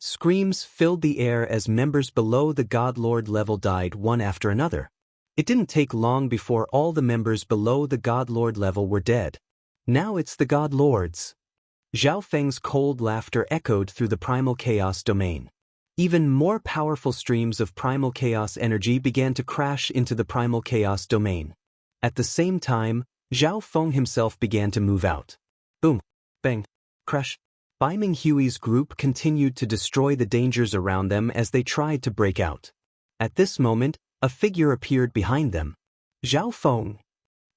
Screams filled the air as members below the god lord level died one after another. It didn't take long before all the members below the god lord level were dead. Now it's the god lords. Zhao Feng's cold laughter echoed through the primal chaos domain. Even more powerful streams of primal chaos energy began to crash into the primal chaos domain. At the same time, Zhao Feng himself began to move out. Boom, bang, crash. Bai Minghui's group continued to destroy the dangers around them as they tried to break out. At this moment, a figure appeared behind them. Zhao Feng.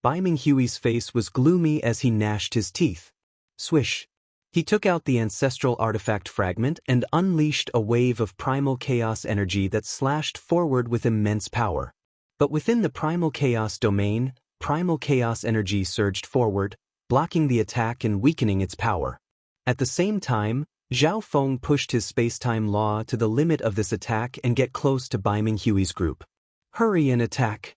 Bai Minghui's face was gloomy as he gnashed his teeth. Swish. He took out the ancestral artifact fragment and unleashed a wave of primal chaos energy that slashed forward with immense power. But within the primal chaos domain, primal chaos energy surged forward, blocking the attack and weakening its power. At the same time, Zhao Feng pushed his space-time law to the limit of this attack and get close to Bai Minghui's group. Hurry and attack!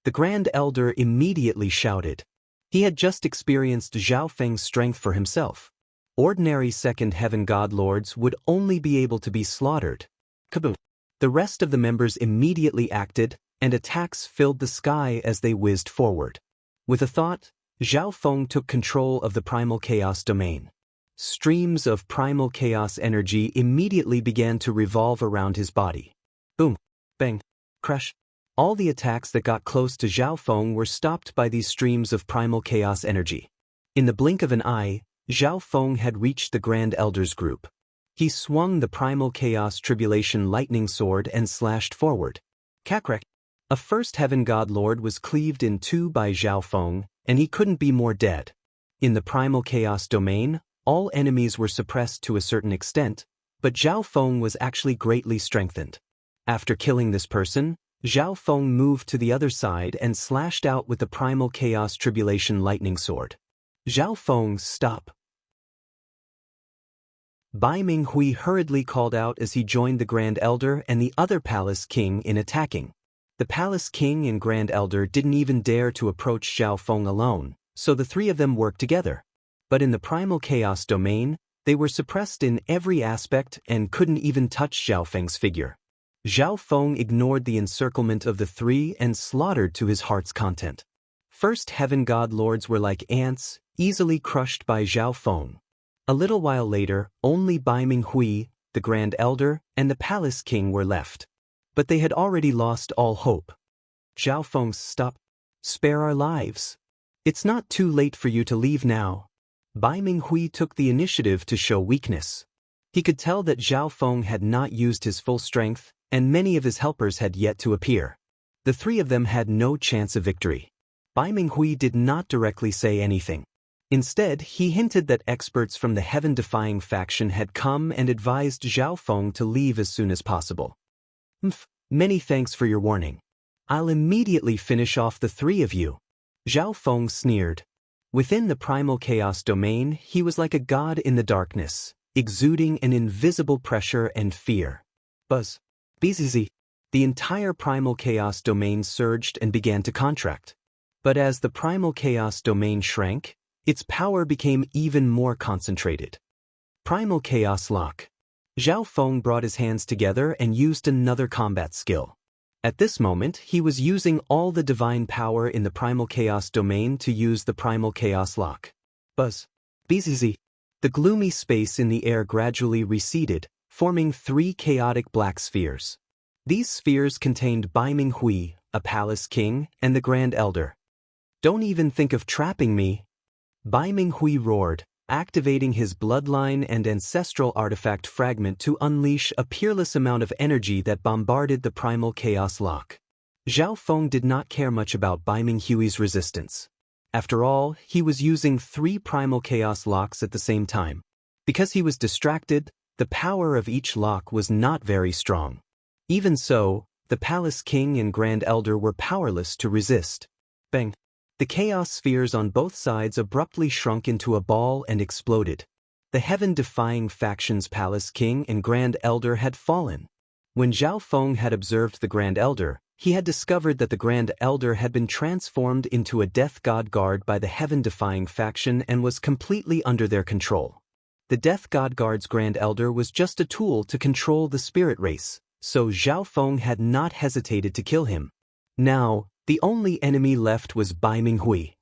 The Grand Elder immediately shouted. He had just experienced Zhao Feng's strength for himself. Ordinary second heaven god lords would only be able to be slaughtered. Kaboom! The rest of the members immediately acted, and attacks filled the sky as they whizzed forward. With a thought, Zhao Feng took control of the primal chaos domain. Streams of primal chaos energy immediately began to revolve around his body. Boom! Bang! Crash! All the attacks that got close to Zhao Feng were stopped by these streams of primal chaos energy. In the blink of an eye, Zhao Feng had reached the Grand Elder's group. He swung the primal chaos tribulation lightning sword and slashed forward. Kakrek! A first heaven god lord was cleaved in two by Zhao Feng, and he couldn't be more dead. In the primal chaos domain, all enemies were suppressed to a certain extent, but Zhao Feng was actually greatly strengthened. After killing this person, Zhao Feng moved to the other side and slashed out with the primal chaos tribulation lightning sword. Zhao Feng, stop! Bai Minghui hurriedly called out as he joined the Grand Elder and the other Palace King in attacking. The Palace King and Grand Elder didn't even dare to approach Zhao Feng alone, so the three of them worked together. But in the primal chaos domain, they were suppressed in every aspect and couldn't even touch Zhao Feng's figure. Zhao Feng ignored the encirclement of the three and slaughtered to his heart's content. First heaven god lords were like ants, easily crushed by Zhao Feng. A little while later, only Bai Minghui, the Grand Elder, and the Palace King were left. But they had already lost all hope. Zhao Feng, stop! Spare our lives! It's not too late for you to leave now. Bai Minghui took the initiative to show weakness. He could tell that Zhao Feng had not used his full strength, and many of his helpers had yet to appear. The three of them had no chance of victory. Bai Minghui did not directly say anything. Instead, he hinted that experts from the heaven-defying faction had come and advised Zhao Feng to leave as soon as possible. Many thanks for your warning. I'll immediately finish off the three of you. Zhao Feng sneered. Within the primal chaos domain, he was like a god in the darkness, exuding an invisible pressure and fear. Buzz. Bzz. The entire primal chaos domain surged and began to contract. But as the primal chaos domain shrank, its power became even more concentrated. Primal Chaos Lock. Zhao Feng brought his hands together and used another combat skill. At this moment, he was using all the divine power in the Primal Chaos domain to use the Primal Chaos Lock. Buzz. Bzz. The gloomy space in the air gradually receded, forming three chaotic black spheres. These spheres contained Bai Minghui, a Palace King, and the Grand Elder. Don't even think of trapping me! Bai Minghui roared, activating his bloodline and ancestral artifact fragment to unleash a peerless amount of energy that bombarded the Primal Chaos Lock. Zhao Feng did not care much about Bai Minghui's resistance. After all, he was using three Primal Chaos Locks at the same time. Because he was distracted, the power of each lock was not very strong. Even so, the Palace King and Grand Elder were powerless to resist. Bang! The chaos spheres on both sides abruptly shrunk into a ball and exploded. The heaven-defying faction's Palace King and Grand Elder had fallen. When Zhao Feng had observed the Grand Elder, he had discovered that the Grand Elder had been transformed into a death god guard by the heaven-defying faction and was completely under their control. The death god guard's Grand Elder was just a tool to control the spirit race, so Zhao Feng had not hesitated to kill him. Now, the only enemy left was Bai Minghui.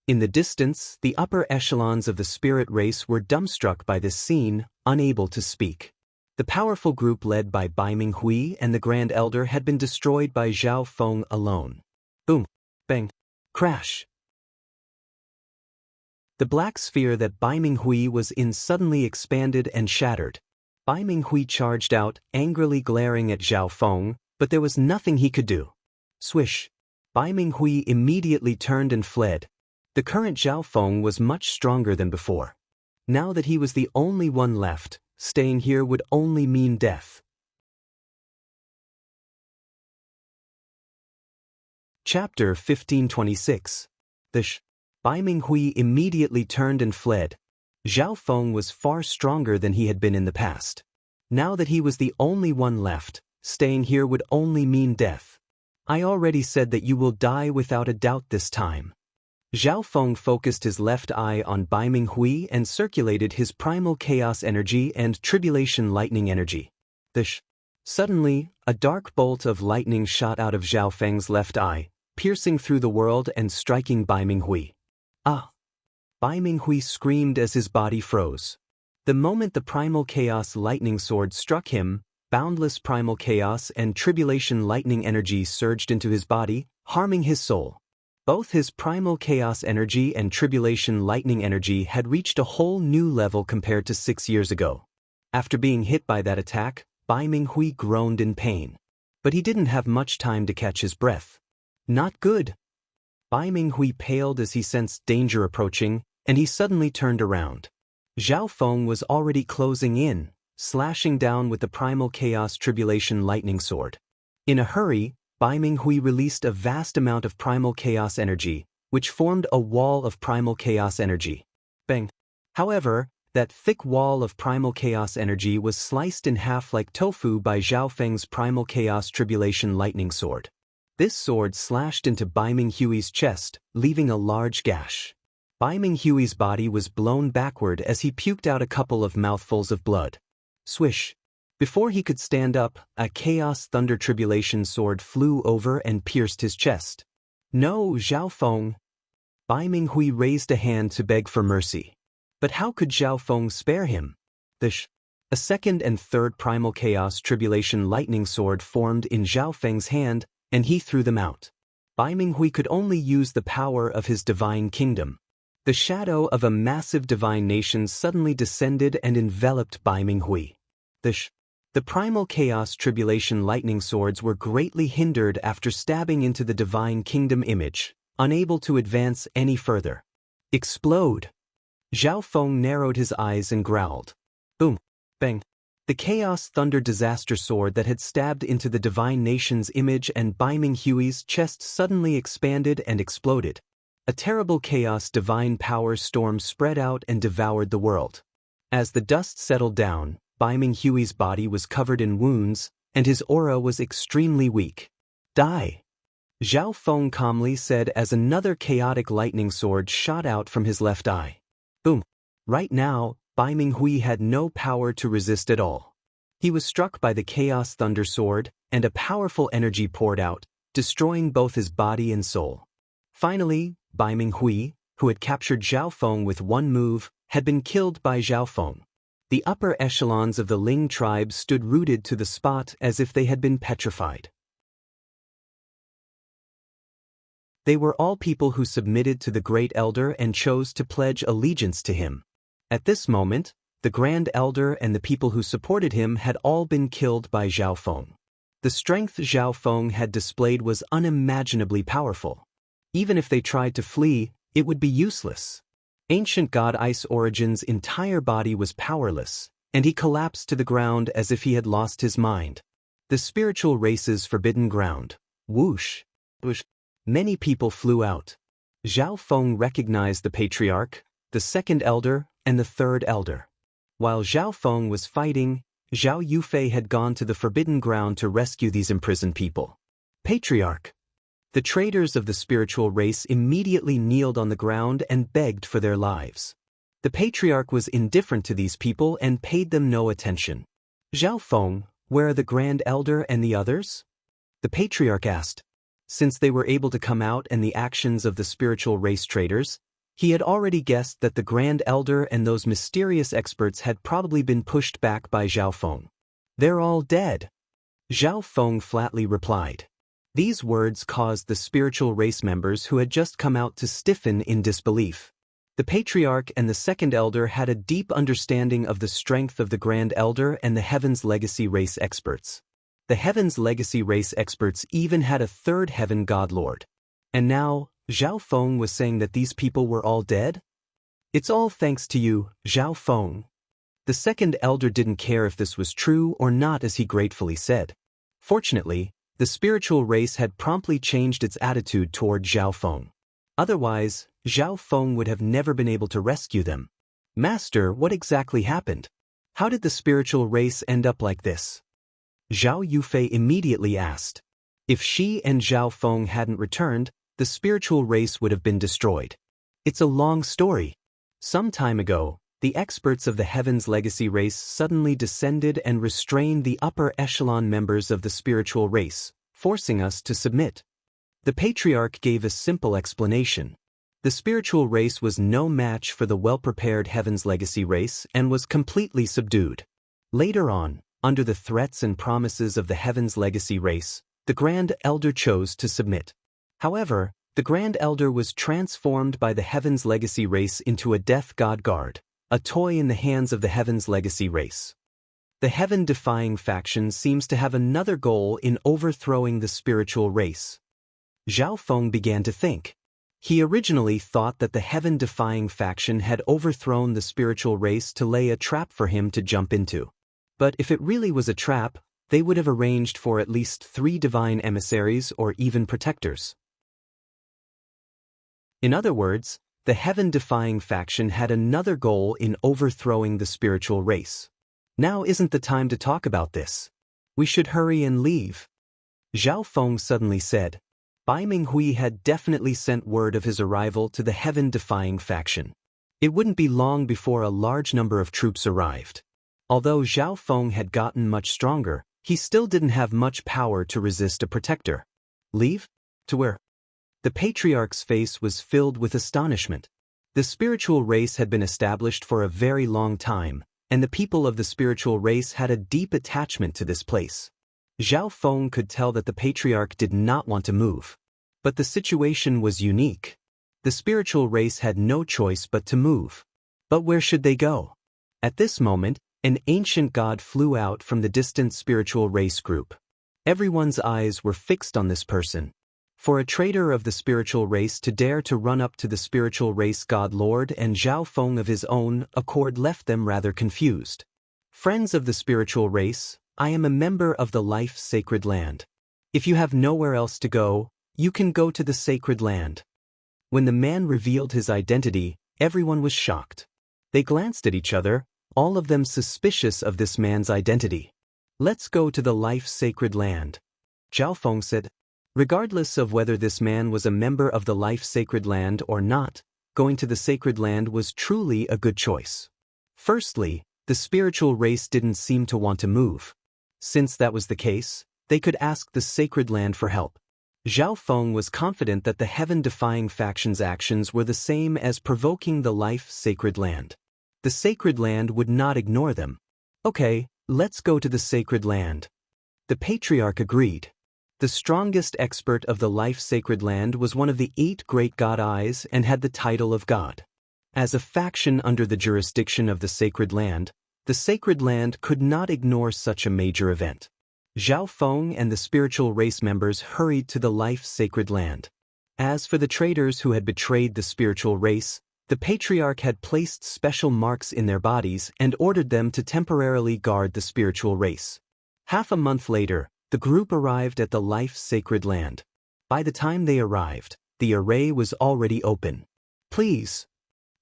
In the distance, the upper echelons of the spirit race were dumbstruck by this scene, unable to speak. The powerful group led by Bai Minghui and the Grand Elder had been destroyed by Zhao Feng alone. Boom! Bang! Crash! The black sphere that Bai Minghui was in suddenly expanded and shattered. Bai Minghui charged out, angrily glaring at Zhao Feng, but there was nothing he could do. Swish! Bai Minghui immediately turned and fled. The current Zhao Feng was much stronger than before. Now that he was the only one left, staying here would only mean death. Chapter 1526. Bai Minghui immediately turned and fled. Zhao Feng was far stronger than he had been in the past. Now that he was the only one left, staying here would only mean death. I already said that you will die without a doubt this time. Zhao Feng focused his left eye on Bai Minghui and circulated his primal chaos energy and tribulation lightning energy. Suddenly, a dark bolt of lightning shot out of Zhao Feng's left eye, piercing through the world and striking Bai Minghui. Ah! Bai Minghui screamed as his body froze. The moment the primal chaos lightning sword struck him, boundless primal chaos and tribulation lightning energy surged into his body, harming his soul. Both his primal chaos energy and tribulation lightning energy had reached a whole new level compared to 6 years ago. After being hit by that attack, Bai Minghui groaned in pain. But he didn't have much time to catch his breath. Not good. Bai Minghui paled as he sensed danger approaching, and he suddenly turned around. Zhao Feng was already closing in, slashing down with the primal chaos tribulation lightning sword. In a hurry, Bai Minghui released a vast amount of primal chaos energy, which formed a wall of primal chaos energy. Bang! However, that thick wall of primal chaos energy was sliced in half like tofu by Zhao Feng's primal chaos tribulation lightning sword. This sword slashed into Bai Minghui's chest, leaving a large gash. Bai Minghui's body was blown backward as he puked out a couple of mouthfuls of blood. Swish! Before he could stand up, a Chaos Thunder Tribulation sword flew over and pierced his chest. No, Zhao Feng! Bai Minghui raised a hand to beg for mercy. But how could Zhao Feng spare him? A second and third Primal Chaos Tribulation Lightning Sword formed in Zhao Feng's hand, and he threw them out. Bai Minghui could only use the power of his divine kingdom. The shadow of a massive divine nation suddenly descended and enveloped Bai Minghui. The Primal Chaos Tribulation Lightning Swords were greatly hindered after stabbing into the divine kingdom image, unable to advance any further. Explode! Zhao Feng narrowed his eyes and growled. Boom! Bang! The Chaos Thunder Disaster Sword that had stabbed into the divine nation's image and Bai Minghui's chest suddenly expanded and exploded. A terrible chaos divine power storm spread out and devoured the world. As the dust settled down, Bai Minghui's body was covered in wounds, and his aura was extremely weak. Die! Zhao Feng calmly said as another chaotic lightning sword shot out from his left eye. Boom! Right now, Bai Minghui had no power to resist at all. He was struck by the Chaos Thunder Sword, and a powerful energy poured out, destroying both his body and soul. Finally, Bai Minghui, who had captured Zhao Feng with one move, had been killed by Zhao Feng. The upper echelons of the Ling tribe stood rooted to the spot as if they had been petrified. They were all people who submitted to the Great Elder and chose to pledge allegiance to him. At this moment, the Grand Elder and the people who supported him had all been killed by Zhao Feng. The strength Zhao Feng had displayed was unimaginably powerful. Even if they tried to flee, it would be useless. Ancient God Ice Origin's entire body was powerless, and he collapsed to the ground as if he had lost his mind. The spiritual race's forbidden ground. Whoosh! Whoosh! Many people flew out. Zhao Feng recognized the Patriarch, the Second Elder, and the Third Elder. While Zhao Feng was fighting, Zhao Yufei had gone to the forbidden ground to rescue these imprisoned people. Patriarch! The traders of the spiritual race immediately kneeled on the ground and begged for their lives. The Patriarch was indifferent to these people and paid them no attention. Zhao Feng, where are the Grand Elder and the others? The Patriarch asked. Since they were able to come out and the actions of the spiritual race traders, he had already guessed that the Grand Elder and those mysterious experts had probably been pushed back by Zhao Feng. They're all dead. Zhao Feng flatly replied. These words caused the spiritual race members who had just come out to stiffen in disbelief. The Patriarch and the Second Elder had a deep understanding of the strength of the Grand Elder and the Heaven's Legacy race experts. The Heaven's Legacy race experts even had a third Heaven God Lord. And now, Zhao Feng was saying that these people were all dead? It's all thanks to you, Zhao Feng. The Second Elder didn't care if this was true or not, as he gratefully said. Fortunately, the spiritual race had promptly changed its attitude toward Zhao Feng. Otherwise, Zhao Feng would have never been able to rescue them. Master, what exactly happened? How did the spiritual race end up like this? Zhao Yufei immediately asked. If she and Zhao Feng hadn't returned, the spiritual race would have been destroyed. It's a long story. Some time ago, the experts of the Heaven's Legacy race suddenly descended and restrained the upper echelon members of the spiritual race, forcing us to submit. The patriarch gave a simple explanation. The spiritual race was no match for the well-prepared Heaven's Legacy race and was completely subdued. Later on, under the threats and promises of the Heaven's Legacy race, the Grand Elder chose to submit. However, the Grand Elder was transformed by the Heaven's Legacy race into a Death God Guard, a toy in the hands of the Heaven's Legacy race. The heaven-defying faction seems to have another goal in overthrowing the spiritual race. Zhao Feng began to think. He originally thought that the heaven-defying faction had overthrown the spiritual race to lay a trap for him to jump into. But if it really was a trap, they would have arranged for at least 3 divine emissaries or even protectors. In other words, the heaven-defying faction had another goal in overthrowing the spiritual race. Now isn't the time to talk about this. We should hurry and leave. Zhao Feng suddenly said. Bai Minghui had definitely sent word of his arrival to the heaven-defying faction. It wouldn't be long before a large number of troops arrived. Although Zhao Feng had gotten much stronger, he still didn't have much power to resist a protector. Leave? To where? The patriarch's face was filled with astonishment. The spiritual race had been established for a very long time, and the people of the spiritual race had a deep attachment to this place. Zhao Feng could tell that the patriarch did not want to move. But the situation was unique. The spiritual race had no choice but to move. But where should they go? At this moment, an ancient god flew out from the distant spiritual race group. Everyone's eyes were fixed on this person. For a traitor of the spiritual race to dare to run up to the spiritual race god lord and Zhao Feng of his own accord left them rather confused. Friends of the spiritual race, I am a member of the Life Sacred Land. If you have nowhere else to go, you can go to the sacred land. When the man revealed his identity, everyone was shocked. They glanced at each other, all of them suspicious of this man's identity. Let's go to the Life Sacred Land. Zhao Feng said. Regardless of whether this man was a member of the Life Sacred Land or not, going to the sacred land was truly a good choice. Firstly, the spiritual race didn't seem to want to move. Since that was the case, they could ask the sacred land for help. Zhao Feng was confident that the heaven-defying faction's actions were the same as provoking the Life Sacred Land. The sacred land would not ignore them. Okay, let's go to the sacred land. The patriarch agreed. The strongest expert of the Life Sacred Land was one of the 8 great god eyes and had the title of god. As a faction under the jurisdiction of the sacred land could not ignore such a major event. Zhao Feng and the spiritual race members hurried to the Life Sacred Land. As for the traitors who had betrayed the spiritual race, the patriarch had placed special marks in their bodies and ordered them to temporarily guard the spiritual race. Half a month later, the group arrived at the Life Sacred Land. By the time they arrived, the array was already open. Please.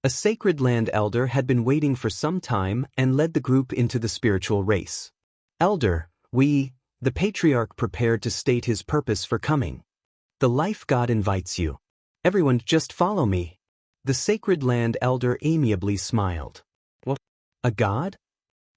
A sacred land elder had been waiting for some time and led the group into the spiritual race. Elder, the patriarch prepared to state his purpose for coming. The life god invites you. Everyone just follow me. The sacred land elder amiably smiled. What? A god?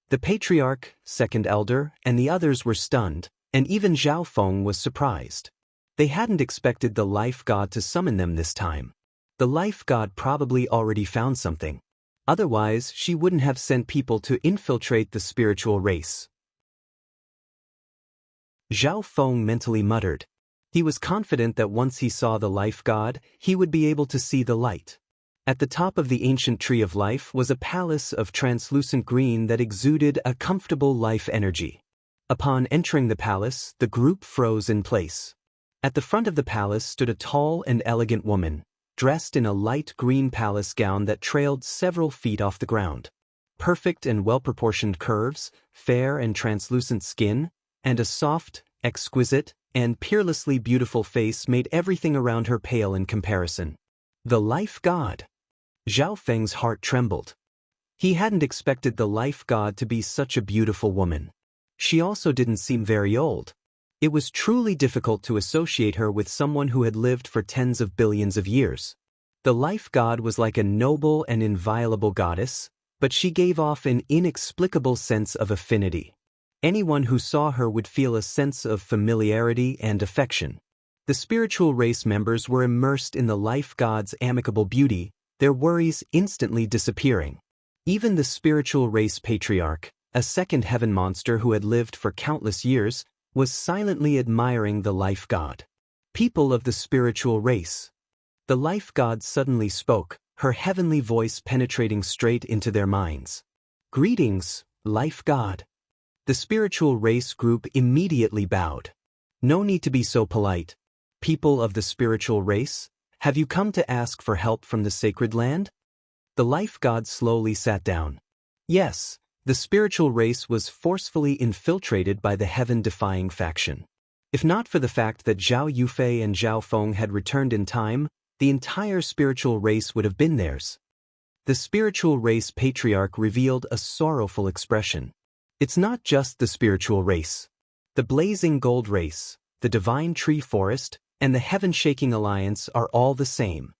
The patriarch, second elder, and the others were stunned, and even Zhao Feng was surprised. They hadn't expected the life god to summon them this time. The life god probably already found something. Otherwise, she wouldn't have sent people to infiltrate the spiritual race. Zhao Feng mentally muttered. He was confident that once he saw the life god, he would be able to see the light. At the top of the ancient tree of life was a palace of translucent green that exuded a comfortable life energy. Upon entering the palace, the group froze in place. At the front of the palace stood a tall and elegant woman, dressed in a light green palace gown that trailed several feet off the ground. Perfect and well-proportioned curves, fair and translucent skin, and a soft, exquisite, and peerlessly beautiful face made everything around her pale in comparison. The life god. Zhao Feng's heart trembled. He hadn't expected the life god to be such a beautiful woman. She also didn't seem very old. It was truly difficult to associate her with someone who had lived for tens of billions of years. The life god was like a noble and inviolable goddess, but she gave off an inexplicable sense of affinity. Anyone who saw her would feel a sense of familiarity and affection. The spiritual race members were immersed in the life god's amicable beauty, their worries instantly disappearing. Even the spiritual race patriarch, a second heaven monster who had lived for countless years, was silently admiring the life god. People of the spiritual race. The life god suddenly spoke, her heavenly voice penetrating straight into their minds. "Greetings, life god." The spiritual race group immediately bowed. "No need to be so polite. People of the spiritual race, have you come to ask for help from the sacred land?" The life god slowly sat down. Yes, the spiritual race was forcefully infiltrated by the heaven-defying faction. If not for the fact that Zhao Yufei and Zhao Feng had returned in time, the entire spiritual race would have been theirs. The spiritual race patriarch revealed a sorrowful expression. It's not just the spiritual race. The blazing gold race, the divine tree forest, and the heaven-shaking alliance are all the same.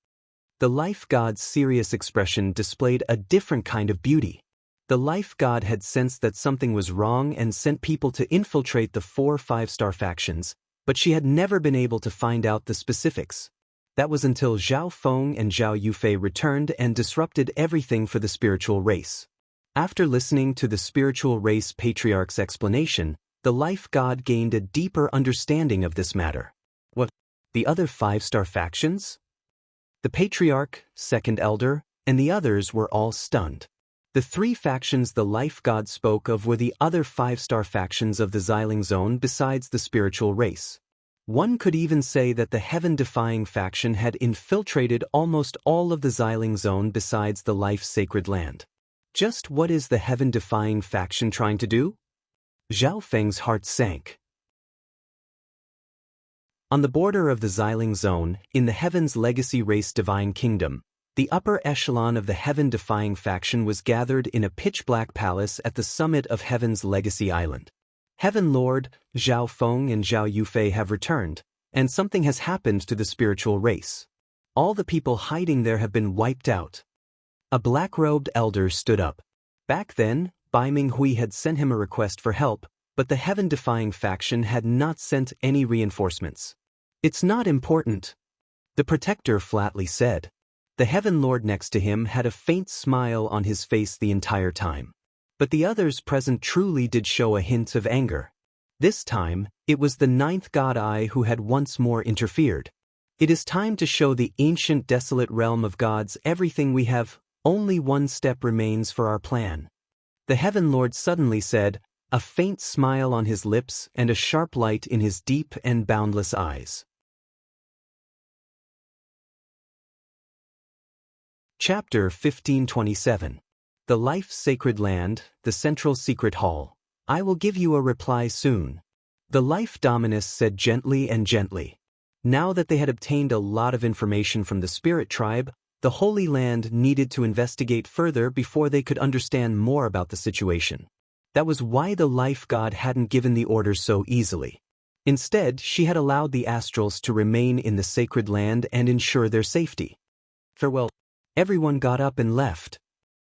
The life god's serious expression displayed a different kind of beauty. The life god had sensed that something was wrong and sent people to infiltrate the 4 5-star factions, but she had never been able to find out the specifics. That was until Zhao Feng and Zhao Yufei returned and disrupted everything for the spiritual race. After listening to the spiritual race patriarch's explanation, the life god gained a deeper understanding of this matter. What? The other 5-star factions? The patriarch, second elder, and the others were all stunned. The 3 factions the life god spoke of were the other 5-star factions of the Xiling Zone besides the spiritual race. One could even say that the heaven-defying faction had infiltrated almost all of the Xiling Zone besides the life-sacred land. Just what is the heaven-defying faction trying to do? Zhao Feng's heart sank. On the border of the Xiling Zone, in the Heaven's Legacy Race Divine Kingdom, the upper echelon of the heaven-defying faction was gathered in a pitch-black palace at the summit of Heaven's Legacy Island. Heaven Lord, Zhao Feng and Zhao Yufei have returned, and something has happened to the spiritual race. All the people hiding there have been wiped out. A black-robed elder stood up. Back then, Bai Minghui had sent him a request for help, but the heaven-defying faction had not sent any reinforcements. "It's not important," the protector flatly said. The Heaven Lord next to him had a faint smile on his face the entire time. But the others present truly did show a hint of anger. This time, it was the 9th God Eye who had once more interfered. "It is time to show the ancient desolate realm of gods everything we have. Only one step remains for our plan." The Heaven Lord suddenly said, a faint smile on his lips and a sharp light in his deep and boundless eyes. Chapter 1527. The Life-Sacred Land, the Central Secret Hall. "I will give you a reply soon," the Life Dominus said gently and gently. Now that they had obtained a lot of information from the Spirit Tribe, the Holy Land needed to investigate further before they could understand more about the situation. That was why the Life God hadn't given the order so easily. Instead, she had allowed the Astrals to remain in the sacred land and ensure their safety. Farewell. Everyone got up and left.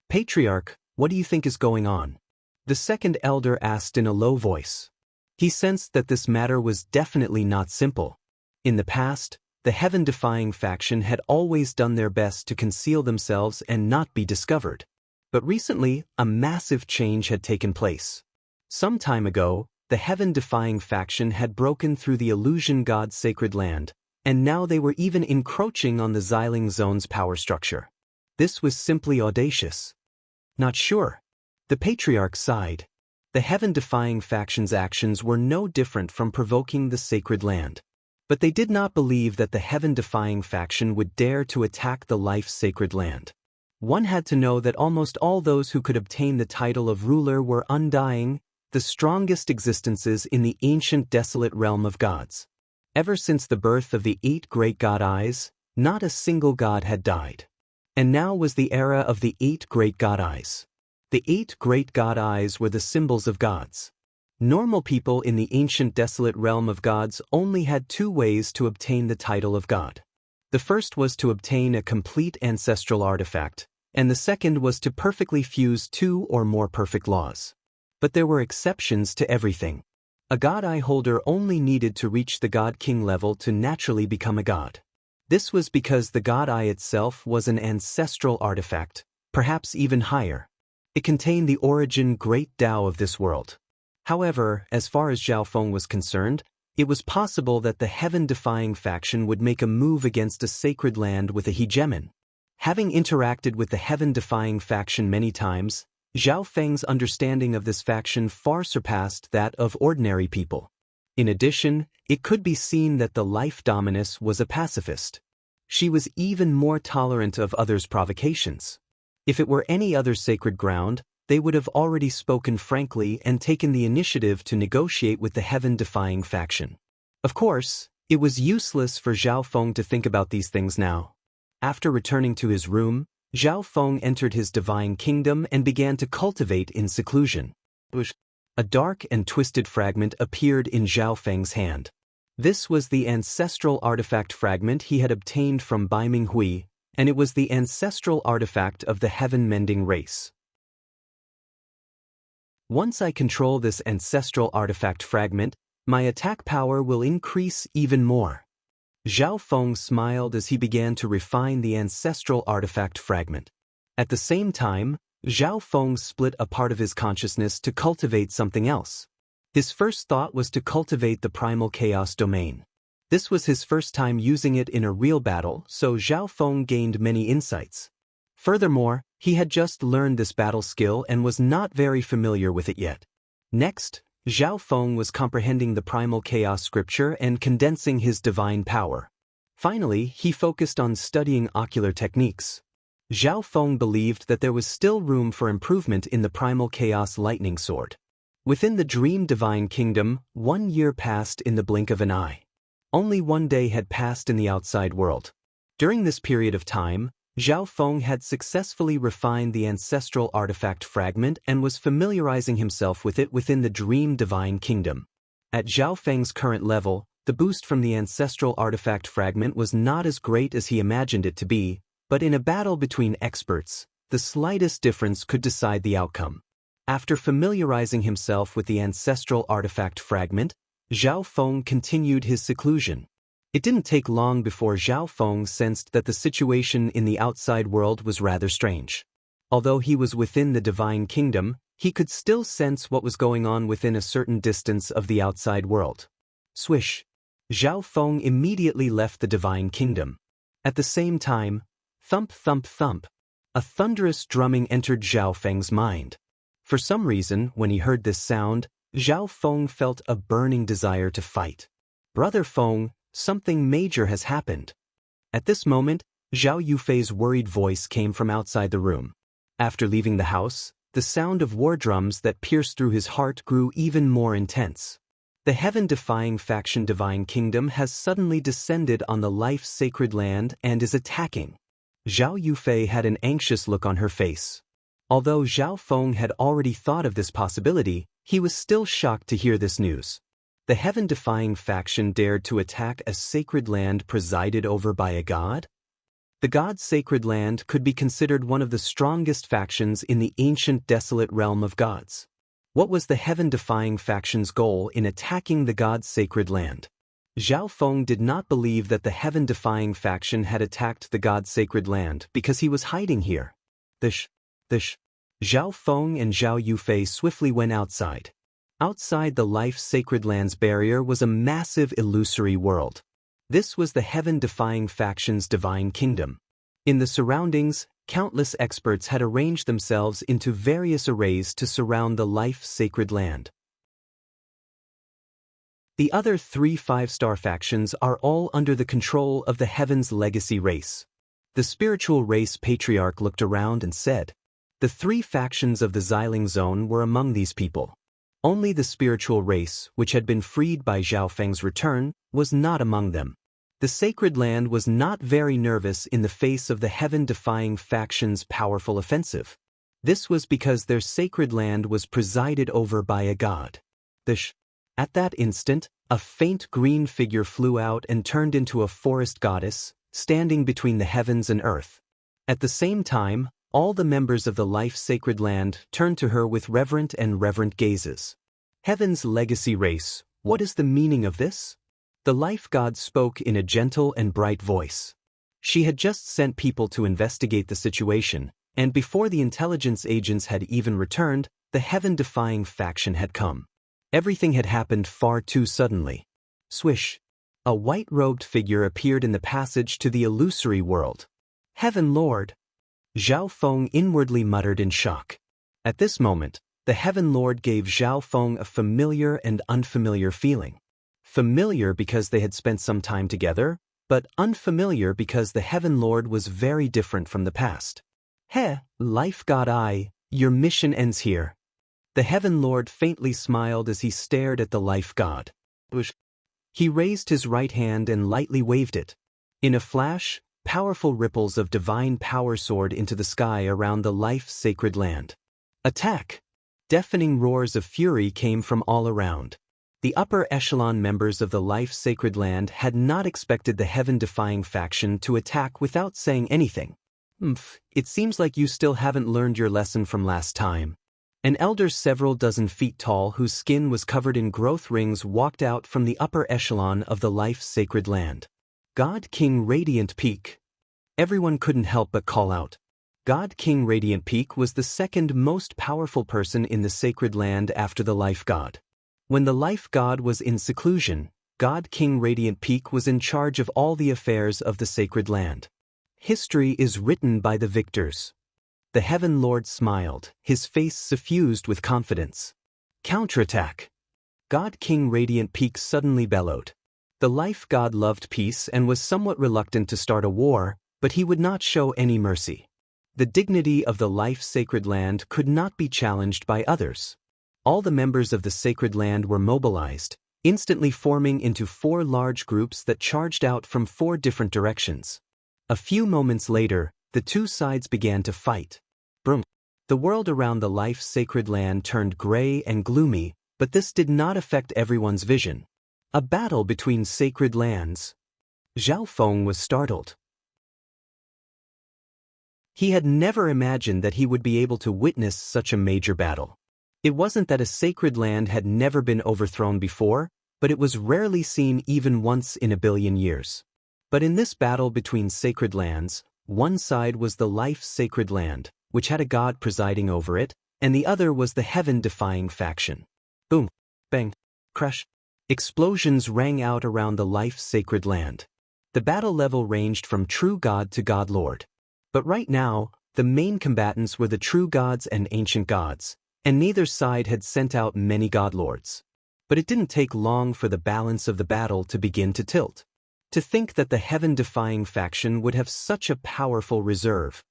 "Patriarch, what do you think is going on?" the second elder asked in a low voice. He sensed that this matter was definitely not simple. In the past, the heaven-defying faction had always done their best to conceal themselves and not be discovered. But recently, a massive change had taken place. Some time ago, the heaven-defying faction had broken through the illusion god's sacred land, and now they were even encroaching on the Xiling Zone's power structure. This was simply audacious. Not sure. The patriarch sighed. The heaven-defying faction's actions were no different from provoking the sacred land. But they did not believe that the heaven-defying faction would dare to attack the life-sacred land. One had to know that almost all those who could obtain the title of ruler were undying, the strongest existences in the ancient desolate realm of gods. Ever since the birth of the 8 great god eyes, not a single god had died. And now was the era of the 8 great god eyes. The 8 great god eyes were the symbols of gods. Normal people in the ancient desolate realm of gods only had 2 ways to obtain the title of god. The first was to obtain a complete ancestral artifact, and the second was to perfectly fuse 2 or more perfect laws. But there were exceptions to everything. A god eye holder only needed to reach the god-king level to naturally become a god. This was because the god eye itself was an ancestral artifact, perhaps even higher. It contained the origin great Tao of this world. However, as far as Zhao Feng was concerned, it was possible that the heaven-defying faction would make a move against a sacred land with a hegemon. Having interacted with the heaven-defying faction many times, Zhao Feng's understanding of this faction far surpassed that of ordinary people. In addition, it could be seen that the life dominus was a pacifist. She was even more tolerant of others' provocations. If it were any other sacred ground, they would have already spoken frankly and taken the initiative to negotiate with the heaven-defying faction. Of course, it was useless for Zhao Feng to think about these things now. After returning to his room, Zhao Feng entered his divine kingdom and began to cultivate in seclusion. A dark and twisted fragment appeared in Zhao Feng's hand. This was the ancestral artifact fragment he had obtained from Bai Minghui, and it was the ancestral artifact of the heaven-mending race. Once I control this ancestral artifact fragment, my attack power will increase even more. Zhao Feng smiled as he began to refine the ancestral artifact fragment. At the same time, Zhao Feng split a part of his consciousness to cultivate something else. His first thought was to cultivate the primal chaos domain. This was his first time using it in a real battle, so Zhao Feng gained many insights. Furthermore, he had just learned this battle skill and was not very familiar with it yet. Next, Zhao Feng was comprehending the primal chaos scripture and condensing his divine power. Finally, he focused on studying ocular techniques. Zhao Feng believed that there was still room for improvement in the primal chaos lightning sword. Within the dream divine kingdom, 1 year passed in the blink of an eye. Only 1 day had passed in the outside world. During this period of time, Zhao Feng had successfully refined the ancestral artifact fragment and was familiarizing himself with it within the dream divine kingdom. At Zhao Feng's current level, the boost from the ancestral artifact fragment was not as great as he imagined it to be, but in a battle between experts, the slightest difference could decide the outcome. After familiarizing himself with the ancestral artifact fragment, Zhao Feng continued his seclusion. It didn't take long before Zhao Feng sensed that the situation in the outside world was rather strange. Although he was within the divine kingdom, he could still sense what was going on within a certain distance of the outside world. Swish! Zhao Feng immediately left the divine kingdom. At the same time, thump thump thump, a thunderous drumming entered Zhao Feng's mind. For some reason, when he heard this sound, Zhao Feng felt a burning desire to fight. Brother Feng, something major has happened. At this moment, Zhao Yufei's worried voice came from outside the room. After leaving the house, the sound of war drums that pierced through his heart grew even more intense. The heaven-defying faction Divine Kingdom has suddenly descended on the life-sacred land and is attacking. Zhao Yufei had an anxious look on her face. Although Zhao Feng had already thought of this possibility, he was still shocked to hear this news. The heaven-defying faction dared to attack a sacred land presided over by a god? The god's sacred land could be considered one of the strongest factions in the ancient desolate realm of gods. What was the heaven-defying faction's goal in attacking the god's sacred land? Zhao Feng did not believe that the heaven-defying faction had attacked the god's sacred land because he was hiding here. Zhao Feng and Zhao Yufei swiftly went outside. Outside the life-sacred land's barrier was a massive illusory world. This was the heaven-defying faction's divine kingdom. In the surroundings, countless experts had arranged themselves into various arrays to surround the life-sacred land. The other 3 5-star factions are all under the control of the Heaven's Legacy race. The spiritual race patriarch looked around and said, the 3 factions of the Xiling Zone were among these people. Only the spiritual race, which had been freed by Zhao Feng's return, was not among them. The sacred land was not very nervous in the face of the heaven-defying faction's powerful offensive. This was because their sacred land was presided over by a god. At that instant, a faint green figure flew out and turned into a forest goddess, standing between the heavens and earth. At the same time, all the members of the life-sacred land turned to her with reverent gazes. Heaven's legacy race, what is the meaning of this? The life god spoke in a gentle and bright voice. She had just sent people to investigate the situation, and before the intelligence agents had even returned, the heaven-defying faction had come. Everything had happened far too suddenly. Swish! A white-robed figure appeared in the passage to the illusory world. Heaven Lord! Zhao Feng inwardly muttered in shock. At this moment, the Heaven Lord gave Zhao Feng a familiar and unfamiliar feeling. Familiar because they had spent some time together, but unfamiliar because the Heaven Lord was very different from the past. Life God your mission ends here. The Heaven Lord faintly smiled as he stared at the life god. He raised his right hand and lightly waved it. In a flash, powerful ripples of divine power soared into the sky around the life-sacred land. Attack! Deafening roars of fury came from all around. The upper echelon members of the life-sacred land had not expected the heaven-defying faction to attack without saying anything. It seems like you still haven't learned your lesson from last time. An elder several dozen feet tall whose skin was covered in growth rings walked out from the upper echelon of the life-sacred land. God King Radiant Peak. Everyone couldn't help but call out. God King Radiant Peak was the second most powerful person in the sacred land after the life god. When the life god was in seclusion, God King Radiant Peak was in charge of all the affairs of the sacred land. History is written by the victors. The Heaven Lord smiled, his face suffused with confidence. Counterattack! God King Radiant Peak suddenly bellowed. The life god loved peace and was somewhat reluctant to start a war, but he would not show any mercy. The dignity of the life-sacred land could not be challenged by others. All the members of the sacred land were mobilized, instantly forming into 4 large groups that charged out from 4 different directions. A few moments later, the two sides began to fight. Boom! The world around the life-sacred land turned gray and gloomy, but this did not affect everyone's vision. A battle between sacred lands. Zhao Feng was startled. He had never imagined that he would be able to witness such a major battle. It wasn't that a sacred land had never been overthrown before, but it was rarely seen even once in a billion years. But in this battle between sacred lands, one side was the life-sacred land, which had a god presiding over it, and the other was the heaven-defying faction. Boom! Bang! Crash! Explosions rang out around the life-sacred land. The battle level ranged from true god to god lord. But right now, the main combatants were the true gods and ancient gods, and neither side had sent out many godlords. But it didn't take long for the balance of the battle to begin to tilt. To think that the heaven-defying faction would have such a powerful reserve.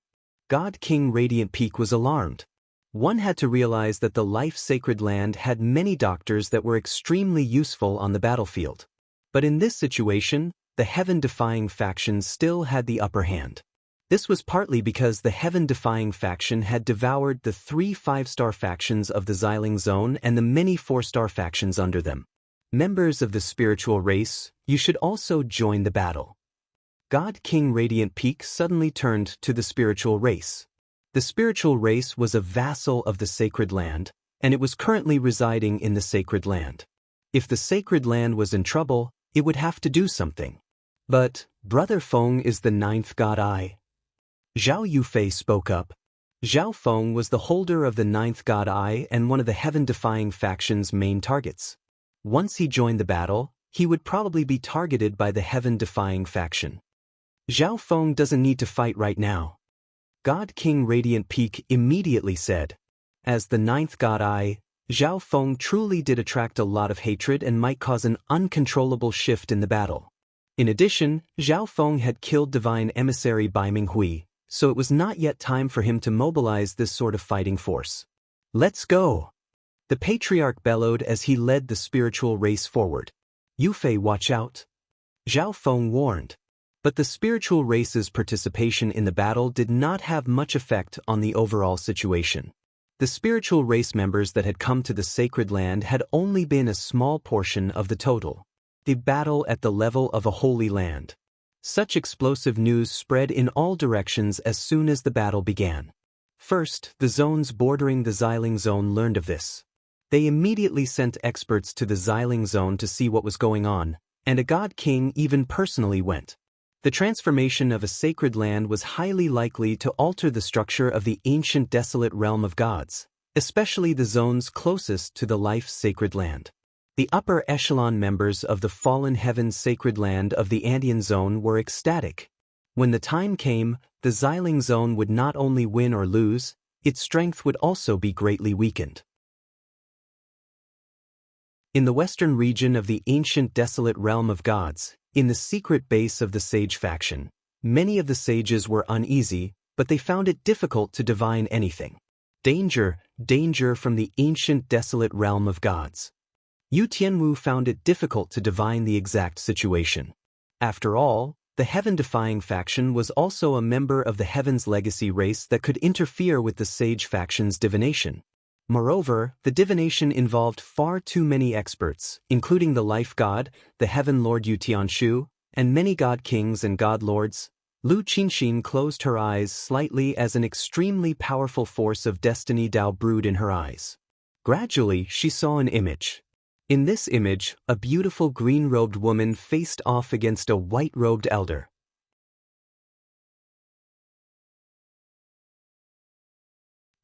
God King Radiant Peak was alarmed. One had to realize that the life-sacred land had many doctors that were extremely useful on the battlefield. But in this situation, the heaven-defying faction still had the upper hand. This was partly because the heaven-defying faction had devoured the 3 5-star factions of the Xiling Zone and the many 4-star factions under them. Members of the spiritual race, you should also join the battle. God King Radiant Peak suddenly turned to the spiritual race. The spiritual race was a vassal of the sacred land, and it was currently residing in the sacred land. If the sacred land was in trouble, it would have to do something. But, Brother Feng is the 9th god Eye. Zhao Yufei spoke up. Zhao Feng was the holder of the 9th god Eye and one of the heaven-defying faction's main targets. Once he joined the battle, he would probably be targeted by the heaven-defying faction. Zhao Feng doesn't need to fight right now. God King Radiant Peak immediately said. As the 9th god Eye, Zhao Feng truly did attract a lot of hatred and might cause an uncontrollable shift in the battle. In addition, Zhao Feng had killed divine emissary Bai Minghui, so it was not yet time for him to mobilize this sort of fighting force. Let's go! The patriarch bellowed as he led the spiritual race forward. Yufei, watch out! Zhao Feng warned. But the spiritual race's participation in the battle did not have much effect on the overall situation. The spiritual race members that had come to the sacred land had only been a small portion of the total. The battle at the level of a holy land. Such explosive news spread in all directions as soon as the battle began. First, the zones bordering the Xiling zone learned of this. They immediately sent experts to the Xiling zone to see what was going on, and a god king even personally went. The transformation of a sacred land was highly likely to alter the structure of the ancient desolate realm of gods, especially the zones closest to the life's sacred land. The upper echelon members of the fallen heaven's sacred land of the Andean zone were ecstatic. When the time came, the Xiling zone would not only win or lose, its strength would also be greatly weakened. In the western region of the ancient desolate realm of gods, in the secret base of the sage faction, many of the sages were uneasy, but they found it difficult to divine anything. Danger, danger from the ancient desolate realm of gods. Yu Tianwu found it difficult to divine the exact situation. After all, the heaven-defying faction was also a member of the Heaven's Legacy race that could interfere with the sage faction's divination. Moreover, the divination involved far too many experts, including the life god, the heaven lord Yu Tianshu, and many god kings and god lords. Lu Qinxin closed her eyes slightly as an extremely powerful force of destiny Dao brewed in her eyes. Gradually, she saw an image. In this image, a beautiful green-robed woman faced off against a white-robed elder.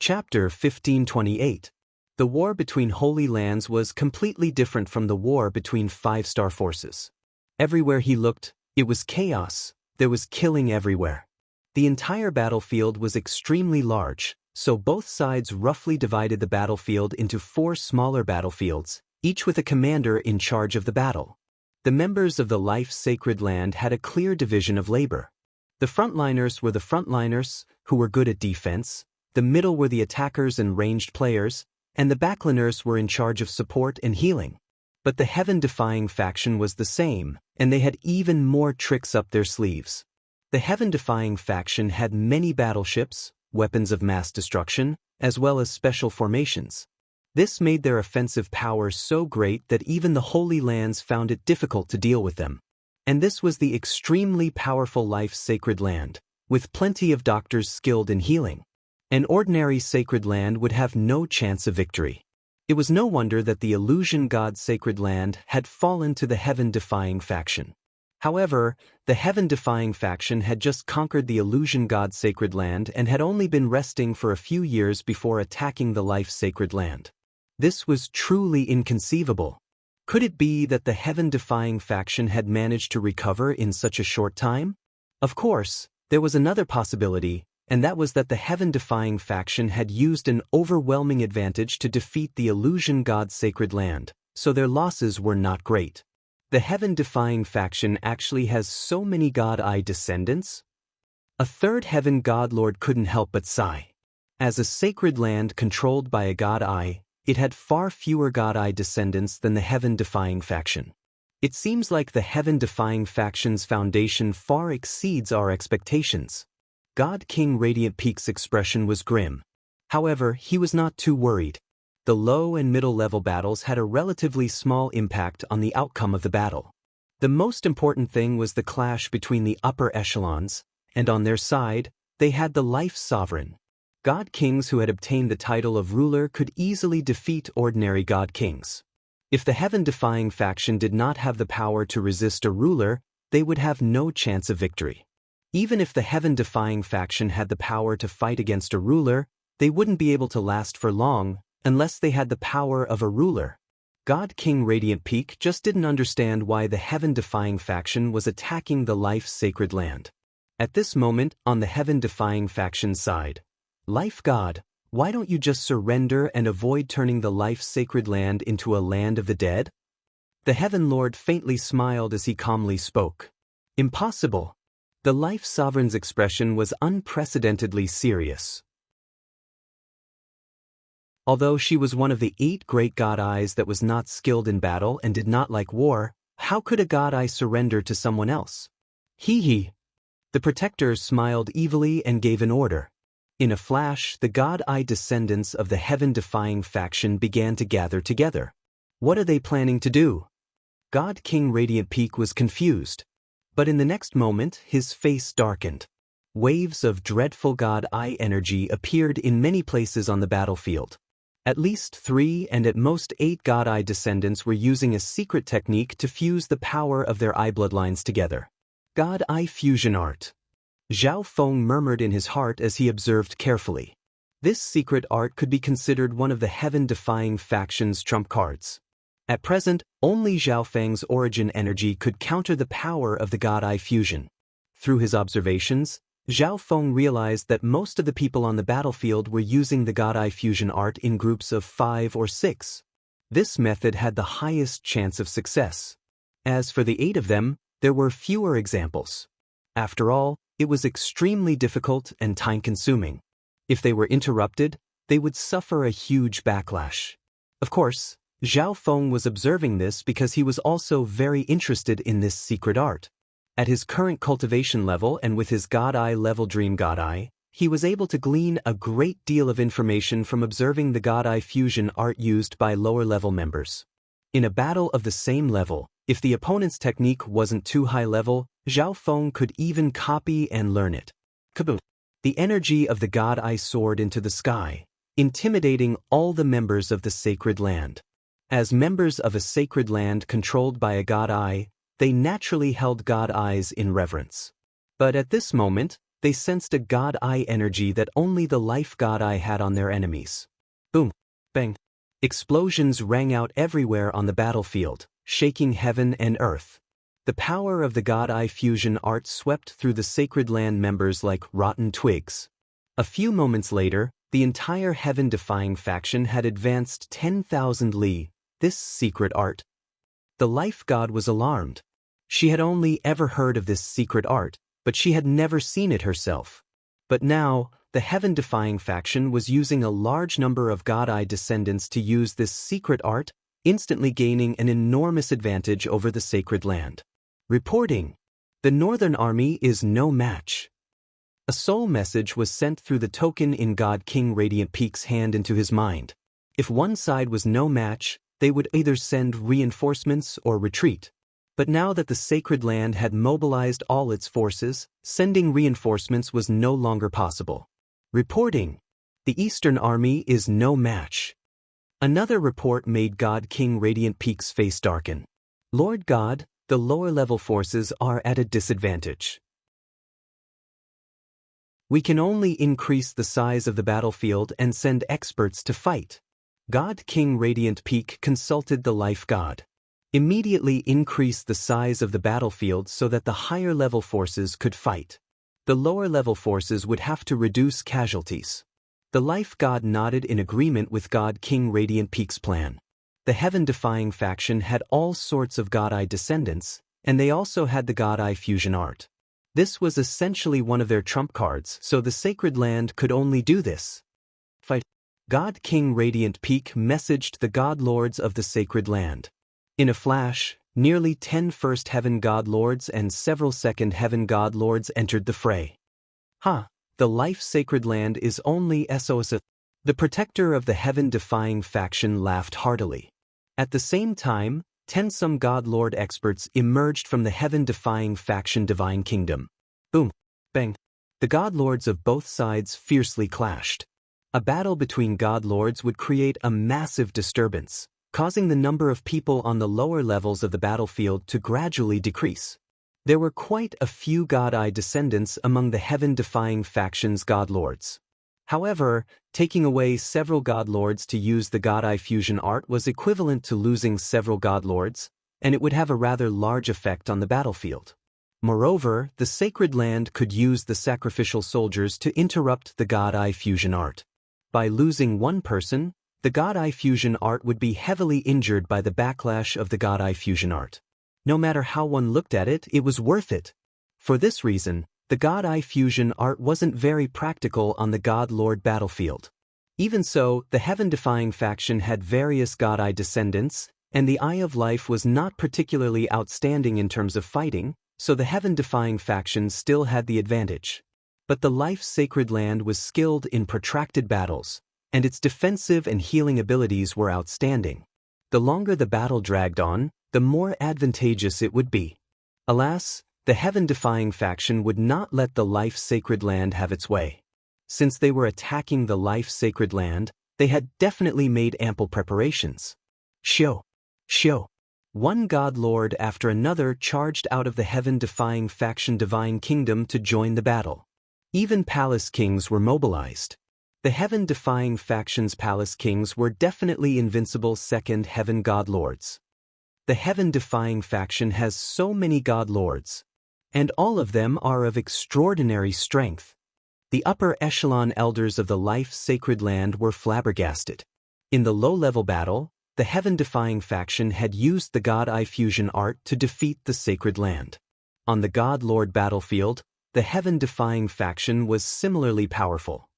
Chapter 1528. The war between Holy Lands was completely different from the war between five-star forces. Everywhere he looked, it was chaos, there was killing everywhere. The entire battlefield was extremely large, so both sides roughly divided the battlefield into 4 smaller battlefields, each with a commander in charge of the battle. The members of the Life Sacred Land had a clear division of labor. The frontliners were the frontliners, who were good at defense, the middle were the attackers and ranged players, and the backliners were in charge of support and healing. But the heaven-defying faction was the same, and they had even more tricks up their sleeves. The heaven-defying faction had many battleships, weapons of mass destruction, as well as special formations. This made their offensive power so great that even the Holy Lands found it difficult to deal with them. And this was the extremely powerful Life Sacred Land, with plenty of doctors skilled in healing. An ordinary sacred land would have no chance of victory. It was no wonder that the illusion god Sacred Land had fallen to the heaven-defying faction. However, the heaven-defying faction had just conquered the illusion god Sacred Land and had only been resting for a few years before attacking the Life Sacred Land. This was truly inconceivable. Could it be that the heaven-defying faction had managed to recover in such a short time? Of course, there was another possibility, and that was that the heaven-defying faction had used an overwhelming advantage to defeat the illusion god Sacred Land, so their losses were not great. The heaven-defying faction actually has so many god-eye descendants? A third heaven god-lord couldn't help but sigh. As a sacred land controlled by a god-eye, it had far fewer god-eye descendants than the heaven-defying faction. It seems like the heaven-defying faction's foundation far exceeds our expectations. God King Radiant Peak's expression was grim. However, he was not too worried. The low and middle-level battles had a relatively small impact on the outcome of the battle. The most important thing was the clash between the upper echelons, and on their side, they had the Life Sovereign. God Kings who had obtained the title of ruler could easily defeat ordinary God Kings. If the heaven-defying faction did not have the power to resist a ruler, they would have no chance of victory. Even if the heaven-defying faction had the power to fight against a ruler, they wouldn't be able to last for long unless they had the power of a ruler. God King Radiant Peak just didn't understand why the heaven-defying faction was attacking the Life Sacred Land. At this moment, on the heaven-defying faction side, Life God, why don't you just surrender and avoid turning the Life Sacred Land into a land of the dead? The Heaven Lord faintly smiled as he calmly spoke. Impossible. The Life Sovereign's expression was unprecedentedly serious. Although she was one of the 8 great god-eyes that was not skilled in battle and did not like war, how could a god-eye surrender to someone else? Hee hee. The protectors smiled evilly and gave an order. In a flash, the God-Eye descendants of the heaven-defying faction began to gather together. What are they planning to do? God King Radiant Peak was confused. But in the next moment, his face darkened. Waves of dreadful God-Eye energy appeared in many places on the battlefield. At least 3 and at most 8 God-Eye descendants were using a secret technique to fuse the power of their eye bloodlines together. God-Eye fusion art. Zhao Feng murmured in his heart as he observed carefully. This secret art could be considered one of the heaven-defying faction's trump cards. At present, only Zhao Feng's origin energy could counter the power of the God-Eye fusion. Through his observations, Zhao Feng realized that most of the people on the battlefield were using the God-Eye fusion art in groups of 5 or 6. This method had the highest chance of success. As for the 8 of them, there were fewer examples. After all, it was extremely difficult and time-consuming. If they were interrupted, they would suffer a huge backlash. Of course, Zhao Feng was observing this because he was also very interested in this secret art. At his current cultivation level and with his God-Eye level Dream God-Eye, he was able to glean a great deal of information from observing the God-Eye fusion art used by lower-level members. In a battle of the same level, if the opponent's technique wasn't too high level, Zhao Feng could even copy and learn it. Kaboom! The energy of the God-Eye soared into the sky, intimidating all the members of the sacred land. As members of a sacred land controlled by a God-Eye, they naturally held God-Eyes in reverence. But at this moment, they sensed a God-Eye energy that only the life God-Eye had on their enemies. Boom! Bang! Explosions rang out everywhere on the battlefield, shaking heaven and earth. The power of the God-Eye fusion art swept through the sacred land members like rotten twigs. A few moments later, the entire heaven-defying faction had advanced 10,000 li. This secret art. The life god was alarmed. She had only ever heard of this secret art, but she had never seen it herself. But now, the heaven-defying faction was using a large number of God-Eye descendants to use this secret art, instantly gaining an enormous advantage over the sacred land. Reporting: the Northern Army is no match. A soul message was sent through the token in God King Radiant Peak's hand into his mind. If one side was no match, they would either send reinforcements or retreat. But now that the sacred land had mobilized all its forces, sending reinforcements was no longer possible. Reporting: the Eastern Army is no match. Another report made God King Radiant Peak's face darken. Lord God, the lower-level forces are at a disadvantage. We can only increase the size of the battlefield and send experts to fight. God King Radiant Peak consulted the life god. Immediately increase the size of the battlefield so that the higher-level forces could fight. The lower-level forces would have to reduce casualties. The life god nodded in agreement with God King Radiant Peak's plan. The heaven-defying faction had all sorts of God-Eye descendants, and they also had the God-Eye fusion art. This was essentially one of their trump cards, so the sacred land could only do this. Fight. God King Radiant Peak messaged the God Lords of the sacred land. In a flash, nearly 10 first heaven God Lords and several second heaven God Lords entered the fray. The life sacred land is only SOS. The protector of the heaven-defying faction laughed heartily. At the same time, 10 some God Lord experts emerged from the heaven-defying faction Divine Kingdom. Boom! Bang! The God Lords of both sides fiercely clashed. A battle between God Lords would create a massive disturbance, causing the number of people on the lower levels of the battlefield to gradually decrease. There were quite a few God-Eye descendants among the heaven-defying faction's God Lords. However, taking away several God Lords to use the God-Eye fusion art was equivalent to losing several God Lords, and it would have a rather large effect on the battlefield. Moreover, the sacred land could use the sacrificial soldiers to interrupt the God-Eye fusion art. By losing one person, the God-Eye fusion art would be heavily injured by the backlash of the God-Eye fusion art. No matter how one looked at it, it was worth it. For this reason, the God-Eye fusion art wasn't very practical on the God Lord battlefield. Even so, the heaven-defying faction had various God-Eye descendants, and the Eye of Life was not particularly outstanding in terms of fighting, so the heaven-defying faction still had the advantage. But the life-sacred land was skilled in protracted battles, and its defensive and healing abilities were outstanding. The longer the battle dragged on, the more advantageous it would be. Alas, the heaven-defying faction would not let the life-sacred land have its way. Since they were attacking the life-sacred land, they had definitely made ample preparations. Shio. One god lord after another charged out of the heaven-defying faction Divine Kingdom to join the battle. Even palace kings were mobilized. The heaven-defying faction's palace kings were definitely invincible second heaven god lords. The heaven-defying faction has so many god lords, and all of them are of extraordinary strength. The upper echelon elders of the life-sacred land were flabbergasted. In the low-level battle, the heaven-defying faction had used the God Eye fusion art to defeat the sacred land. On the God Lord battlefield, the heaven-defying faction was similarly powerful.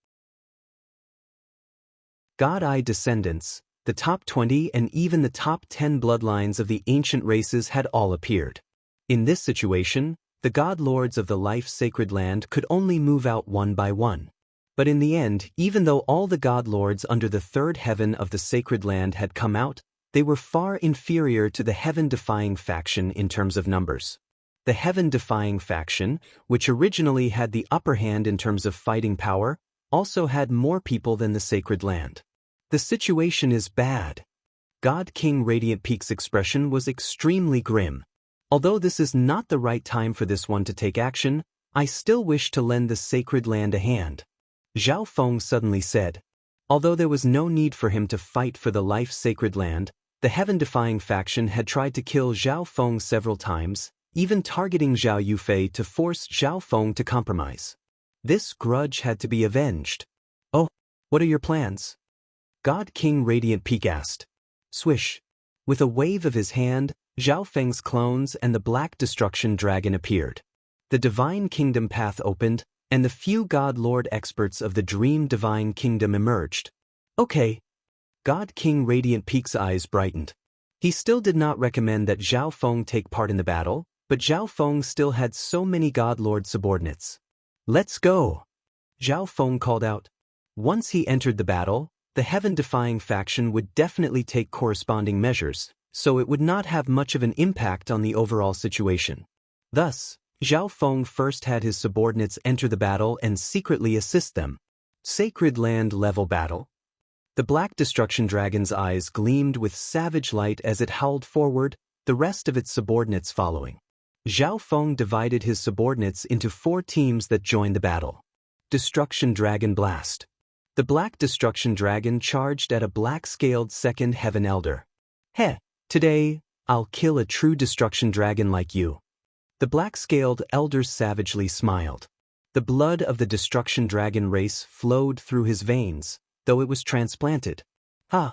God Eye descendants, the top 20 and even the top 10 bloodlines of the ancient races had all appeared. In this situation, the God Lords of the life-sacred land could only move out one by one. But in the end, even though all the God Lords under the third heaven of the sacred land had come out, they were far inferior to the heaven-defying faction in terms of numbers. The heaven-defying faction, which originally had the upper hand in terms of fighting power, also had more people than the sacred land. The situation is bad. God King Radiant Peak's expression was extremely grim. Although this is not the right time for this one to take action, I still wish to lend the sacred land a hand. Zhao Feng suddenly said. Although there was no need for him to fight for the life-sacred land, the heaven-defying faction had tried to kill Zhao Feng several times, even targeting Zhao Yufei to force Zhao Feng to compromise. This grudge had to be avenged. Oh, what are your plans? God King Radiant Peak asked. Swish. With a wave of his hand, Zhao Feng's clones and the Black Destruction Dragon appeared. The Divine Kingdom path opened, and the few God Lord experts of the Dream Divine Kingdom emerged. Okay. God King Radiant Peak's eyes brightened. He still did not recommend that Zhao Feng take part in the battle, but Zhao Feng still had so many God Lord subordinates. Let's go! Zhao Feng called out. Once he entered the battle, the heaven-defying faction would definitely take corresponding measures, so it would not have much of an impact on the overall situation. Thus, Zhao Feng first had his subordinates enter the battle and secretly assist them. Sacred Land level battle. The Black Destruction Dragon's eyes gleamed with savage light as it howled forward, the rest of its subordinates following. Zhao Feng divided his subordinates into 4 teams that joined the battle. Destruction Dragon Blast. The Black Destruction Dragon charged at a black-scaled second heaven elder. Heh, today, I'll kill a true destruction dragon like you. The black-scaled elder savagely smiled. The blood of the destruction dragon race flowed through his veins, though it was transplanted. Ha!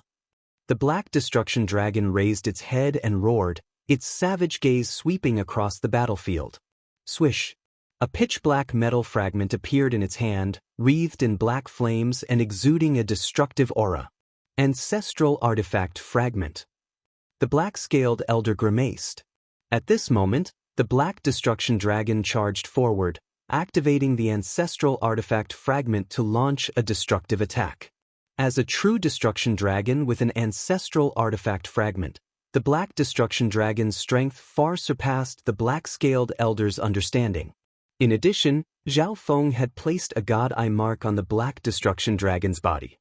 The Black Destruction Dragon raised its head and roared, its savage gaze sweeping across the battlefield. Swish! A pitch-black metal fragment appeared in its hand, wreathed in black flames and exuding a destructive aura. Ancestral Artifact Fragment. The black-scaled elder grimaced. At this moment, the Black Destruction Dragon charged forward, activating the Ancestral Artifact Fragment to launch a destructive attack. As a true Destruction Dragon with an Ancestral Artifact Fragment, the Black Destruction Dragon's strength far surpassed the black-scaled elder's understanding. In addition, Zhao Feng had placed a God Eye mark on the Black Destruction Dragon's body.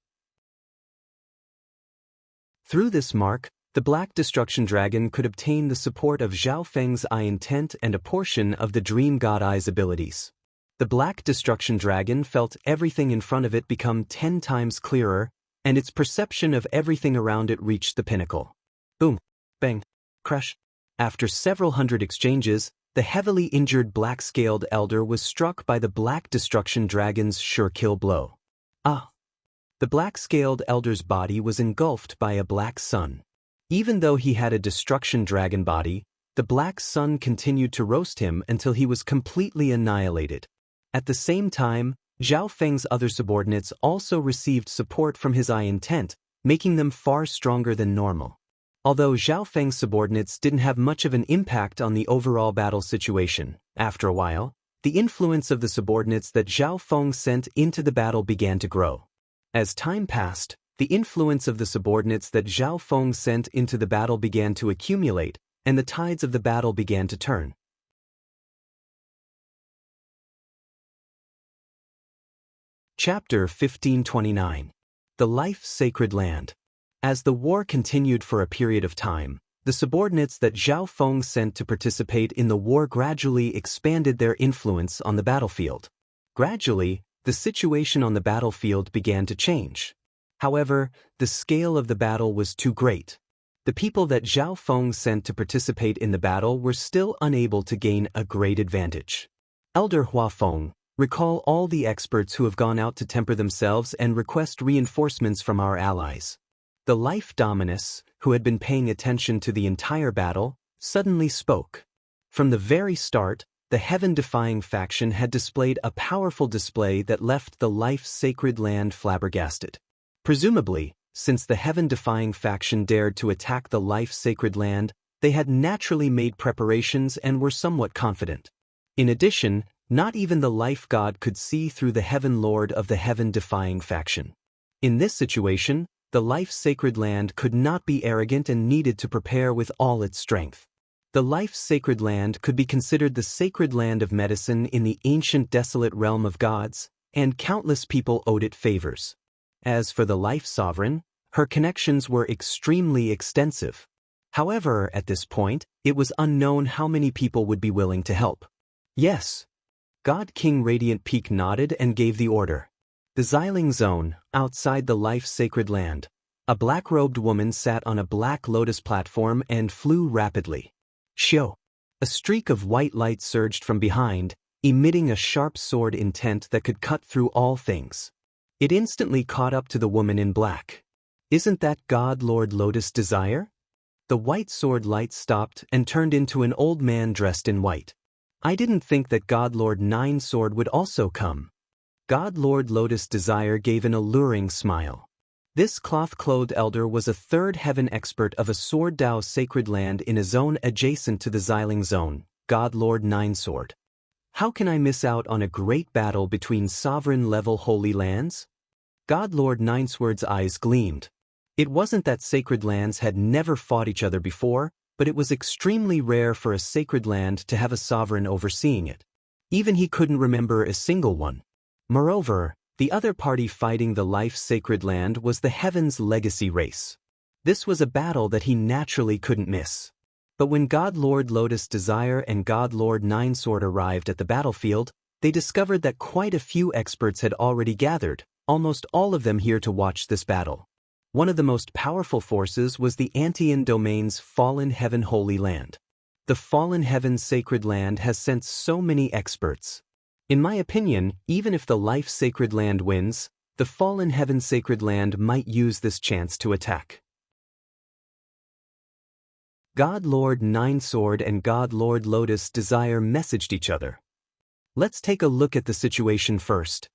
Through this mark, the Black Destruction Dragon could obtain the support of Zhao Feng's Eye Intent and a portion of the Dream God Eye's abilities. The Black Destruction Dragon felt everything in front of it become 10 times clearer, and its perception of everything around it reached the pinnacle. Boom, bang, crash. After several hundred exchanges, the heavily injured black-scaled elder was struck by the Black Destruction Dragon's sure-kill blow. Ah! The black-scaled elder's body was engulfed by a black sun. Even though he had a destruction dragon body, the black sun continued to roast him until he was completely annihilated. At the same time, Zhao Feng's other subordinates also received support from his Eye Intent, making them far stronger than normal. Although Zhao Feng's subordinates didn't have much of an impact on the overall battle situation, after a while, the influence of the subordinates that Zhao Feng sent into the battle began to grow. As time passed, the influence of the subordinates that Zhao Feng sent into the battle began to accumulate, and the tides of the battle began to turn. Chapter 1529. The Life-Sacred Land. As the war continued for a period of time, the subordinates that Zhao Feng sent to participate in the war gradually expanded their influence on the battlefield. Gradually, the situation on the battlefield began to change. However, the scale of the battle was too great. The people that Zhao Feng sent to participate in the battle were still unable to gain a great advantage. Elder Hua Feng, recall all the experts who have gone out to temper themselves and request reinforcements from our allies. The Life Dominus, who had been paying attention to the entire battle, suddenly spoke. From the very start, the heaven-defying faction had displayed a powerful display that left the Life-Sacred Land flabbergasted. Presumably, since the heaven-defying faction dared to attack the Life-Sacred Land, they had naturally made preparations and were somewhat confident. In addition, not even the Life God could see through the Heaven Lord of the heaven-defying faction. In this situation, the Life-Sacred Land could not be arrogant and needed to prepare with all its strength. The Life-Sacred Land could be considered the sacred land of medicine in the ancient desolate realm of gods, and countless people owed it favors. As for the Life Sovereign, her connections were extremely extensive. However, at this point, it was unknown how many people would be willing to help. Yes. God King Radiant Peak nodded and gave the order. The Xiling Zone, outside the Life-Sacred Land. A black-robed woman sat on a black lotus platform and flew rapidly. Xiu. A streak of white light surged from behind, emitting a sharp sword intent that could cut through all things. It instantly caught up to the woman in black. Isn't that God Lord Lotus Desire? The white sword light stopped and turned into an old man dressed in white. I didn't think that God Lord Nine Sword would also come. God Lord Lotus Desire gave an alluring smile. This cloth-clothed elder was a third heaven expert of a Sword Dao sacred land in a zone adjacent to the Xiling Zone, God Lord Nine Sword. How can I miss out on a great battle between sovereign-level holy lands? God Lord Nine Sword's eyes gleamed. It wasn't that sacred lands had never fought each other before, but it was extremely rare for a sacred land to have a sovereign overseeing it. Even he couldn't remember a single one. Moreover, the other party fighting the Life-Sacred Land was the Heaven's Legacy race. This was a battle that he naturally couldn't miss. But when God Lord Lotus Desire and God Lord Nine Sword arrived at the battlefield, they discovered that quite a few experts had already gathered, almost all of them here to watch this battle. One of the most powerful forces was the Antian Domain's Fallen Heaven Holy Land. The Fallen Heaven Sacred Land has sent so many experts. In my opinion, even if the Life-Sacred Land wins, the Fallen Heaven Sacred Land might use this chance to attack. God Lord Nine Sword and God Lord Lotus Desire messaged each other. Let's take a look at the situation first.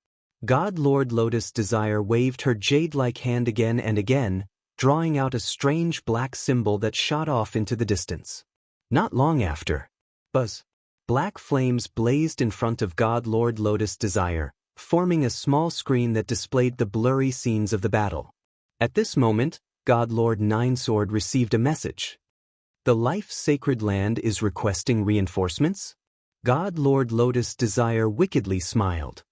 God Lord Lotus Desire waved her jade-like hand again and again, drawing out a strange black symbol that shot off into the distance. Not long after, buzz. Black flames blazed in front of God Lord Lotus Desire, forming a small screen that displayed the blurry scenes of the battle. At this moment, God Lord Nine Sword received a message. The Life-Sacred Land is requesting reinforcements? God Lord Lotus Desire wickedly smiled.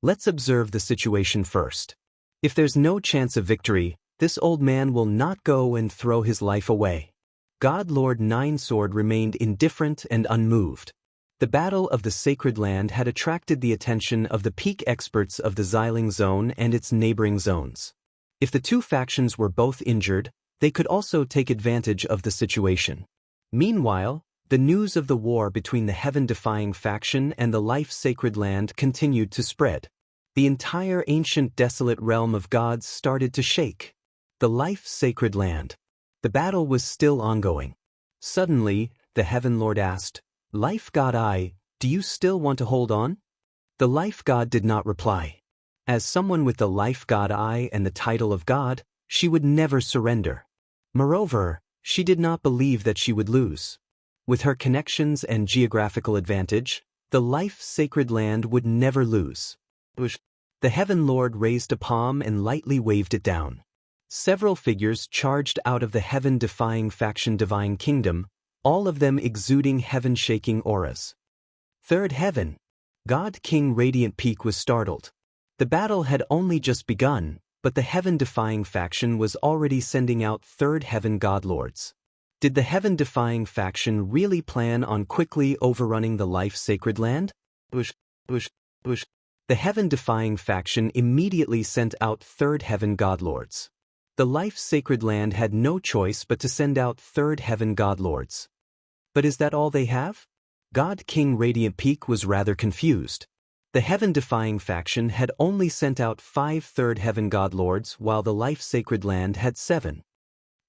Let's observe the situation first. If there's no chance of victory, this old man will not go and throw his life away. God Lord Nine Sword remained indifferent and unmoved. The Battle of the Sacred Land had attracted the attention of the peak experts of the Xiling Zone and its neighboring zones. If the two factions were both injured, they could also take advantage of the situation. Meanwhile, the news of the war between the heaven-defying faction and the Life-Sacred Land continued to spread. The entire ancient desolate realm of gods started to shake. The Life-Sacred Land. The battle was still ongoing. Suddenly, the Heaven Lord asked, Life God do you still want to hold on? The Life God did not reply. As someone with the Life God and the title of God, she would never surrender. Moreover, She did not believe that she would lose. With her connections and geographical advantage, the life-sacred land would never lose. The Heaven Lord raised a palm and lightly waved it down. Several figures charged out of the heaven-defying faction Divine Kingdom, all of them exuding heaven-shaking auras. Third Heaven. God King Radiant Peak was startled. The battle had only just begun, but the heaven-defying faction was already sending out Third Heaven Godlords. Did the heaven-defying faction really plan on quickly overrunning the life-sacred land? The heaven-defying faction immediately sent out Third Heaven Godlords. The life-sacred land had no choice but to send out Third Heaven Godlords. But is that all they have? God King Radiant Peak was rather confused. The heaven-defying faction had only sent out 5 Third Heaven Godlords while the life-sacred land had 7.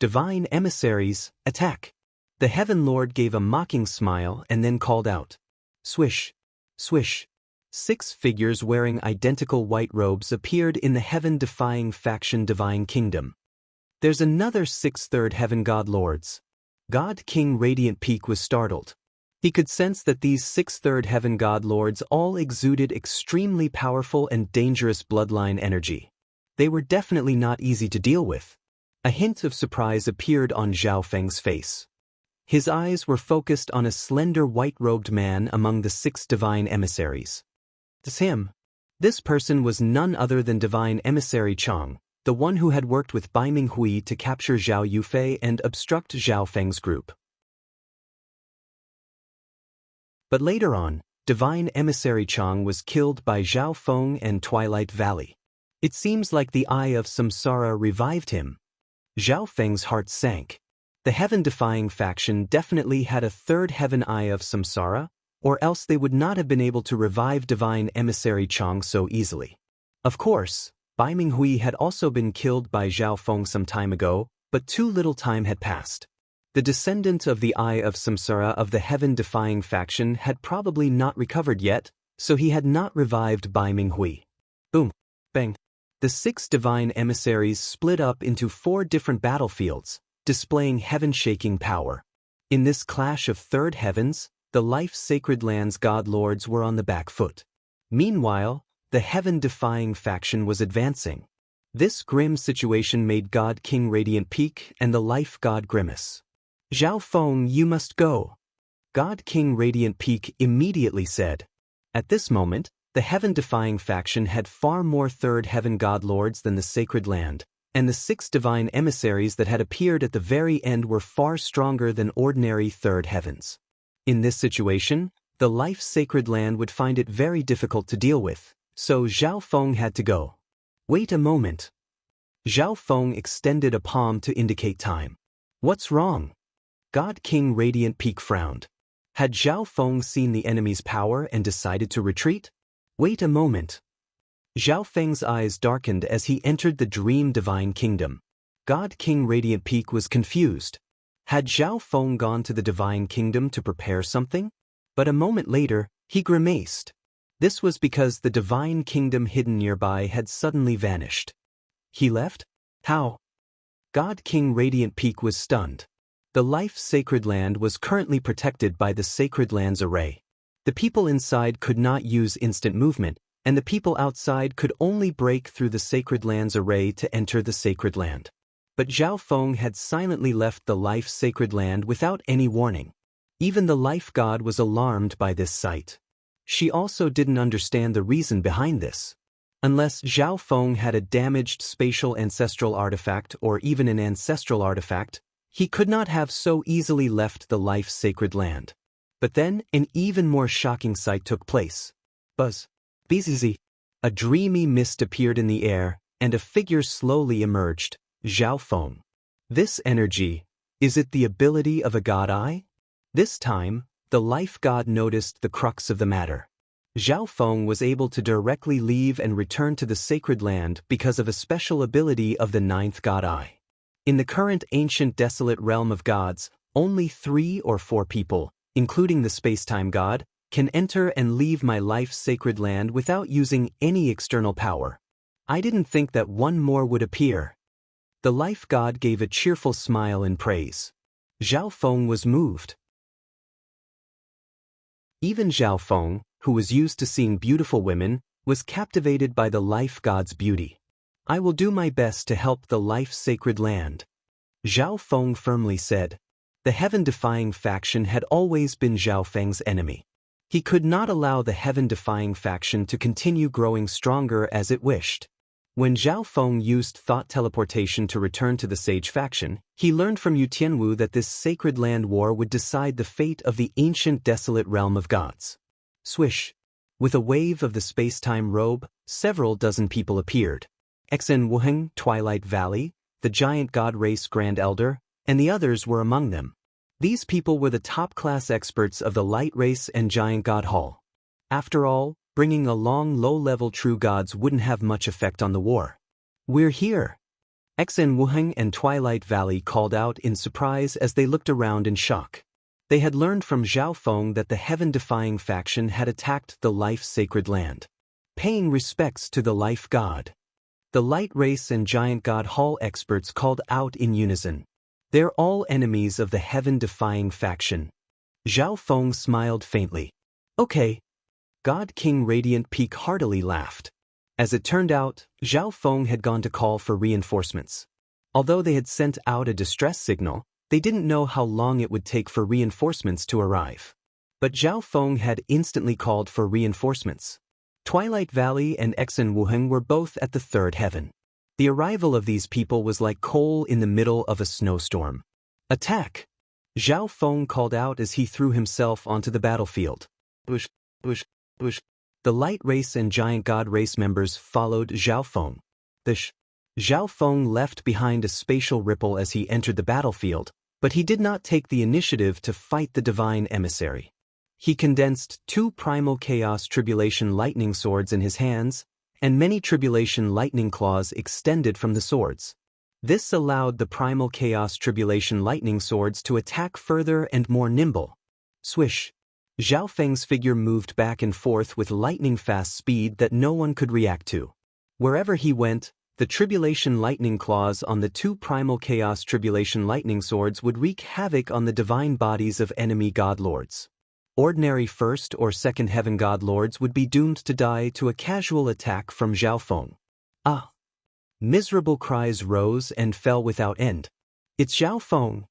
Divine emissaries, attack! The Heaven Lord gave a mocking smile and then called out. Swish! Swish! 6 figures wearing identical white robes appeared in the heaven-defying faction Divine Kingdom. There's another 6 Third Heaven Godlords. God King Radiant Peak was startled. He could sense that these 6 Third Heaven Godlords all exuded extremely powerful and dangerous bloodline energy. They were definitely not easy to deal with. A hint of surprise appeared on Zhao Feng's face. His eyes were focused on a slender white-robed man among the 6 divine emissaries. It's him. This person was none other than Divine Emissary Chang, the one who had worked with Bai Minghui to capture Zhao Yufei and obstruct Zhao Feng's group. But later on, Divine Emissary Chang was killed by Zhao Feng and Twilight Valley. It seems like the Eye of Samsara revived him. Zhao Feng's heart sank. The heaven-defying faction definitely had a third heaven Eye of Samsara, or else they would not have been able to revive Divine Emissary Chang so easily. Of course, Bai Minghui had also been killed by Zhao Feng some time ago, but too little time had passed. The descendant of the Eye of Samsara of the heaven-defying faction had probably not recovered yet, so he had not revived Bai Minghui. Boom! Bang! The 6 divine emissaries split up into 4 different battlefields, displaying heaven-shaking power. In this clash of third heavens, the life-sacred land's godlords were on the back foot. Meanwhile, the heaven-defying faction was advancing. This grim situation made God King Radiant Peak and the Life God grimace. Zhao Feng, you must go. God King Radiant Peak immediately said. At this moment, the heaven-defying faction had far more third heaven godlords than the sacred land, and the 6 divine emissaries that had appeared at the very end were far stronger than ordinary third heavens. In this situation, the life-sacred land would find it very difficult to deal with, so Zhao Feng had to go. Wait a moment. Zhao Feng extended a palm to indicate time. What's wrong? God King Radiant Peak frowned. Had Zhao Feng seen the enemy's power and decided to retreat? Wait a moment. Zhao Feng's eyes darkened as he entered the Dream Divine Kingdom. God King Radiant Peak was confused. Had Zhao Feng gone to the Divine Kingdom to prepare something? But a moment later, he grimaced. This was because the Divine Kingdom hidden nearby had suddenly vanished. He left? How? God King Radiant Peak was stunned. The life-sacred land was currently protected by the Sacred Lands Array. The people inside could not use instant movement, and the people outside could only break through the Sacred Lands Array to enter the Sacred Land. But Zhao Feng had silently left the life-sacred land without any warning. Even the Life God was alarmed by this sight. She also didn't understand the reason behind this. Unless Zhao Feng had a damaged spatial ancestral artifact or even an ancestral artifact, he could not have so easily left the life-sacred land. But then, an even more shocking sight took place. Buzz. Bzz. A dreamy mist appeared in the air, and a figure slowly emerged. Zhao Feng. This energy, is it the ability of a god eye? This time, the Life God noticed the crux of the matter. Zhao Feng was able to directly leave and return to the sacred land because of a special ability of the 9th god eye. In the current ancient desolate realm of gods, only 3 or 4 people, including the space-time god, can enter and leave my life-sacred land without using any external power. I didn't think that one more would appear. The Life God gave a cheerful smile in praise. Zhao Feng was moved. Even Zhao Feng, who was used to seeing beautiful women, was captivated by the life god's beauty. I will do my best to help the life-sacred land, Zhao Feng firmly said. The heaven-defying faction had always been Zhao Feng's enemy. He could not allow the heaven-defying faction to continue growing stronger as it wished. When Zhao Feng used thought teleportation to return to the Sage faction, he learned from Yu Tianwu that this sacred land war would decide the fate of the ancient desolate realm of gods. Swish! With a wave of the space-time robe, several dozen people appeared. Xen Wuheng, Twilight Valley, the giant god race Grand Elder, and the others were among them. These people were the top-class experts of the Light Race and Giant God Hall. After all, bringing along low-level true gods wouldn't have much effect on the war. We're here! Xen Wuheng and Twilight Valley called out in surprise as they looked around in shock. They had learned from Zhao Feng that the heaven-defying faction had attacked the life-sacred land, paying respects to the life god. The Light Race and Giant God Hall experts called out in unison. They're all enemies of the heaven-defying faction. Zhao Feng smiled faintly. Okay. God King Radiant Peak heartily laughed. As it turned out, Zhao Feng had gone to call for reinforcements. Although they had sent out a distress signal, they didn't know how long it would take for reinforcements to arrive. But Zhao Feng had instantly called for reinforcements. Twilight Valley and Xen Wuheng were both at the third heaven. The arrival of these people was like coal in the middle of a snowstorm. Attack! Zhao Feng called out as he threw himself onto the battlefield. Bush, bush, bush. The Light Race and Giant God Race members followed Zhao Feng. Zhao Feng left behind a spatial ripple as he entered the battlefield, but he did not take the initiative to fight the divine emissary. He condensed 2 primal chaos tribulation lightning swords in his hands, and many tribulation lightning claws extended from the swords. This allowed the primal chaos tribulation lightning swords to attack further and more nimble. Swish! Zhao Feng's figure moved back and forth with lightning-fast speed that no one could react to. Wherever he went, the tribulation lightning claws on the 2 primal chaos tribulation lightning swords would wreak havoc on the divine bodies of enemy god lords. Ordinary first or second heaven god lords would be doomed to die to a casual attack from Zhao Feng. Ah! Miserable cries rose and fell without end. It's Zhao Feng!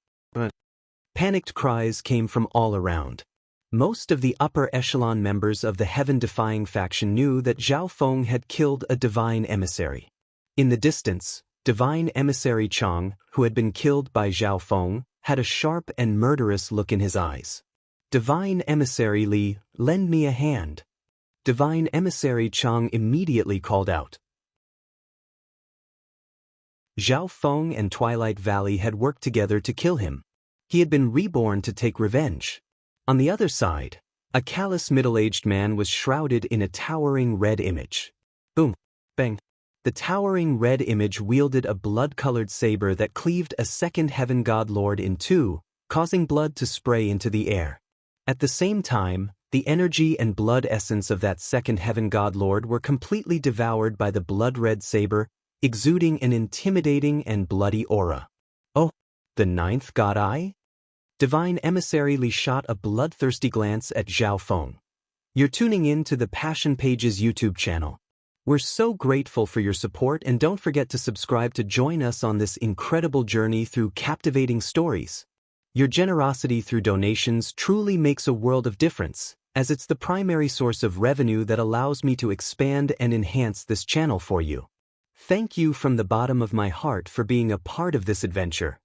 Panicked cries came from all around. Most of the upper echelon members of the heaven-defying faction knew that Zhao Feng had killed a divine emissary. In the distance, divine emissary Chang, who had been killed by Zhao Feng, had a sharp and murderous look in his eyes. Divine Emissary Li, lend me a hand. Divine Emissary Chang immediately called out. Zhao Feng and Twilight Valley had worked together to kill him. He had been reborn to take revenge. On the other side, a callous middle-aged man was shrouded in a towering red image. Boom! Bang! The towering red image wielded a blood-colored saber that cleaved a second heaven god lord in 2, causing blood to spray into the air. At the same time, the energy and blood essence of that second heaven god lord were completely devoured by the blood-red saber, exuding an intimidating and bloody aura. Oh, the 9th god eye? Divine Emissary Li shot a bloodthirsty glance at Zhao Feng. You're tuning in to the Passion Pages YouTube channel. We're so grateful for your support, and don't forget to subscribe to join us on this incredible journey through captivating stories. Your generosity through donations truly makes a world of difference, as it's the primary source of revenue that allows me to expand and enhance this channel for you. Thank you from the bottom of my heart for being a part of this adventure.